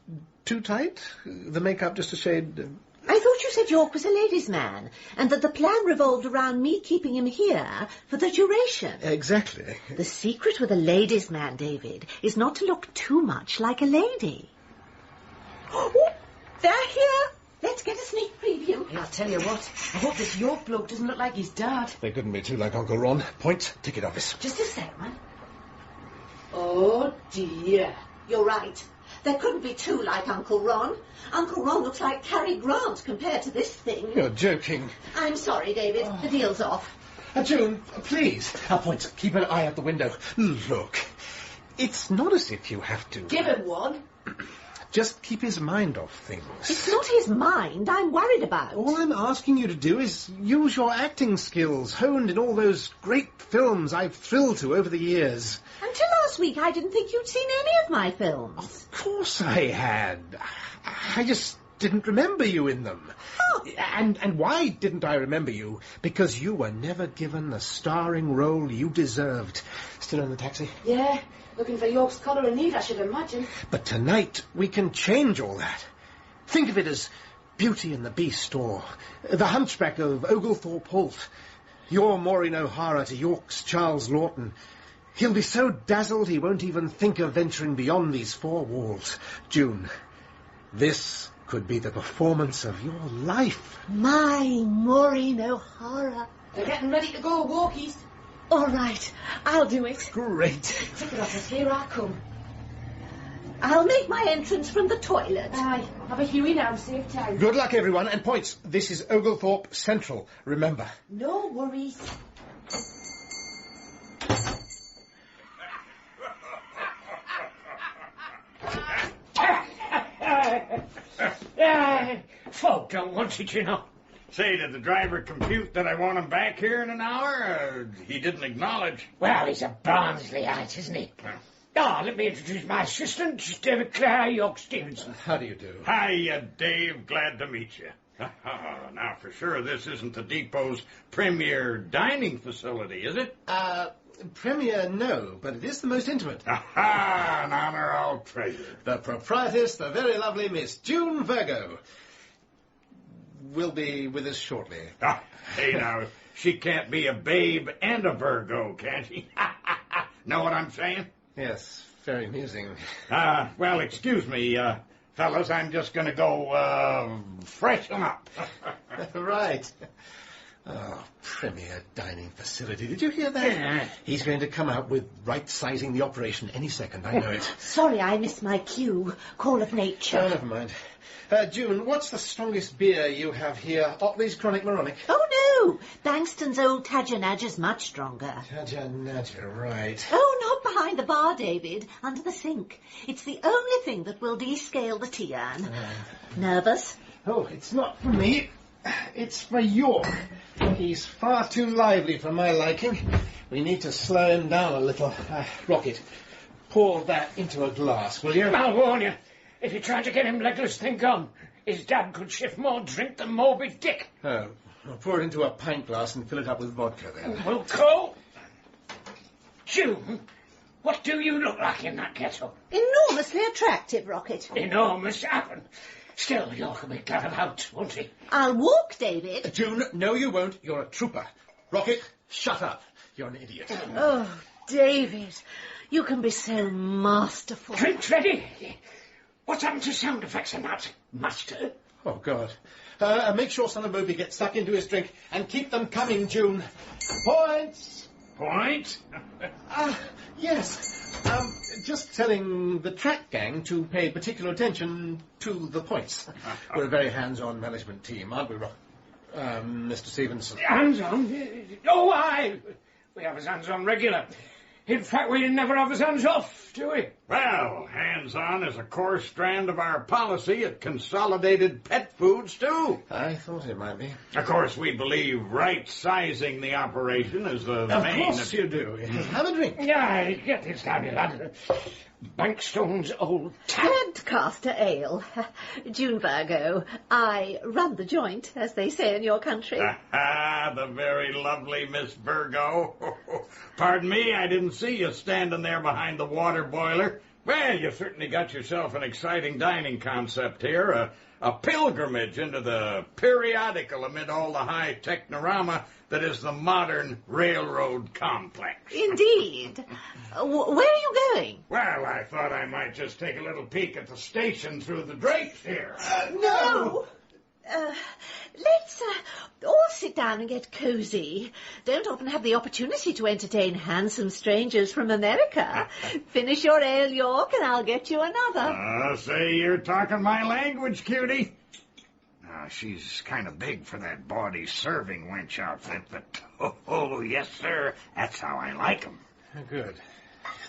too tight? The makeup just a shade... I thought you said York was a ladies' man, and that the plan revolved around me keeping him here for the duration. Exactly. The secret with a ladies' man, David, is not to look too much like a lady. Oh, they're here. Let's get a sneak preview. Yeah, I'll tell you what. I hope this York bloke doesn't look like his dad. They couldn't be too like Uncle Ron. Point, ticket office. Just a sec, man. Oh, dear. You're right. There couldn't be two like Uncle Ron. Uncle Ron looks like Cary Grant compared to this thing. You're joking. I'm sorry, David. Oh. The deal's off. June, please. Points, keep an eye out the window. Look, it's not as if you have to... Give him one. Just keep his mind off things. It's not his mind I'm worried about. All I'm asking you to do is use your acting skills, honed in all those great films I've thrilled to over the years. Until last week, I didn't think you'd seen any of my films. Of course I had. I just didn't remember you in them. Oh. And why didn't I remember you? Because you were never given the starring role you deserved. Still in the taxi? Yeah. Looking for York's collar and need, I should imagine. But tonight, we can change all that. Think of it as Beauty and the Beast, or The Hunchback of Oglethorpe Holt. You're Maureen O'Hara to York's Charles Lawton. He'll be so dazzled he won't even think of venturing beyond these four walls. June, this could be the performance of your life. My Maureen O'Hara. They're getting ready to go, walkies. All right, I'll do it. Great. Ticket office, here I come. I'll make my entrance from the toilet. Aye, have a Huey now, save time. Good luck, everyone, and points. This is Oglethorpe Central, remember. No worries. Folk don't want it, you know. Say, did the driver compute that I want him back here in an hour? He didn't acknowledge. Well, he's a Barnsleyite, isn't he? Let me introduce my assistant, David Clare, York Stevenson. How do you do? Hiya, Dave. Glad to meet you. Now, for sure, this isn't the depot's premier dining facility, is it? Premier, no, but it is the most intimate. An honor I'll treasure. The proprietress, the very lovely Miss June Virgo, will be with us shortly. Hey, now, she can't be a babe and a Virgo, can she? Know what I'm saying? Yes, very amusing. Well, excuse me, fellas, I'm just going to go, freshen up. Right. Oh, premier dining facility. Did you hear that? Yeah. He's going to come out with right-sizing the operation any second. I know it. Sorry, I missed my cue. Call of nature. Oh, never mind. June, what's the strongest beer you have here? Otley's Chronic Moronic? Oh, no. Bankston's Old Tadger is much stronger. Tadger, right. Oh, not behind the bar, David. Under the sink. It's the only thing that will descale the tea urn. Nervous? Oh, it's not for me. It's for York. He's far too lively for my liking. We need to slow him down a little. Rocket, pour that into a glass, will you? I'll warn you. If you try to get him legless, think on. His dad could shift more drink than Moby Dick. Oh, I'll pour it into a pint glass and fill it up with vodka, then. Well, Cole. June, what do you look like in that kettle? Enormously attractive, Rocket. Enormous happen. Still, York will be glad about, won't he? I'll walk, David. June, no you won't. You're a trooper. Rocket, shut up. You're an idiot. Oh, David, you can be so masterful. Drinks ready. What's happened to sound effects and that, master? Oh, God. Make sure Son of Moby gets stuck into his drink and keep them coming, June. Points! Point? Yes. Just telling the track gang to pay particular attention to the points. We're a very hands-on management team, aren't we, Mr. Stevenson? Hands-on? Oh, aye. We have his hands on regular. In fact, we never have his hands off, do we? Well, hands-on is a core strand of our policy at Consolidated Pet Foods, too. I thought it might be. Of course, we believe right-sizing the operation is the main... Of course you do. Have a drink. Yeah, get this down, you lad. Bankstone's Old Tadcaster Ale. June Virgo. I run the joint, as they say in your country. The very lovely Miss Virgo. Pardon me, I didn't see you standing there behind the water boiler. Well, you certainly got yourself an exciting dining concept here. A pilgrimage into the periodical amid all the high technorama that is the modern railroad complex. Indeed. Where are you going? Well, I thought I might just take a little peek at the station through the drapes here. No! Let's all sit down and get cosy. Don't often have the opportunity to entertain handsome strangers from America. Finish your ale, York, and I'll get you another. Say you're talking my language, cutie. She's kind of big for that bawdy serving wench outfit, but oh, yes, sir, that's how I like 'em. Good.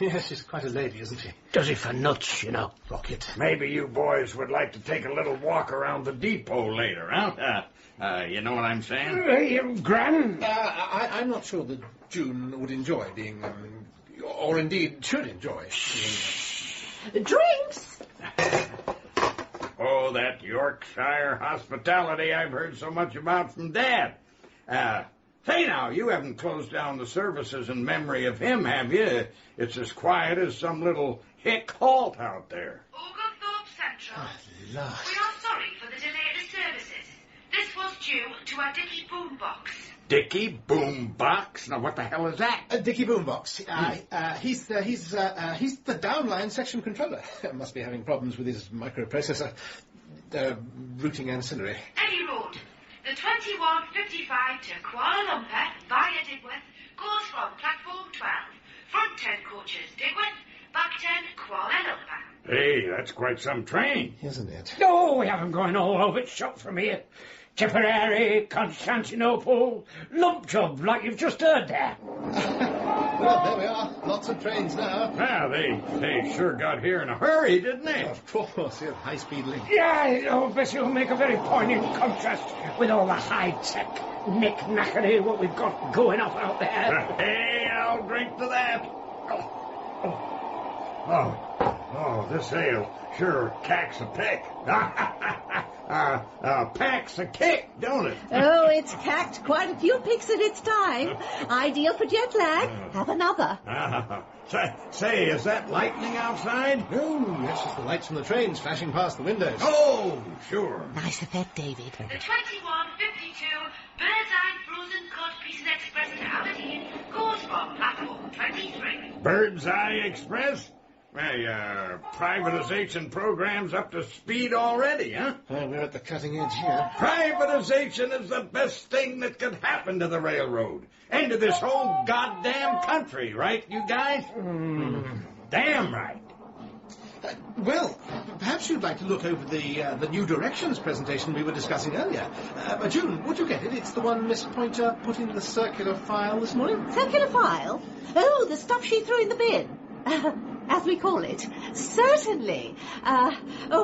Yes, she's quite a lady, isn't she? Does it for nuts, you know. Rocket. Maybe you boys would like to take a little walk around the depot later, huh? You know what I'm saying? Gran? I'm not sure that June would enjoy being, or indeed should enjoy being... Drinks! Oh, that Yorkshire hospitality I've heard so much about from Dad. Say now, you haven't closed down the services in memory of him, have you? It's as quiet as some little hick halt out there. Oglethorpe Central. Oh, Lord. We are sorry for the delay to services. This was due to a Dicky boombox. Dicky Boombox? Now, what the hell is that? Dicky Boombox. He's the downline section controller. Must be having problems with his microprocessor. Routing ancillary. Any road. The 2155 to Kuala Lumpur via Digworth goes from platform 12. Front 10 coaches Digworth, back 10 Kuala Lumpur. Hey, that's quite some train. Isn't it? No, we haven't gone all over it shop from here. Tipperary, Constantinople, lump job, like you've just heard there. Well, there we are. Lots of trains now. Well, they sure got here in a hurry, didn't they? Of course, yeah, high-speed link. Yeah, oh, bet you'll make a very poignant contrast with all the high-tech knick-knackery what we've got going off out there. Hey, I'll drink to that. Oh, this ale sure cacks a pick. Packs a kick, don't it? Oh, it's cacked quite a few picks at its time. Ideal for jet lag. Have another. Say, is that lightning outside? No, that's just the lights from the trains flashing past the windows. Oh, sure. Nice effect, David. The 2152 Bird's Eye Frozen Cod Pieces Express to Aberdeen goes from platform 23. Bird's Eye Express? Well, privatization program's up to speed already, huh? We're at the cutting edge here. Privatization is the best thing that could happen to the railroad and to this whole goddamn country, right, you guys? Damn right. Well, perhaps you'd like to look over the new directions presentation we were discussing earlier. June, would you get it? It's the one Miss Pointer put in the circular file this morning. Circular file? Oh, the stuff she threw in the bin. As we call it. Certainly.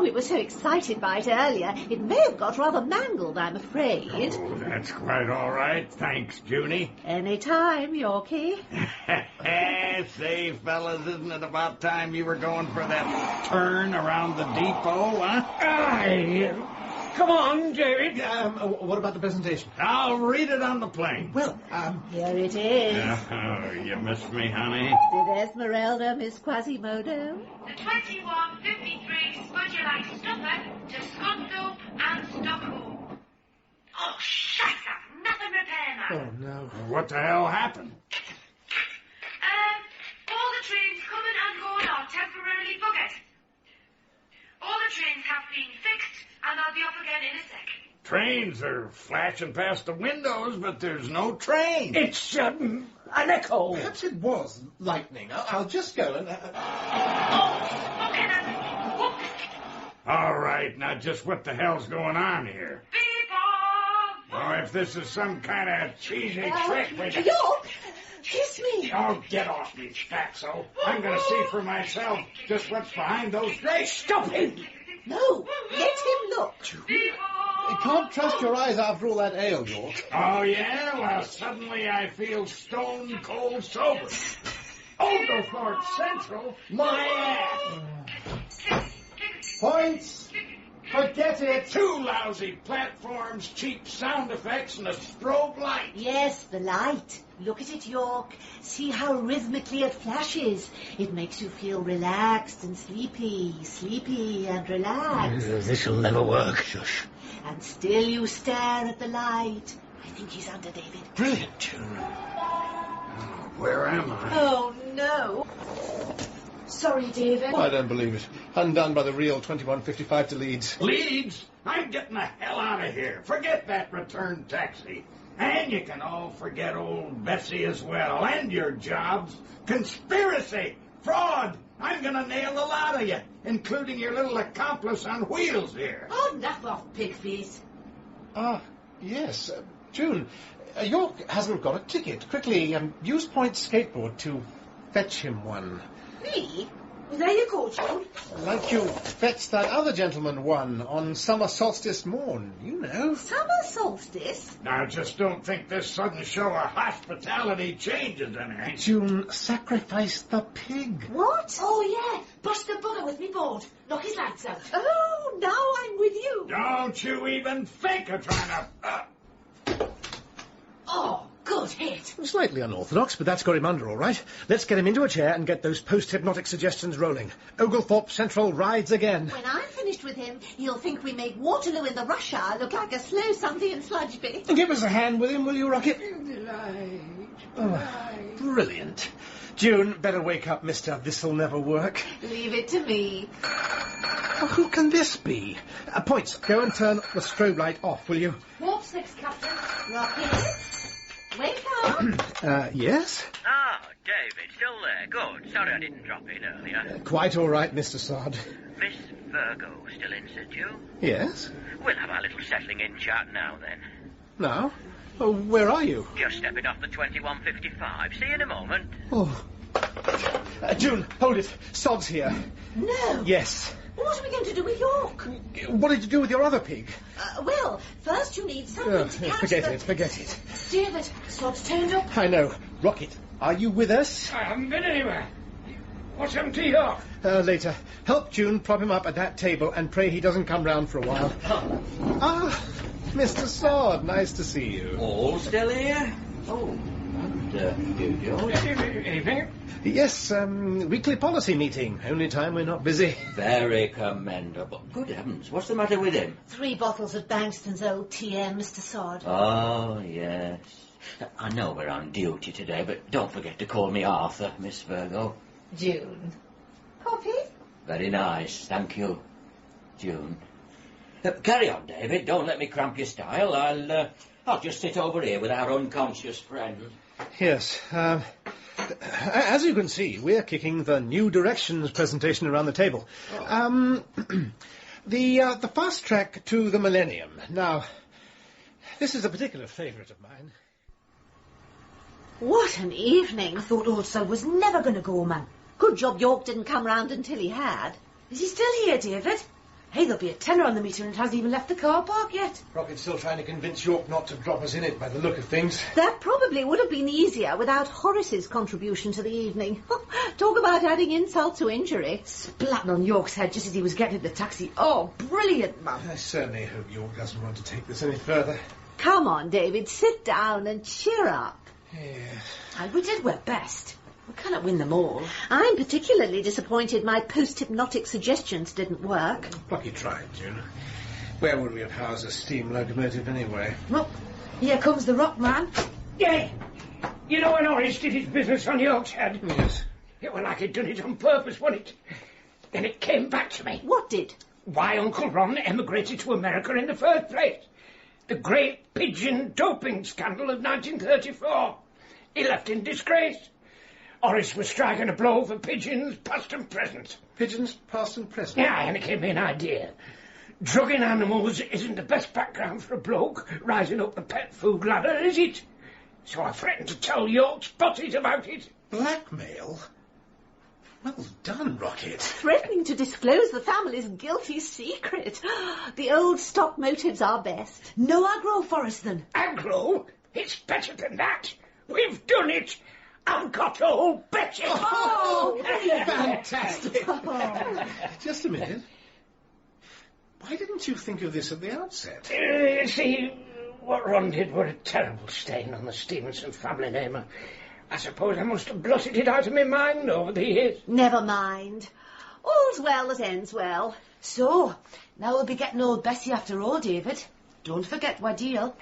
We were so excited by it earlier, it may have got rather mangled, I'm afraid. Oh, that's quite all right. Thanks, Junie. Any time, Yorkie. Say, fellas, isn't it about time you were going for that turn around the depot, huh? Come on, David. What about the presentation? I'll read it on the plane. Well, here it is. Oh, you missed me, honey. Did Esmeralda miss Quasimodo? The 2153 Spudulite Stopper to Scunthorpe and Stockholm. Oh, shite up! Nothing repair, man. Oh, no. What the hell happened? All the trains coming and going are temporarily buggered. All the trains have been fixed, and I'll be up again in a sec. Trains are flashing past the windows, but there's no train. It's an echo. Perhaps it was lightning. I'll just go and... All right, now just what the hell's going on here? Oh, if this is some kind of cheesy trick... York! Kiss me! Oh, get off me, fatso. I'm going to see for myself just what's behind those drapes. Stop him! No, let him look. You can't trust your eyes after all that ale, York. Oh, yeah? Well, suddenly I feel stone cold sober. Oglethorpe Central, my ass. Points! Forget it! 2 lousy platforms, cheap sound effects, and a strobe light. Yes, the light. Look at it, York. See how rhythmically it flashes. It makes you feel relaxed and sleepy and relaxed. This'll never work, Shush. And still you stare at the light. I think he's under, David. Brilliant tune. Where am I? Oh, no. Sorry, David. I don't believe it. Undone by the real 2155 to Leeds. Leeds? I'm getting the hell out of here. Forget that return taxi. And you can all forget old Bessie as well, and your jobs. Conspiracy! Fraud! I'm going to nail a lot of you, including your little accomplice on wheels here. Oh, knock off, pig face. Yes. June, York hasn't got a ticket. Quickly, use Point's skateboard to fetch him one. Me? Well, there you go, June. Like you fetched that other gentleman one on summer solstice morn, you know. Summer solstice? Now, just don't think this sudden show of hospitality changes anything. June, sacrifice the pig. What? Oh, yeah. Bust the bugger with me board. Knock his lights out. Oh, now I'm with you. Don't you even think of trying to... Oh, good hit. Slightly unorthodox, but that's got him under all right. Let's get him into a chair and get those post-hypnotic suggestions rolling. Oglethorpe Central rides again. When I'm finished with him, he'll think we make Waterloo in the rush hour look like a slow something in Sludgeby. Give us a hand with him, will you, Rocket? Brilliant. June, better wake up, mister. This'll never work. Leave it to me. Oh, who can this be? Points, go and turn the strobe light off, will you? What's next, Captain? Rocket? Wake up. Yes? Ah, David, still there. Good. Sorry I didn't drop in earlier. Quite all right, Mr. Sod. Miss Virgo still in, said you? Yes? We'll have our little settling in chat now, then. Now? Oh, where are you? Just stepping off the 2155. See you in a moment. Oh. June, hold it. Sod's here. No. Yes. What are we going to do with York? What did you do with your other pig? Well, first you need something to catch Forget it. David, Sod's turned up. I know. Rocket, are you with us? I haven't been anywhere. What's happened to York? Later. Help June prop him up at that table and pray he doesn't come round for a while. Mr. Sod, nice to see you. All still here? Oh, and you, George? Anything? Yes, weekly policy meeting. Only time we're not busy. Very commendable. Good heavens, what's the matter with him? 3 bottles of Bankston's old TM, Mr. Sod. Oh, yes. I know we're on duty today, but don't forget to call me Arthur, Miss Virgo. June. Coffee? Very nice, thank you, June. Carry on, David. Don't let me cramp your style. I'll just sit over here with our unconscious friend. Yes. As you can see, we're kicking the new directions presentation around the table. The fast track to the millennium. Now, this is a particular favourite of mine. What an evening. I thought old Sol was never going to go, man. Good job York didn't come round until he had. Is he still here, David? Hey, there'll be a tenner on the meter and it hasn't even left the car park yet. Rocket's still trying to convince York not to drop us in it by the look of things. That probably would have been easier without Horace's contribution to the evening. Talk about adding insult to injury. Splatting on York's head just as he was getting into the taxi. Oh, brilliant, man. I certainly hope York doesn't want to take this any further. Come on, David, sit down and cheer up. Yes. We did our best. We cannot win them all. I'm particularly disappointed my post-hypnotic suggestions didn't work. Plucky tried, June. Where would we have housed a steam locomotive anyway? Well, here comes the rock man. Yeah. You know when Horace did his business on York's head? Yes. It was like he'd done it on purpose, wasn't it? Then it came back to me. What did? Why Uncle Ron emigrated to America in the first place. The great pigeon doping scandal of 1934. He left in disgrace. Horace was striking a blow for pigeons, past and present. Pigeons, past and present? Yeah, and it gave me an idea. Drugging animals isn't the best background for a bloke rising up the pet food ladder, is it? So I threatened to tell York's bosses about it. Blackmail? Well done, Rocket. Threatening to disclose the family's guilty secret. The old stock motives are best. No aggro, Forreston. Aggro? It's better than that. We've done it. I've got old Betty. Oh, fantastic. Just a minute. Why didn't you think of this at the outset? See, what Ron did were a terrible stain on the Stevenson family name. I suppose I must have blotted it out of my mind over the years. Never mind. All's well that ends well. So, now we'll be getting old Bessie after all, David. Don't forget our deal.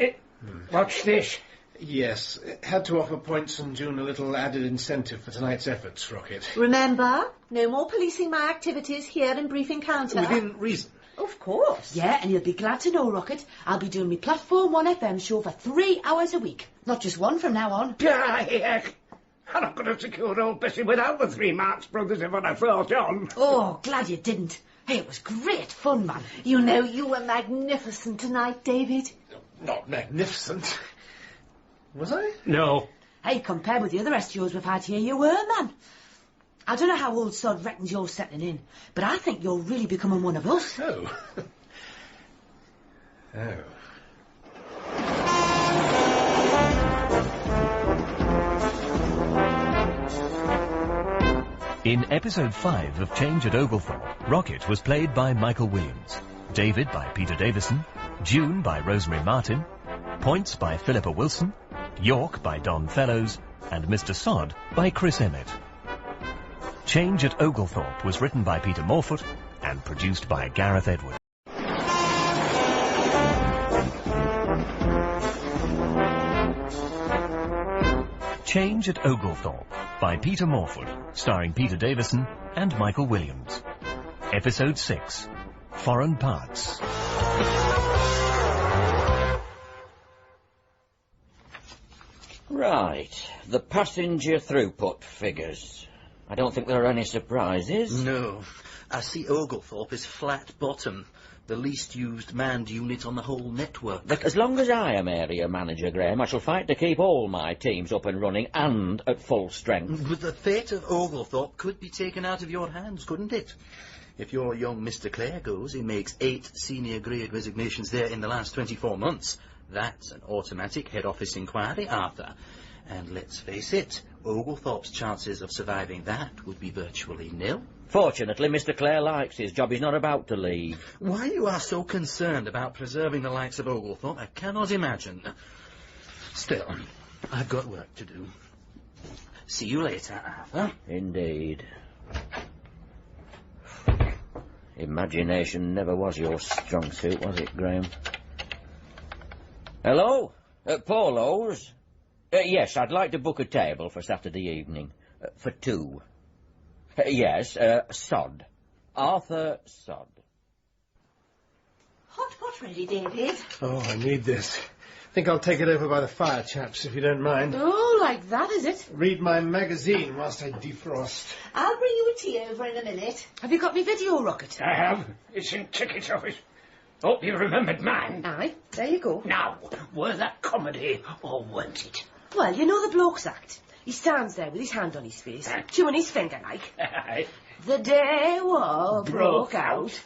Watch this. Yes, had to offer points and June a little added incentive for tonight's efforts, Rocket. Remember, no more policing my activities here in Brief Encounter. Within reason. Of course. Yeah, and you'll be glad to know, Rocket, I'll be doing my Platform 1 FM show for 3 hours a week. Not just one from now on. Heck. And I could have secured old Bessie without the 3 Marx brothers if I'd have thought on. Oh, glad you didn't. Hey, it was great fun, man. You know, you were magnificent tonight, David. Not magnificent. Was I? No. Hey, compared with the other SGOs we've had here, you were, man. I don't know how old Sod reckons you're settling in, but I think you're really becoming one of us. Oh. Oh. In episode 5 of Change at Oglethorpe, Rocket was played by Michael Williams, David by Peter Davison, June by Rosemary Martin, Points by Phillippa Wilson, York by Don Fellows, and Mr. Sod by Chris Emmett. Change at Oglethorpe was written by Peter Morfoot and produced by Gareth Edwards. Change at Oglethorpe by Peter Morfoot, starring Peter Davison and Michael Williams. Episode 6, Foreign Parts. Right, the passenger throughput figures. I don't think there are any surprises. No. I see Oglethorpe is flat bottom, the least used manned unit on the whole network. But as long as I am area manager, Graham, I shall fight to keep all my teams up and running and at full strength. But the fate of Oglethorpe could be taken out of your hands, couldn't it? If your young Mr. Clare goes, he makes 8 senior grade resignations there in the last 24 months. That's an automatic head office inquiry, Arthur. And let's face it, Oglethorpe's chances of surviving that would be virtually nil. Fortunately, Mr. Clare likes his job. He's not about to leave. Why you are so concerned about preserving the likes of Oglethorpe, I cannot imagine. Still, I've got work to do. See you later, Arthur. Indeed. Imagination never was your strong suit, was it, Graham? Hello? Paulo's? Yes, I'd like to book a table for Saturday evening. For 2. Yes, Sod. Arthur Sod. Hot pot ready, David. Oh, I need this. Think I'll take it over by the fire, chaps, if you don't mind. Oh, like that, is it? Read my magazine whilst I defrost. I'll bring you a tea over in a minute. Have you got me video, Rocket? I have. It's in ticket office. Hope you remembered mine. Aye, there you go. Now, were that comedy or weren't it? Well, you know the bloke's act. He stands there with his hand on his face, chewing his finger like. Aye. The day war broke out.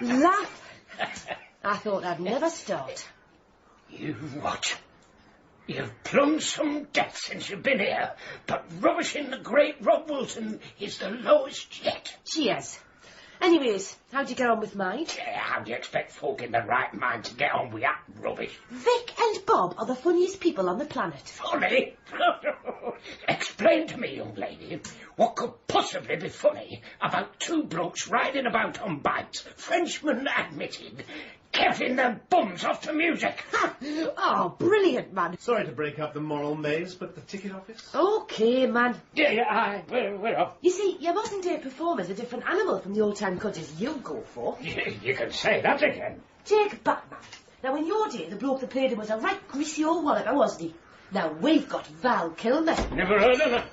Laugh. I thought I'd never start. You what? You've plumbed some depth since you've been here, but rubbishing the great Rob Wilson is the lowest yet. Cheers. Anyways, how'd you get on with mine? How do you expect folk in their right mind to get on with that rubbish? Vic and Bob are the funniest people on the planet. Funny? Explain to me, young lady, what could possibly be funny about two blokes riding about on bikes, Frenchmen admitted, keffing their bums off to music? Oh, brilliant, man. Sorry to break up the moral maze, but the ticket office? Okay, man. Yeah, we're off. You see, your modern day performer's a different animal from the old time cutters you go for. You can say that again. Take Batman. Now, in your day, the bloke that played him was a right greasy old walloper, wasn't he? Now, we've got Val Kilmer. Never heard of her.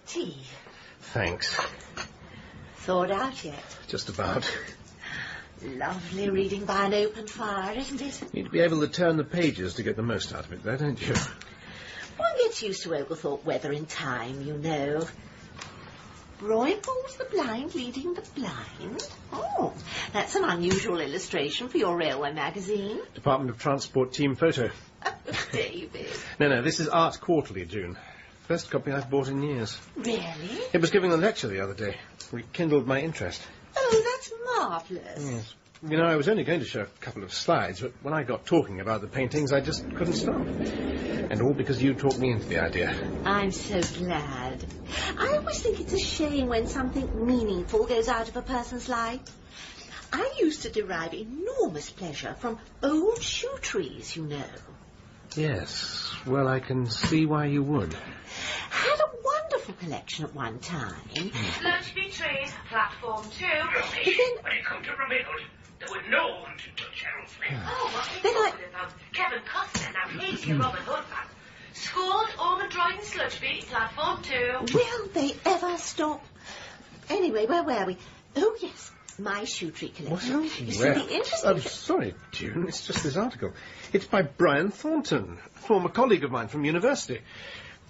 Tea. Thanks. Thawed out yet? Just about. Lovely reading by an open fire, isn't it? You'd be able to turn the pages to get the most out of it, though, don't you? One gets used to Oglethorpe weather in time, you know. Broilballs the blind leading the blind? Oh, that's an unusual illustration for your railway magazine. Department of Transport team photo. David. No, this is Art Quarterly, June. First copy I've bought in years. Really? It was giving a lecture the other day. Rekindled my interest. Oh, that's marvellous. Yes. You know, I was only going to show a couple of slides, but when I got talking about the paintings, I just couldn't stop. And all because you talked me into the idea. I'm so glad. I always think it's a shame when something meaningful goes out of a person's life. I used to derive enormous pleasure from old shoe trees, you know. Yes, well, I can see why you would. Had a wonderful collection at one time. Sludgeby train, platform 2. When it come to Robin Hood, there was no one to touch Harold Flynn. Oh, what's he talking about? Kevin Costner, now he's your Robin Hood fan. Scored, Ormond Droid and Sludgeby, platform 2. Will they ever stop? Anyway, where were we? Oh, yes, my shoe tree collection. You see, the interesting... I'm sorry, June, it's just this article. It's by Brian Thornton, a former colleague of mine from university.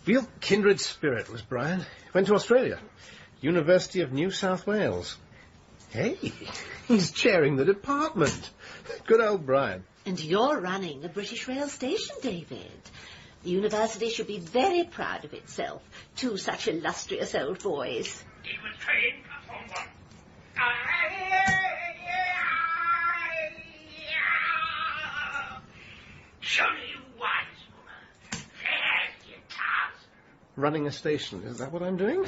Real kindred spirit was Brian. Went to Australia. University of New South Wales. Hey, he's chairing the department. Good old Brian. And you're running the British Rail Station, David. The university should be very proud of itself. Two such illustrious old boys. He was trained platform 1. Surely you wise woman. There's your task. Running a station, is that what I'm doing?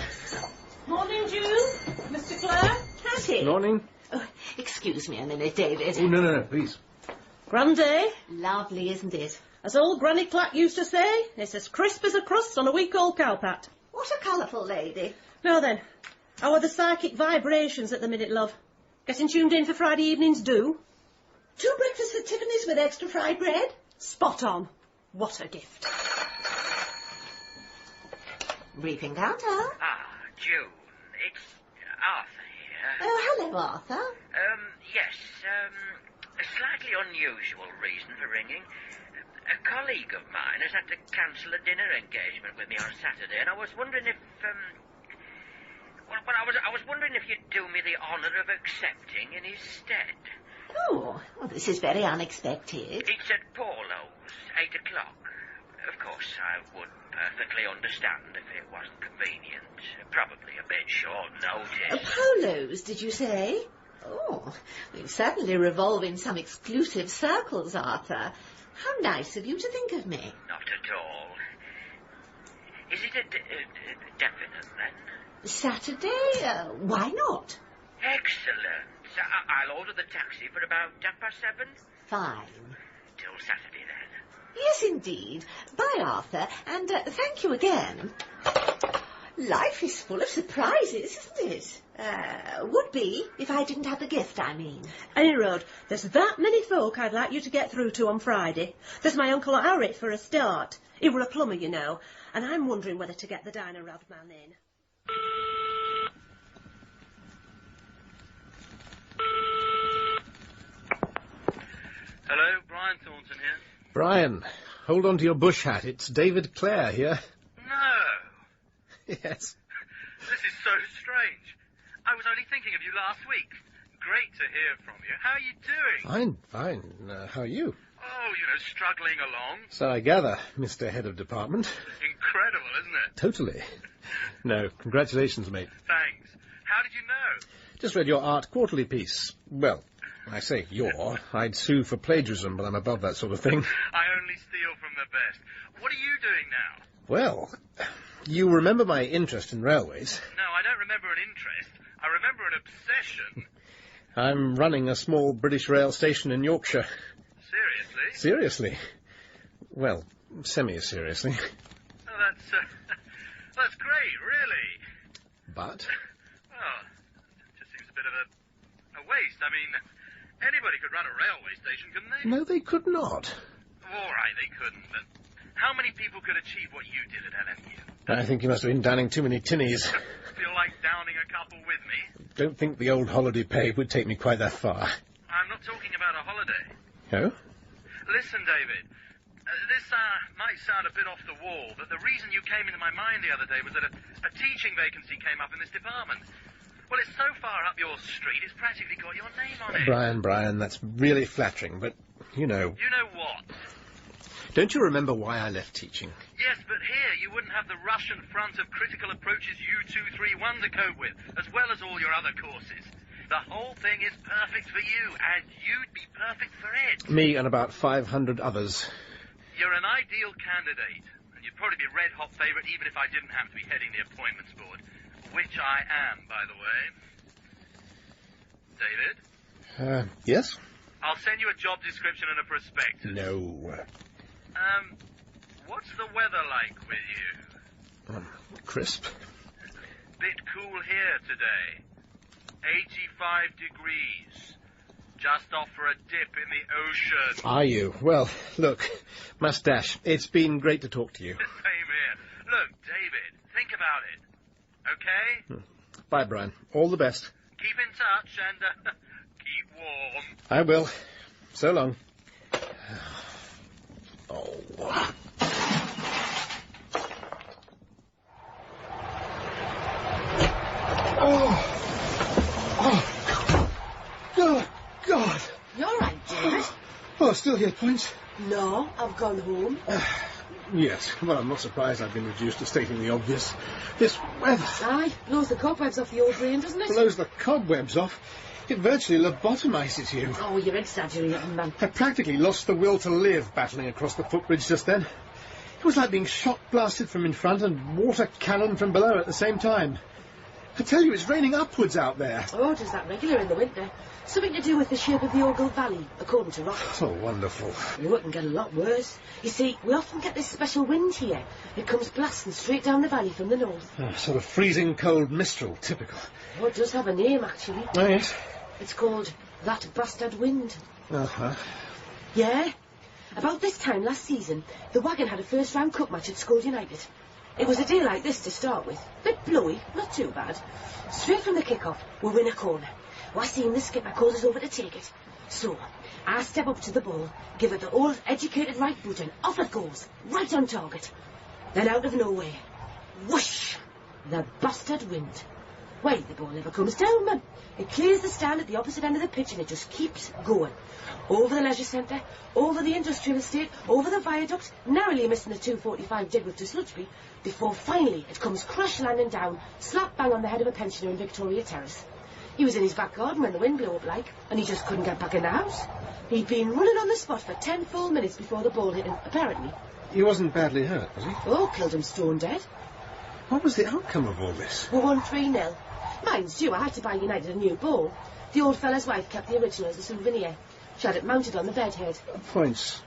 Morning, June. Mr. Clare. Catty. Morning. Oh, excuse me a minute, David. Oh, no, please. Grand day. Lovely, isn't it? As old Granny Clack used to say, it's as crisp as a crust on a week-old cowpat. What a colourful lady. Now then, how are the psychic vibrations at the minute, love? Getting tuned in for Friday evening's do? 2 breakfasts at Tiffany's with extra fried bread? Spot on. What a gift. Briefing counter. June, it's Arthur here. Oh, hello, Arthur. Yes, a slightly unusual reason for ringing. A colleague of mine has had to cancel a dinner engagement with me on Saturday, and I was wondering if, I was wondering if you'd do me the honour of accepting in his stead. Oh, well, this is very unexpected. It's at Paulo's, 8 o'clock. Of course, I would perfectly understand if it wasn't convenient. Probably a bit short notice. Paulo's, did you say? Oh, we certainly revolve in some exclusive circles, Arthur. How nice of you to think of me. Not at all. Is it a definite, then? Saturday? Why not? Excellent. I'll order the taxi for about 7:30. Fine. Till Saturday, then. Yes, indeed. Bye, Arthur, and thank you again. Life is full of surprises, isn't it? Would be, if I didn't have the gift, I mean. Any road, there's that many folk I'd like you to get through to on Friday. There's my Uncle Harry, for a start. He were a plumber, you know, and I'm wondering whether to get the diner-rod man in. Hello, Brian Thornton here. Brian, hold on to your bush hat. It's David Clare here. No. Yes. This is so strange. I was only thinking of you last week. Great to hear from you. How are you doing? Fine. How are you? Oh, struggling along. So I gather, Mr. Head of Department. Incredible, isn't it? Totally. No, congratulations, mate. Thanks. How did you know? Just read your Art Quarterly piece. Well, I say you're. I'd sue for plagiarism, but I'm above that sort of thing. I only steal from the best. What are you doing now? Well, you remember my interest in railways. No, I don't remember an interest. I remember an obsession. I'm running a small British rail station in Yorkshire. Seriously? Seriously. Well, semi-seriously. Oh, that's great, really. But? Well, it just seems a bit of a waste. I mean, anybody could run a railway station, couldn't they? No, they could not. All right, they couldn't, but how many people could achieve what you did at LMU? I think you must have been downing too many tinnies. Feel like downing a couple with me? Don't think the old holiday pay would take me quite that far. I'm not talking about a holiday. Oh? Listen, David, this might sound a bit off the wall, but the reason you came into my mind the other day was that a teaching vacancy came up in this department. Well, it's so far up your street, it's practically got your name on it. Brian, that's really flattering, but, You know what? Don't you remember why I left teaching? Yes, but here you wouldn't have the Russian front of critical approaches U231 to cope with, as well as all your other courses. The whole thing is perfect for you, and you'd be perfect for it. Me and about 500 others. You're an ideal candidate, and you'd probably be red-hot favourite even if I didn't have to be heading the appointments board, which I am, by the way. David? Yes? I'll send you a job description and a prospectus. No. What's the weather like with you? Crisp. Bit cool here today. 85 degrees. Just off for a dip in the ocean. Are you? Well, look, Mustache, it's been great to talk to you. Same here. Look, David, think about it. Okay? Bye, Brian. All the best. Keep in touch and keep warm. I will. So long. Oh. Oh, God. You're right, David. Oh, still here, Points? No, I've gone home. Yes, well, I'm not surprised I've been reduced to stating the obvious. This weather. Aye, blows the cobwebs off the old brain, doesn't it? Blows the cobwebs off. It virtually lobotomizes you. Oh, you're exaggerating, man. I practically lost the will to live battling across the footbridge just then. It was like being shot blasted from in front and water cannon from below at the same time. I tell you, it's raining upwards out there. Oh, it does that regular in the winter. Something to do with the shape of the Oglethorpe Valley, according to rockets. Oh, wonderful. Oh, it can get a lot worse. You see, we often get this special wind here. It comes blasting straight down the valley from the north. Sort of freezing cold mistral, typical. Oh, it does have a name, actually. Oh, yes? It's called That Bastard Wind. Uh-huh. Yeah. About this time last season, the Wagon had a first-round cup match at School United. It was a day like this to start with. Bit blowy, not too bad. Straight from the kick-off, we win a corner. I seen the skipper calls us over to take it. So, I step up to the ball, give it the old educated right boot, and off it goes, right on target. Then out of nowhere, whoosh, the bastard wind. Why, the ball never comes down, man. It clears the stand at the opposite end of the pitch and it just keeps going. Over the leisure centre, over the industrial estate, over the viaduct, narrowly missing the 2:45 Digworth to Sludgeby, before finally it comes crash landing down, slap bang on the head of a pensioner in Victoria Terrace. He was in his back garden when the wind blew up like, and he just couldn't get back in the house. He'd been running on the spot for 10 full minutes before the ball hit him, apparently. He wasn't badly hurt, was he? Oh, killed him stone dead. What was the outcome of all this? We won 3-0. Mind you, I had to buy United a new ball. The old fella's wife kept the original as a souvenir. She had it mounted on the bed head. Points.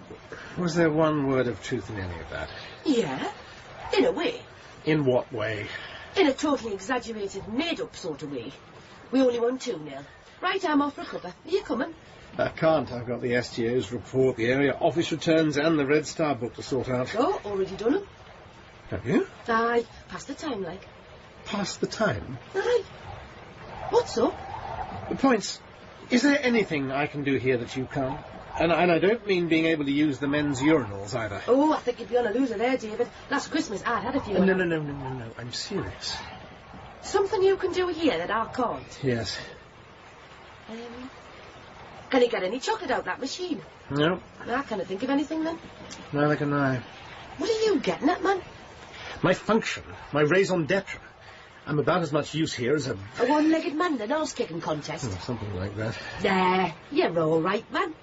Was there one word of truth in any of that? Yeah, in a way. In what way? In a totally exaggerated, made-up sort of way. We only won 2-0. Right, I'm off for a cuppa. Are you coming? I can't. I've got the STO's report, the area office returns and the Red Star book to sort out. Oh, already done them. Have you? Aye, past the time, like. Past the time? Aye. What's up? The points. Is there anything I can do here that you can't? And I don't mean being able to use the men's urinals either. Oh, I think you'd be on a loser there, David. Last Christmas I had a few. No. I'm serious. Something you can do here that I can't? Yes. Can you get any chocolate out that machine? No. I can't think of anything then. Neither can I. What are you getting at, man? My function. My raison d'etre. I'm about as much use here as a one-legged man in an arse-kicking contest. Oh, something like that. There. You're all right, man.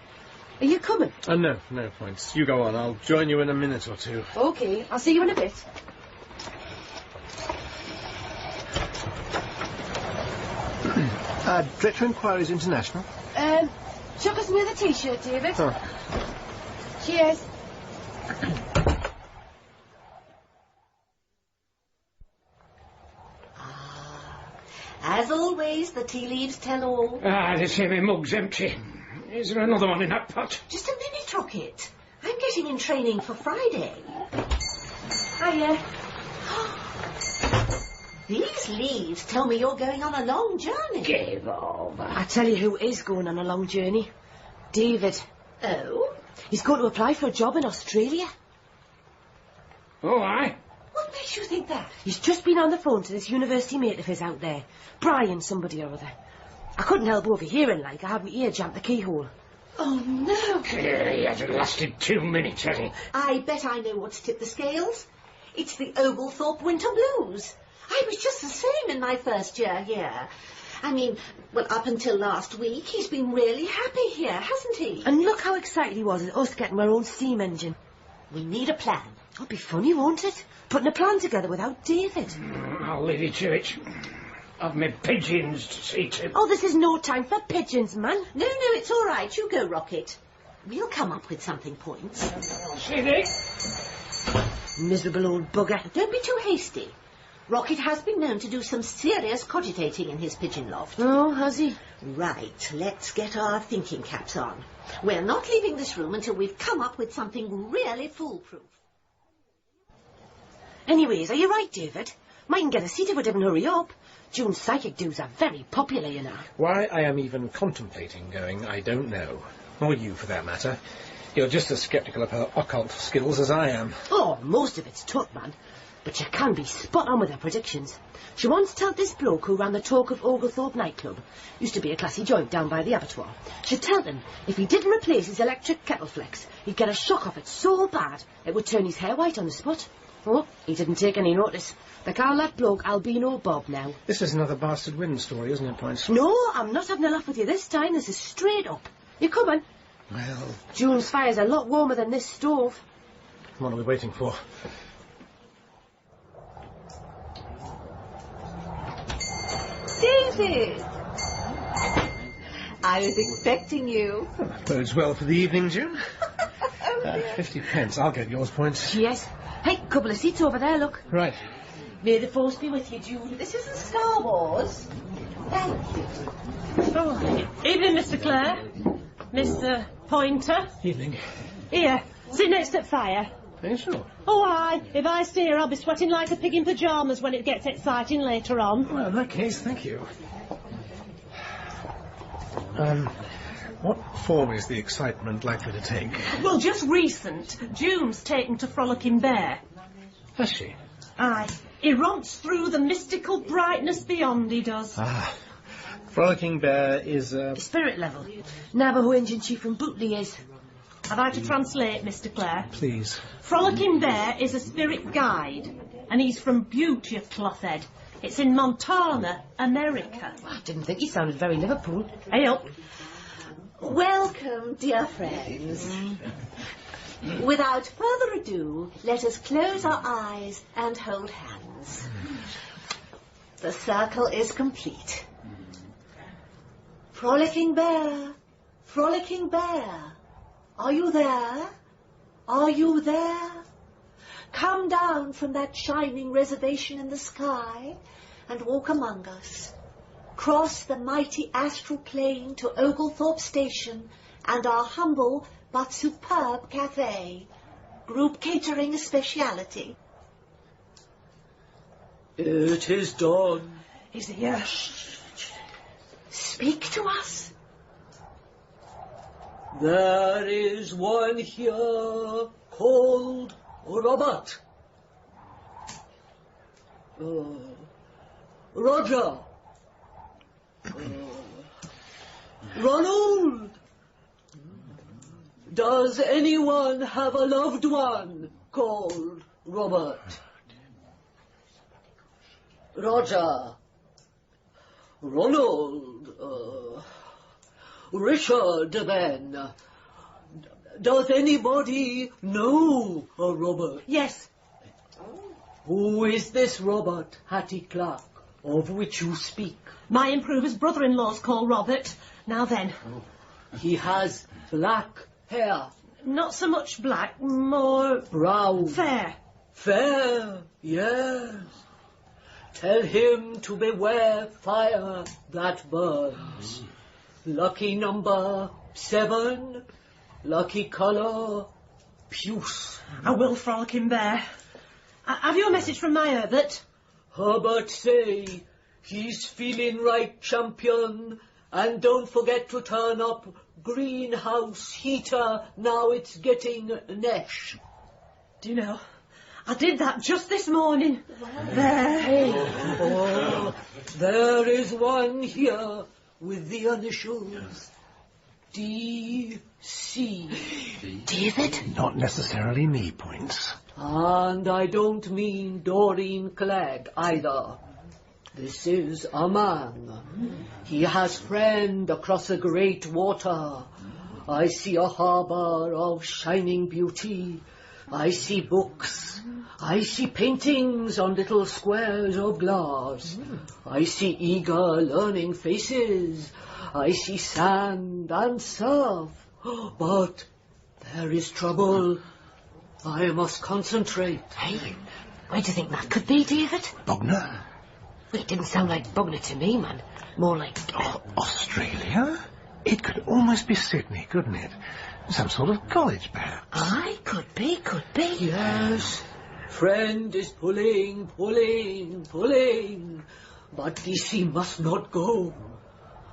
Are you coming? No points. You go on. I'll join you in a minute or two. OK. I'll see you in a bit. Director Inquiries International. Chuck us with a T-shirt, David. Oh. Cheers. As always, the tea leaves tell all. They say my mug's empty. Is there another one in that pot? Just a minute, Rocket. I'm getting in training for Friday. Hiya. These leaves tell me you're going on a long journey. Give over. I tell you who is going on a long journey. David. Oh? He's going to apply for a job in Australia. Oh, aye? What makes you think that? He's just been on the phone to this university mate of his out there. Brian somebody or other. I couldn't help overhearing, like. I had my ear jammed the keyhole. Oh, no. He hasn't lasted 2 minutes, has he? I bet I know what's tipped the scales. It's the Oglethorpe Winter Blues. I was just the same in my first year here. I mean, well, up until last week, he's been really happy here, hasn't he? And look how excited he was at us getting our own steam engine. We need a plan. It'll be funny, won't it? Putting a plan together without David. I'll leave you to it. I've my pigeons to see to. Oh, this is no time for pigeons, man. No, it's all right. You go, Rocket. We'll come up with something, Points. See they? Miserable old bugger. Don't be too hasty. Rocket has been known to do some serious cogitating in his pigeon loft. Oh, has he? Right, let's get our thinking caps on. We're not leaving this room until we've come up with something really foolproof. Anyways, are you right, David? Mightn't get a seat if we didn't hurry up. June's psychic dues are very popular, you know. Why I am even contemplating going, I don't know. Or you, for that matter. You're just as sceptical of her occult skills as I am. Oh, most of it's tough, man. But she can be spot on with her predictions. She once told this bloke who ran the Talk of Oglethorpe nightclub, used to be a classy joint down by the abattoir, she'd tell him if he didn't replace his electric kettle flex, he'd get a shock off it so bad it would turn his hair white on the spot. Oh, he didn't take any notice. They call that bloke Albino Bob now. This is another bastard wind story, isn't it, Points? No, I'm not having a laugh with you this time. This is straight up. You coming? Well... June's fire's a lot warmer than this stove. What are we waiting for? David! I was expecting you. Well, that bodes well for the evening, June. 50 pence. I'll get yours, Points. Yes. Hey, couple of seats over there, look. Right. May the force be with you, June. This isn't Star Wars. Thank you. Oh, evening, Mr. Clare. Mr. Pointer. Evening. Here, sit next to the fire. Are you sure? Oh, aye. If I stay here, I'll be sweating like a pig in pyjamas when it gets exciting later on. Well, in that case, thank you. What form is the excitement likely to take? Well, just recent. June's taken to Frolicking Bear. Has she? Aye. He romps through the mystical brightness beyond, he does. Ah. Frolicking Bear is Spirit level. Navajo Indian chief from Bootley is. Have I to translate, Mr. Clare? Please. Frolicking Bear is a spirit guide, and he's from Butte, you clothhead. It's in Montana, America. I didn't think he sounded very Liverpool. Hey up. Welcome, dear friends. Without further ado, let us close our eyes and hold hands. The circle is complete. Frolicking Bear, Frolicking Bear, are you there? Are you there? come down from that shining reservation in the sky and walk among us. Cross the mighty astral plain to Oglethorpe Station and our humble but superb cafe. Group catering a speciality. It is done. Is he here? Speak to us. There is one here called Robert. Roger. Ronald. Does anyone have a loved one called Robert? Roger. Ronald. Richard, then. Does anybody know a Robert? Yes. Who is this Robert, Hattie Clark, of which you speak? My improver's brother-in-law's called Robert. Now then. He has black hair. Not so much black, more... brown. Fair. Fair, yes. Tell him to beware fire that burns. Lucky number 7, lucky colour, puce. I will frolic him there. Have you a message from my Herbert? Herbert say he's feeling right, champion, and don't forget to turn up greenhouse heater now it's getting nesh. Do you know, I did that just this morning. There. Oh, there is one here with the initials D.C. David? Not necessarily me, Points. And I don't mean Doreen Clegg either. This is a man. He has friend across a great water. I see a harbour of shining beauty. I see books. I see paintings on little squares of glass. I see eager learning faces. I see sand and surf. But there is trouble. I must concentrate. Hey, where do you think that could be, David? Bognor? Well, it didn't sound like Bognor to me, man. More like... Australia? It could almost be Sydney, couldn't it? Some sort of college, perhaps. Aye, could be. Yes. Friend is pulling. But DC must not go.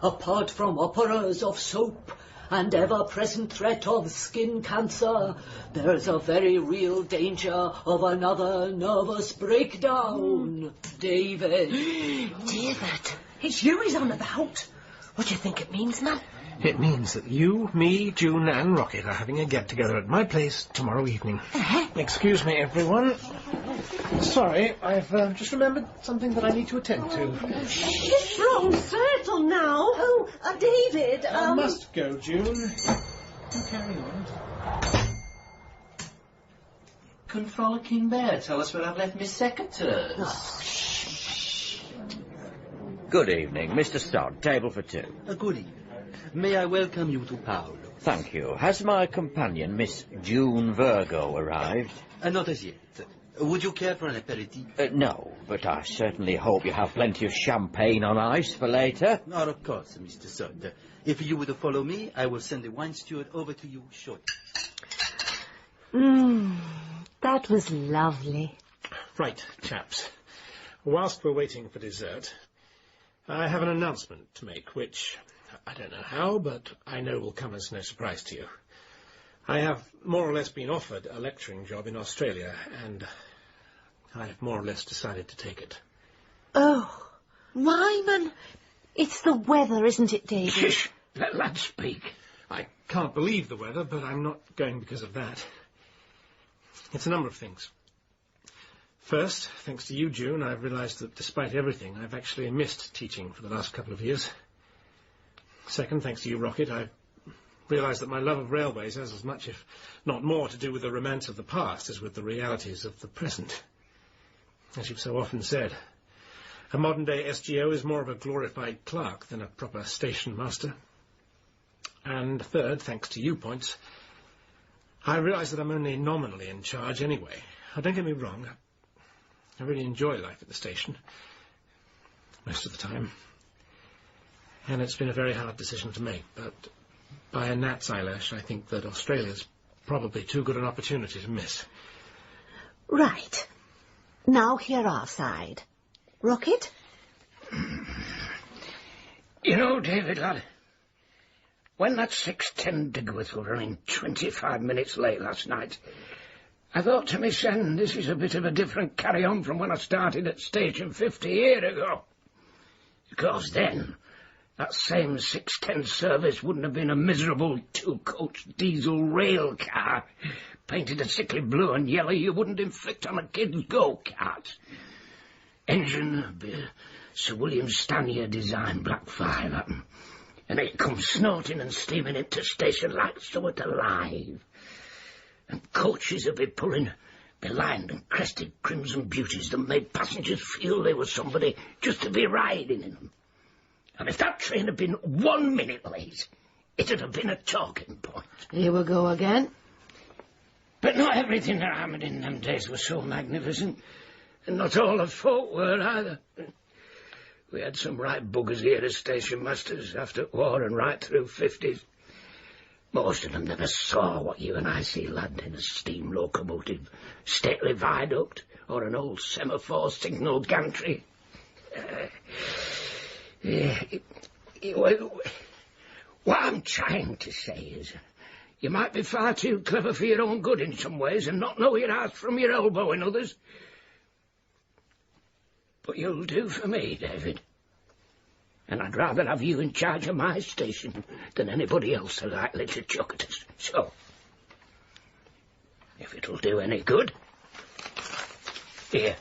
Apart from operas of soap and ever-present threat of skin cancer, there's a very real danger of another nervous breakdown. David. David. It's you he's on about. What do you think it means, man? It means that you, me, June and Rocket are having a get-together at my place tomorrow evening. Excuse me, everyone. Sorry, I've just remembered something that I need to attend to. It's wrong circle now. Oh, David, I must go, June. You carry on. Can Frolicking Bear tell us where I've left Miss Secateurs? Good evening, Mr. Sod. Table for 2. Good evening. May I welcome you to Paolo? Thank you. Has my companion, Miss June Virgo, arrived? Not as yet. Would you care for an aperitif? No, but I certainly hope you have plenty of champagne on ice for later. Not of course, Mr. Sod. If you would follow me, I will send the wine steward over to you shortly. That was lovely. Right, chaps. Whilst we're waiting for dessert, I have an announcement to make, which I don't know how, but I know will come as no surprise to you. I have more or less been offered a lecturing job in Australia, and I have more or less decided to take it. Oh, Ryman, it's the weather, isn't it, David? Shh! Let lad speak. I can't believe the weather, but I'm not going because of that. It's a number of things. First, thanks to you, June, I've realised that despite everything, I've actually missed teaching for the last couple of years. Second, thanks to you, Rocket, I've realised that my love of railways has as much, if not more, to do with the romance of the past as with the realities of the present. As you've so often said, a modern-day SGO is more of a glorified clerk than a proper station master. And third, thanks to you, Points, I realise that I'm only nominally in charge anyway. Oh, don't get me wrong. I really enjoy life at the station. Most of the time. And it's been a very hard decision to make, but by a gnat's eyelash, I think that Australia's probably too good an opportunity to miss. Right. Now hear our side. Rocket? You know, David, lad, when that 6:10 Digworth were running 25 minutes late last night, I thought to myself, this is a bit of a different carry-on from when I started at station 50 years ago. Because then, that same 6:10 service wouldn't have been a miserable two-coach diesel rail car, painted a sickly blue and yellow you wouldn't inflict on a kid's go-kart. Engine, Sir William Stanier design Black 5 at 'em, and it comes snorting and steaming into station like somewhat alive. And coaches would be pulling belined and crested crimson beauties that made passengers feel they were somebody just to be riding in them. And if that train had been 1 minute late, it'd have been a talking point. Here we go again. But not everything that happened in them days was so magnificent, and not all the folk were either. We had some right buggers here as station masters after war and right through 50s. Most of them never saw what you and I see, lad, in a steam locomotive, stately viaduct, or an old semaphore signal gantry. What I'm trying to say is, you might be far too clever for your own good in some ways and not know your ass from your elbow in others. But you'll do for me, David. And I'd rather have you in charge of my station than anybody else likely to chuck at us. So, if it'll do any good, here.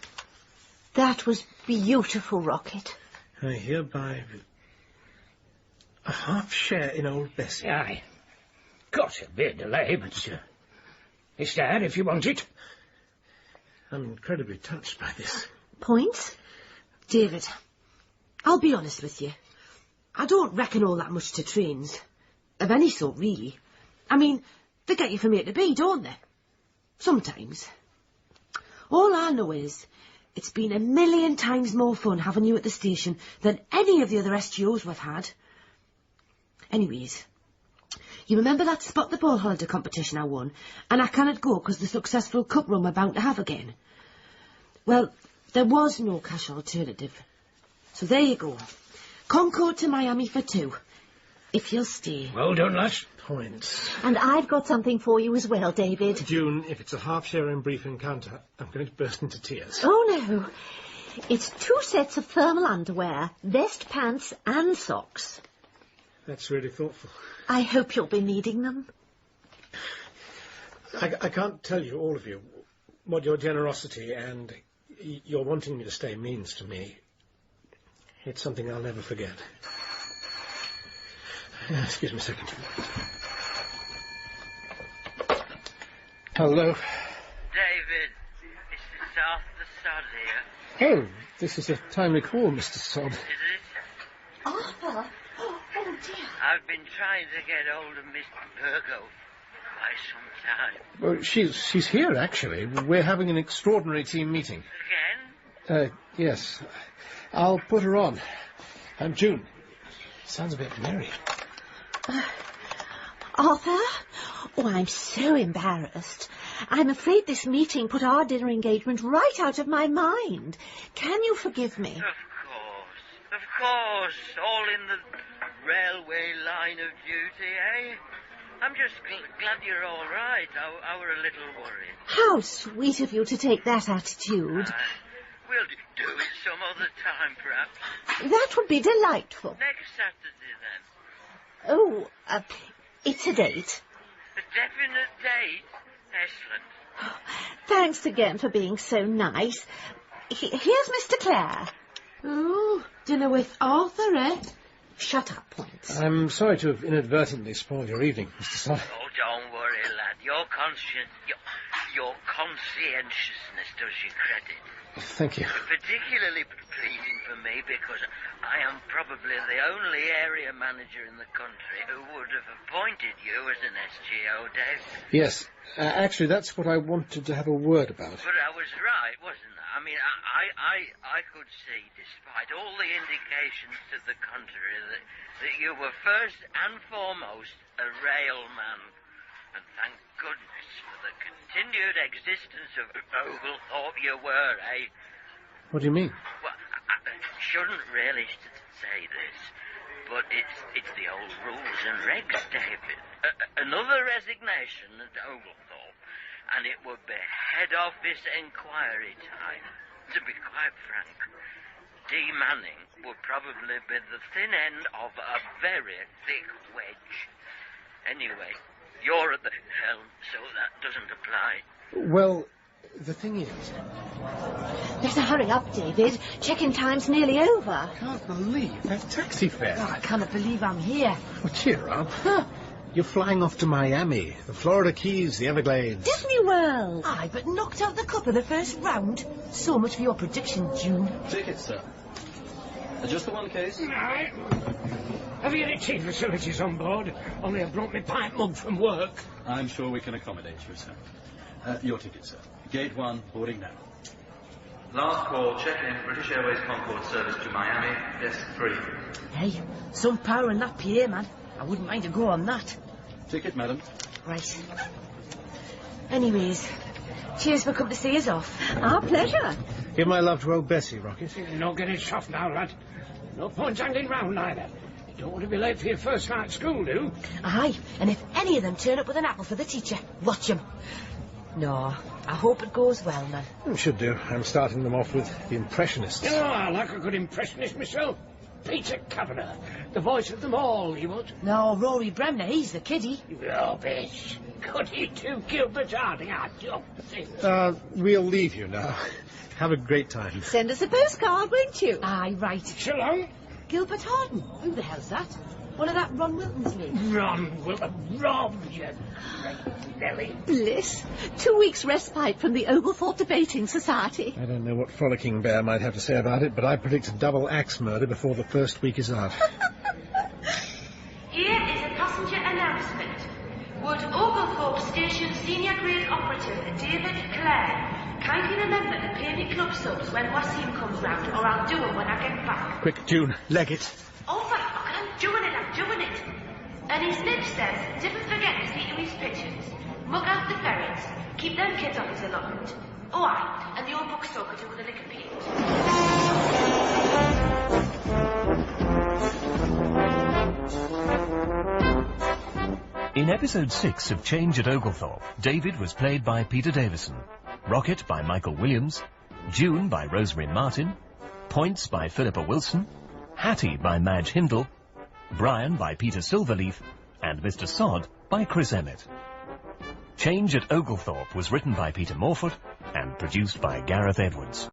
That was beautiful, Rocket. I hereby a half share in old Bessie. Aye. Of course, there'll be a delay, but it's there if you want it. I'm incredibly touched by this. Points? David, I'll be honest with you. I don't reckon all that much to trains. Of any sort, really. I mean, they get you from A to B, don't they? Sometimes. All I know is, it's been 1,000,000 times more fun having you at the station than any of the other SGOs we've had. Anyways, you remember that Spot the Ball holiday competition I won, and I cannot go because the successful cup run we're bound to have again? Well, there was no cash alternative. So there you go. Concord to Miami for 2, if you'll stay. Well done, lass. Points. And I've got something for you as well, David. June, if it's a half share in brief encounter, I'm going to burst into tears. Oh, no. It's 2 sets of thermal underwear, vest, pants and socks. That's really thoughtful. I hope you'll be needing them. I can't tell you, all of you, what your generosity and your wanting me to stay means to me. It's something I'll never forget. Excuse me a second. Hello. David, it's the Arthur Sod here. Oh, this is a timely call, Mr. Sod. Is it? Arthur? Oh, dear. I've been trying to get hold of Miss Virgo by some time. Well, she's here, actually. We're having an extraordinary team meeting. Again? Yes. I'll put her on. June. Sounds a bit merry. Arthur? Oh, I'm so embarrassed. I'm afraid this meeting put our dinner engagement right out of my mind. Can you forgive me? Of course. All in the railway line of duty, eh? I'm just glad you're all right. I were a little worried. How sweet of you to take that attitude. We'll do it some other time, perhaps. That would be delightful. Next Saturday, then. Oh, it's a date. A definite date? Excellent. Thanks again for being so nice. Here's Mr. Clare. Oh, dinner with Arthur, eh? Shut up, Points. I'm sorry to have inadvertently spoiled your evening, Mr. Sod. Oh, don't worry, lad. Your conscientiousness does you credit. Thank you. Particularly pleasing for me because I am probably the only area manager in the country who would have appointed you as an SGO, Dave. Yes. Actually, that's what I wanted to have a word about. But I was right, wasn't I? I mean, I could see, despite all the indications to the contrary, that you were first and foremost a railman. And thank goodness for the continued existence of Oglethorpe you were, eh? What do you mean? Well, I shouldn't really say this, but it's the old rules and regs, David. Another resignation at Oglethorpe, and it would be head office inquiry time. To be quite frank, de-manning would probably be the thin end of a very thick wedge. Anyway, you're at the helm, so that doesn't apply. Well, the thing is... Better hurry up, David. Check-in time's nearly over. I can't believe that taxi fare. Oh, I cannot believe I'm here. Well, cheer up. You're flying off to Miami, the Florida Keys, the Everglades. Disney World. Aye, but knocked out the cup in the first round. So much for your prediction, June. Tickets, sir. Just the one case? Aye. Have you any tea facilities on board? Only I've brought my pint mug from work. I'm sure we can accommodate you, sir. Your ticket, sir. Gate 1, boarding now. Last call, check-in, British Airways Concorde service to Miami, desk 3. Hey, some power in that PA, man. I wouldn't mind a go on that. Ticket, madam. Right. Anyways, cheers for coming to see us off. Our pleasure. Give my love to old Bessie, Rocket. No getting soft now, lad. No point hanging round either. You don't want to be late for your first night at school, do you? Aye, and if any of them turn up with an apple for the teacher, watch them. No, I hope it goes well, man. It should do. I'm starting them off with the Impressionists. Oh, I like a good impressionist myself. Peter Kavanagh, the voice of them all, he was. No, Rory Bremner, he's the kiddie. Rubbish. Could he do Gilbert Harding? I don't think. We'll leave you now. Have a great time. Send us a postcard, won't you? Aye, right. Shillong? Gilbert Harding? Who the hell's that? One of that Ron Wilton's mates. Ron Wilton, Rob, you Nelly. Bliss. 2 weeks respite from the Oglethorpe Debating Society. I don't know what Frolicking Bear might have to say about it, but I predict a double axe murder before the first week is out. Here is a passenger announcement. Would Oglethorpe Station Senior Grade Operative David Clare kindly remember to pay me club subs when Wasim comes round, or I'll do them when I get back. Quick, June, leg it. Over. I'm doing it. And his nib says, didn't forget to see to his pigeons. Mug out the ferrets. Keep them kids off his allotment. Oh, aye, and the old bookstore could do with a lick of paint. In episode 6 of Change at Oglethorpe, David was played by Peter Davison, Rocket by Michael Williams, June by Rosemary Martin, Points by Phillippa Wilson, Hattie by Madge Hindle, Brian by Peter Silverleaf, and Mr. Sod by Chris Emmett. Change at Oglethorpe was written by Peter Morfoot and produced by Gareth Edwards.